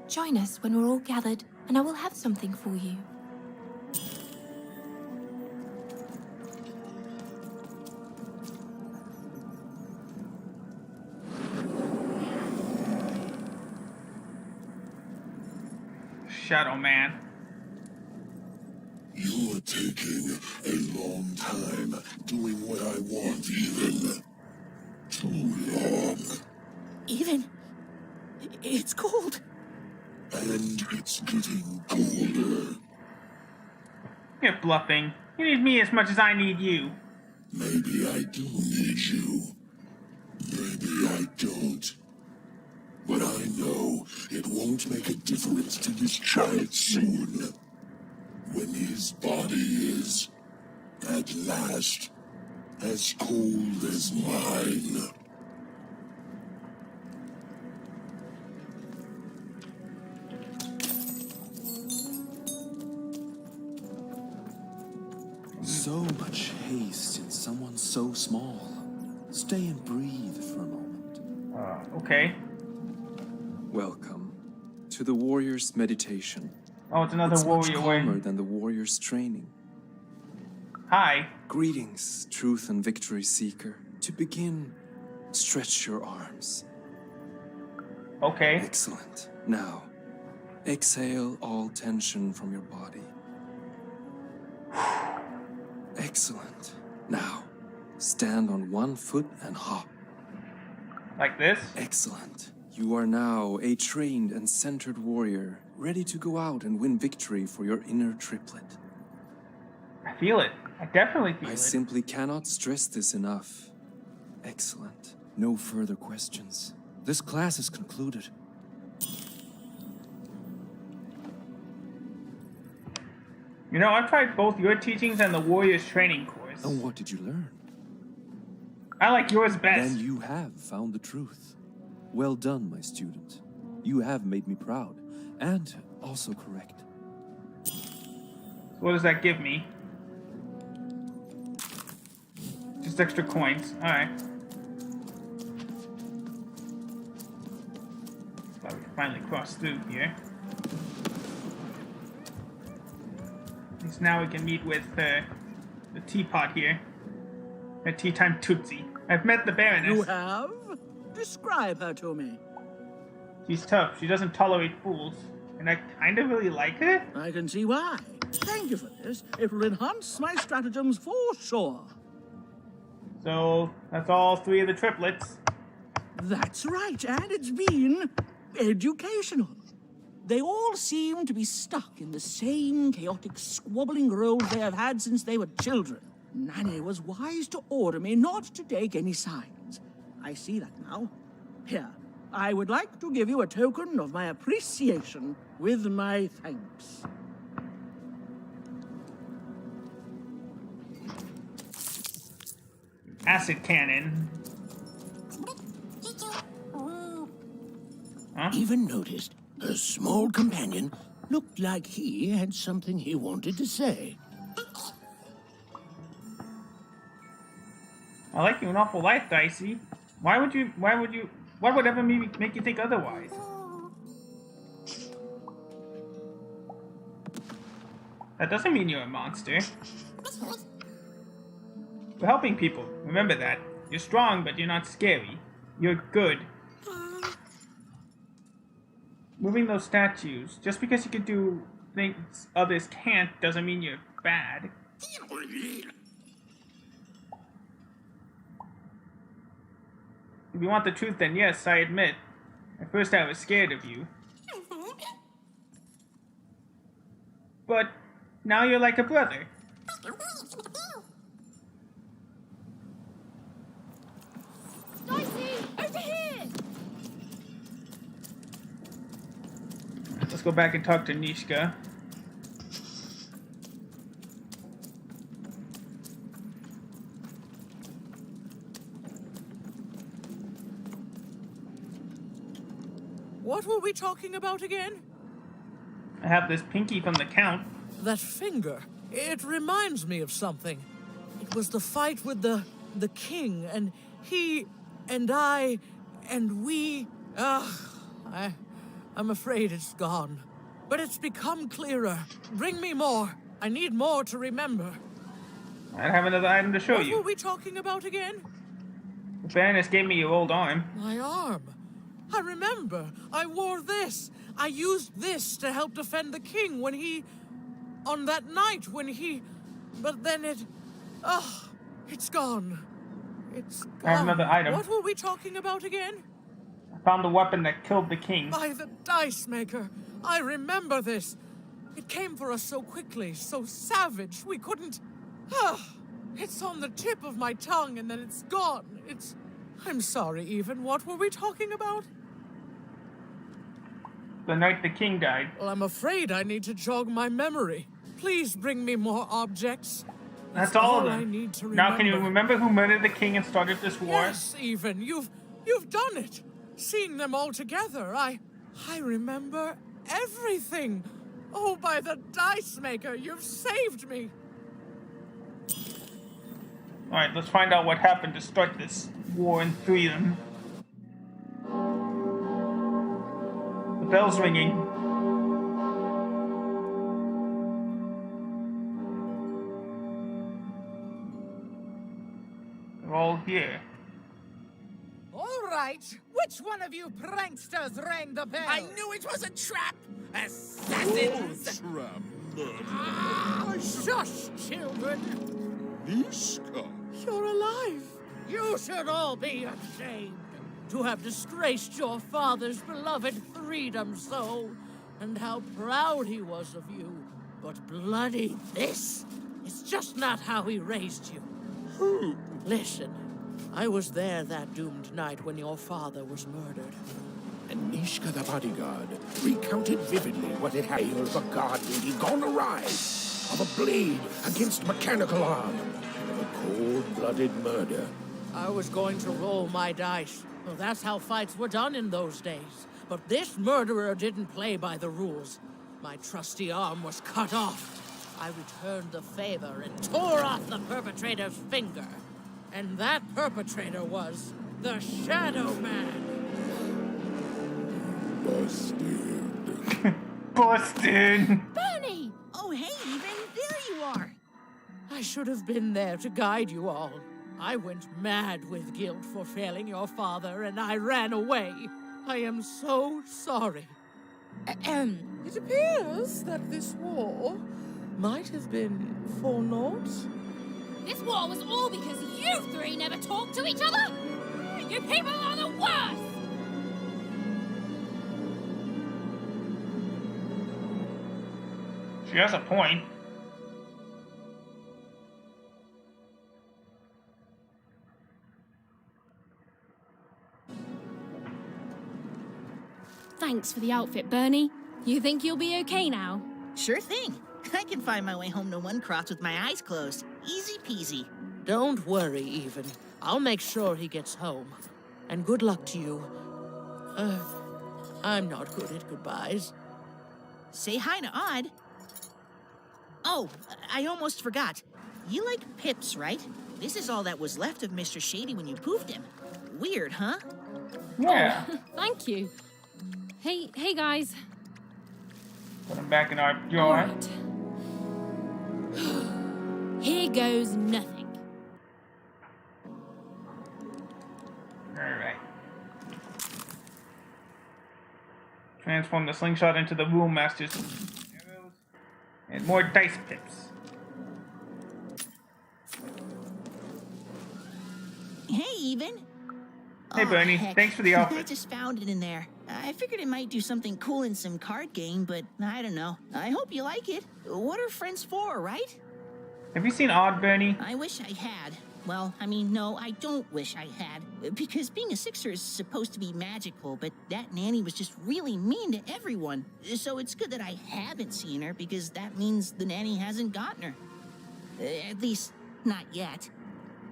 [SPEAKER 21] Join us when we're all gathered, and I will have something for you.
[SPEAKER 1] Shadow Man.
[SPEAKER 13] You're taking a long time doing what I want, Even. Too long.
[SPEAKER 10] Even, it's cold.
[SPEAKER 13] And it's getting colder.
[SPEAKER 1] You're bluffing. You need me as much as I need you.
[SPEAKER 13] Maybe I do need you. Maybe I don't. But I know it won't make a difference to this child soon. When his body is, at last, as cold as mine.
[SPEAKER 12] So much haste in someone so small. Stay and breathe for a moment.
[SPEAKER 1] Okay.
[SPEAKER 12] Welcome to the warrior's meditation.
[SPEAKER 1] Oh, it's another warrior
[SPEAKER 12] much
[SPEAKER 1] way.
[SPEAKER 12] calmer than the warrior's training.
[SPEAKER 1] Hi.
[SPEAKER 12] Greetings, truth and victory seeker. To begin, stretch your arms.
[SPEAKER 1] Okay.
[SPEAKER 12] Excellent. Now, exhale all tension from your body. Excellent. Now, stand on one foot and hop.
[SPEAKER 1] Like this?
[SPEAKER 12] Excellent. You are now a trained and centered warrior, ready to go out and win victory for your inner triplet.
[SPEAKER 1] I feel it. I definitely feel
[SPEAKER 12] I
[SPEAKER 1] it.
[SPEAKER 12] simply cannot stress this enough. Excellent. No further questions. This class is concluded.
[SPEAKER 1] You know, I've tried both your teachings and the warrior's training course.
[SPEAKER 12] And what did you learn?
[SPEAKER 1] I like yours best.
[SPEAKER 12] Then you have found the truth. Well done, my student. You have made me proud, and also correct.
[SPEAKER 1] What does that give me? Just extra coins. Alright. Thought we could finally cross through here. At least now we can meet with the teapot here. A tea time Tootsie. I've met the Baroness.
[SPEAKER 18] You have? Describe her to me.
[SPEAKER 1] She's tough. She doesn't tolerate fools. And I kind of really like her.
[SPEAKER 18] I can see why. Thank you for this. It will enhance my stratagems for sure.
[SPEAKER 1] So, that's all three of the triplets.
[SPEAKER 18] That's right, and it's been educational. They all seem to be stuck in the same chaotic, squabbling roles they have had since they were children. Nanny was wise to order me not to take any sides. I see that now. Here, I would like to give you a token of my appreciation with my thanks.
[SPEAKER 1] Acid cannon. Huh?
[SPEAKER 15] Even noticed her small companion looked like he had something he wanted to say.
[SPEAKER 1] I like you an awful lot, Dicey. Why would ever make you think otherwise? That doesn't mean you're a monster. We're helping people. Remember that. You're strong, but you're not scary. You're good. moving those statues, just because you can do things others can't, doesn't mean you're bad. If you want the truth, then yes, I admit. At first I was scared of you. But now you're like a brother.
[SPEAKER 14] Dicey, over here!
[SPEAKER 1] Let's go back and talk to Nishka.
[SPEAKER 6] What were we talking about again?
[SPEAKER 1] I have this pinky from the Count.
[SPEAKER 6] That finger. It reminds me of something. It was the fight with the king, and he, and I, and we... I'm afraid it's gone. But it's become clearer. Bring me more. I need more to remember.
[SPEAKER 1] I have another item to show you.
[SPEAKER 6] What were we talking about again?
[SPEAKER 1] The Baroness gave me your old arm.
[SPEAKER 6] My arm. I remember. I wore this. I used this to help defend the king when he... on that night when he... But then it... it's gone. It's gone.
[SPEAKER 1] I have another item.
[SPEAKER 6] What were we talking about again?
[SPEAKER 1] I found the weapon that killed the king.
[SPEAKER 6] By the dice maker. I remember this. It came for us so quickly, so savage. We couldn't... it's on the tip of my tongue and then it's gone. It's... I'm sorry, Even. What were we talking about?
[SPEAKER 1] The night the king died.
[SPEAKER 6] Well, I'm afraid I need to jog my memory. Please bring me more objects.
[SPEAKER 1] That's all of them.
[SPEAKER 6] I need to remember.
[SPEAKER 1] Now, can you remember who murdered the king and started this war?
[SPEAKER 6] Yes, Even. You've done it. Seeing them all together, I remember everything. Oh, by the dice maker, you've saved me.
[SPEAKER 1] Alright, let's find out what happened to start this war in freedom. The bell's ringing. They're all here.
[SPEAKER 10] All right, which one of you pranksters rang the bell?
[SPEAKER 20] I knew it was a trap! Assassins!
[SPEAKER 22] Trap,
[SPEAKER 10] Shush, children!
[SPEAKER 22] Nishka!
[SPEAKER 10] You're alive! You should all be ashamed to have disgraced your father's beloved freedom so, and how proud he was of you. But bloody this is just not how he raised you. Listen, I was there that doomed night when your father was murdered.
[SPEAKER 15] And Nishka the bodyguard recounted vividly what had happened of a god lady gone awry, of a blade against mechanical arm, and of a cold-blooded murder.
[SPEAKER 10] I was going to roll my dice. Well, that's how fights were done in those days. But this murderer didn't play by the rules. My trusty arm was cut off. I returned the favor and tore off the perpetrator's finger. And that perpetrator was the Shadow Man.
[SPEAKER 15] Busted.
[SPEAKER 1] Busted!
[SPEAKER 14] Bernie!
[SPEAKER 10] Oh, hey, Even, there you are. I should have been there to guide you all. I went mad with guilt for failing your father, and I ran away. I am so sorry.
[SPEAKER 6] It appears that this war might have been for naught.
[SPEAKER 14] This war was all because you three never talked to each other! You people are the worst!
[SPEAKER 1] She has a point.
[SPEAKER 14] Thanks for the outfit, Bernie. You think you'll be okay now?
[SPEAKER 8] Sure thing. I can find my way home to One Cross with my eyes closed. Easy peasy.
[SPEAKER 10] Don't worry, Even. I'll make sure he gets home. And good luck to you. I'm not good at goodbyes.
[SPEAKER 8] Say hi to Odd. Oh, I almost forgot. You like pips, right? This is all that was left of Mr. Shady when you poofed him. Weird, huh?
[SPEAKER 1] Yeah.
[SPEAKER 14] Oh, thank you. Hey guys.
[SPEAKER 1] Put him back in our drawer.
[SPEAKER 14] Right. Here goes nothing.
[SPEAKER 1] Alright. transform the slingshot into the Rule Master's arrows. And more dice pips.
[SPEAKER 8] Hey, Even.
[SPEAKER 1] Hey, Bernie.
[SPEAKER 8] Heck.
[SPEAKER 1] Thanks for the
[SPEAKER 8] I
[SPEAKER 1] outfit.
[SPEAKER 8] just found it in there. I figured it might do something cool in some card game, but I don't know. I hope you like it. What are friends for, right?
[SPEAKER 1] Have you seen Odd, Bernie?
[SPEAKER 8] I wish I had. Well, I mean, no, I don't wish I had. Because being a Sixer is supposed to be magical, but that nanny was just really mean to everyone. So it's good that I haven't seen her, because that means the nanny hasn't gotten her. At least, not yet.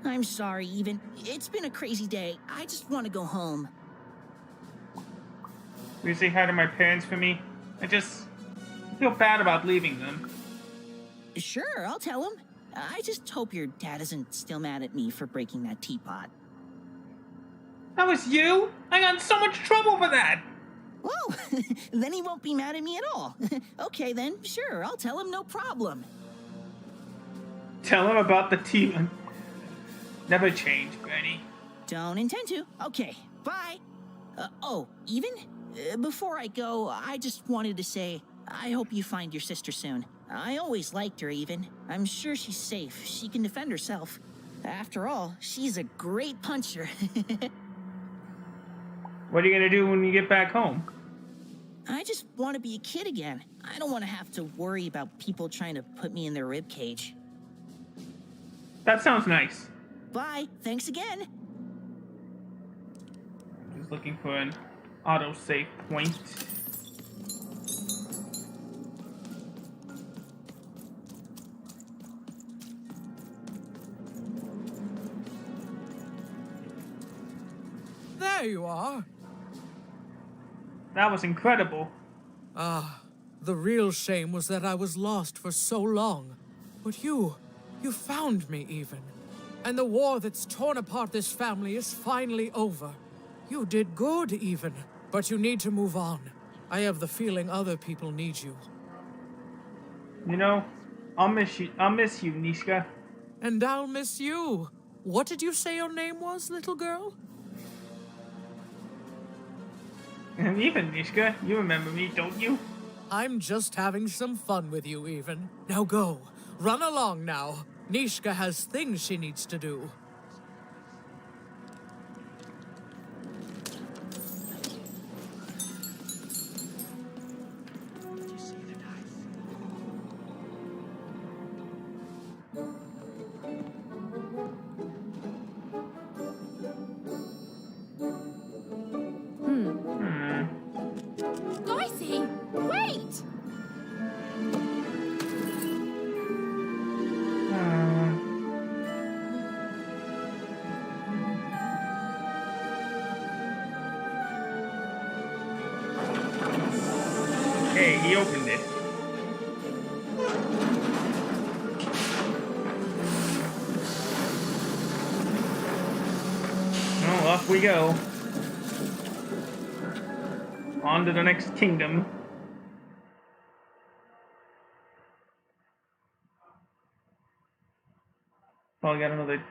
[SPEAKER 8] I'm sorry, Even. It's been a crazy day. I just want to go home.
[SPEAKER 1] Will you say hi to my parents for me? I feel bad about leaving them.
[SPEAKER 8] Sure, I'll tell them. I just hope your dad isn't still mad at me for breaking that teapot.
[SPEAKER 1] That was you? I got in so much trouble for that!
[SPEAKER 8] Well, then he won't be mad at me at all. Okay then, sure, I'll tell him, no problem.
[SPEAKER 1] Tell him about the tea. Never change, Bernie.
[SPEAKER 8] Don't intend to. Okay, bye. Even? Before I go, I just wanted to say, I hope you find your sister soon. I always liked her, Even. I'm sure she's safe. She can defend herself. After all, she's a great puncher.
[SPEAKER 1] What are you gonna do when you get back home?
[SPEAKER 8] I just want to be a kid again. I don't want to have to worry about people trying to put me in their ribcage.
[SPEAKER 1] That sounds nice.
[SPEAKER 8] Bye. Thanks again.
[SPEAKER 1] Just looking for an auto-save point.
[SPEAKER 6] There you are.
[SPEAKER 1] That was incredible.
[SPEAKER 6] Ah, the real shame was that I was lost for so long. But you found me, Even. And the war that's torn apart this family is finally over. You did good, Even. But you need to move on. I have the feeling other people need you.
[SPEAKER 1] You know, I'll miss you, Nishka.
[SPEAKER 6] And I'll miss you. What did you say your name was, little girl?
[SPEAKER 1] And even, Nishka, you remember me, don't you?
[SPEAKER 6] I'm just having some fun with you, Even. Now go. Run along now. Nishka has things she needs to do.
[SPEAKER 14] Dicey, wait!
[SPEAKER 1] Hey, he opened it. Well, off we go. On to the next kingdom. Probably got another...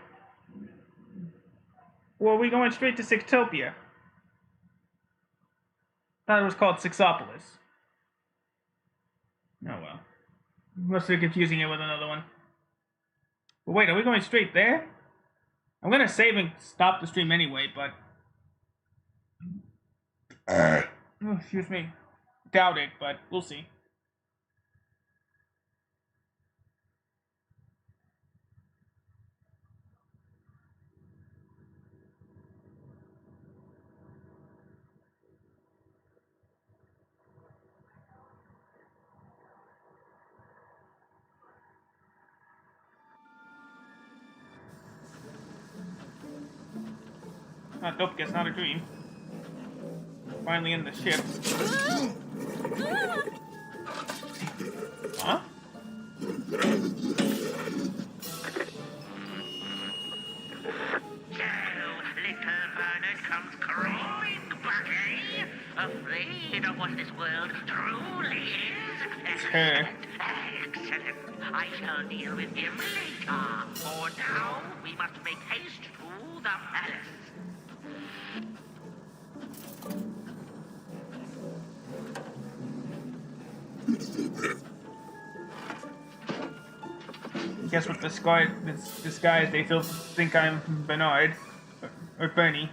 [SPEAKER 1] Well, are we going straight to Sixtopia? Thought it was called Sixopolis. Oh well. Must be confusing it with another one. But wait, are we going straight there? I'm gonna save and stop the stream anyway, but... Oh, excuse me. Doubt it, but we'll see. Nope, guess not a dream. Finally in the ship. Huh?
[SPEAKER 17] Little Bernard comes crawling back, eh? Afraid of what this world truly is?
[SPEAKER 1] It's her.
[SPEAKER 17] Excellent. I shall deal with him later. For now, we must make haste to the palace.
[SPEAKER 1] guess with this disguise, they still think I'm Bernard or Bernie.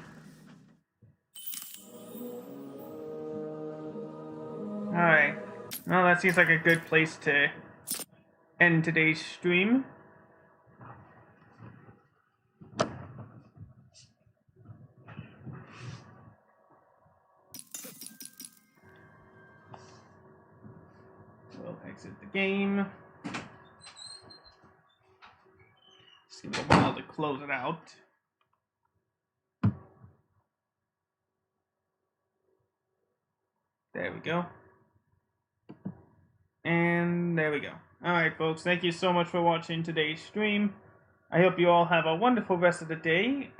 [SPEAKER 1] All right. Well, that seems like a good place to end today's stream. We'll exit the game. Just give it a while to close it out. There we go. And there we go. Alright, folks. Thank you so much for watching today's stream. I hope you all have a wonderful rest of the day.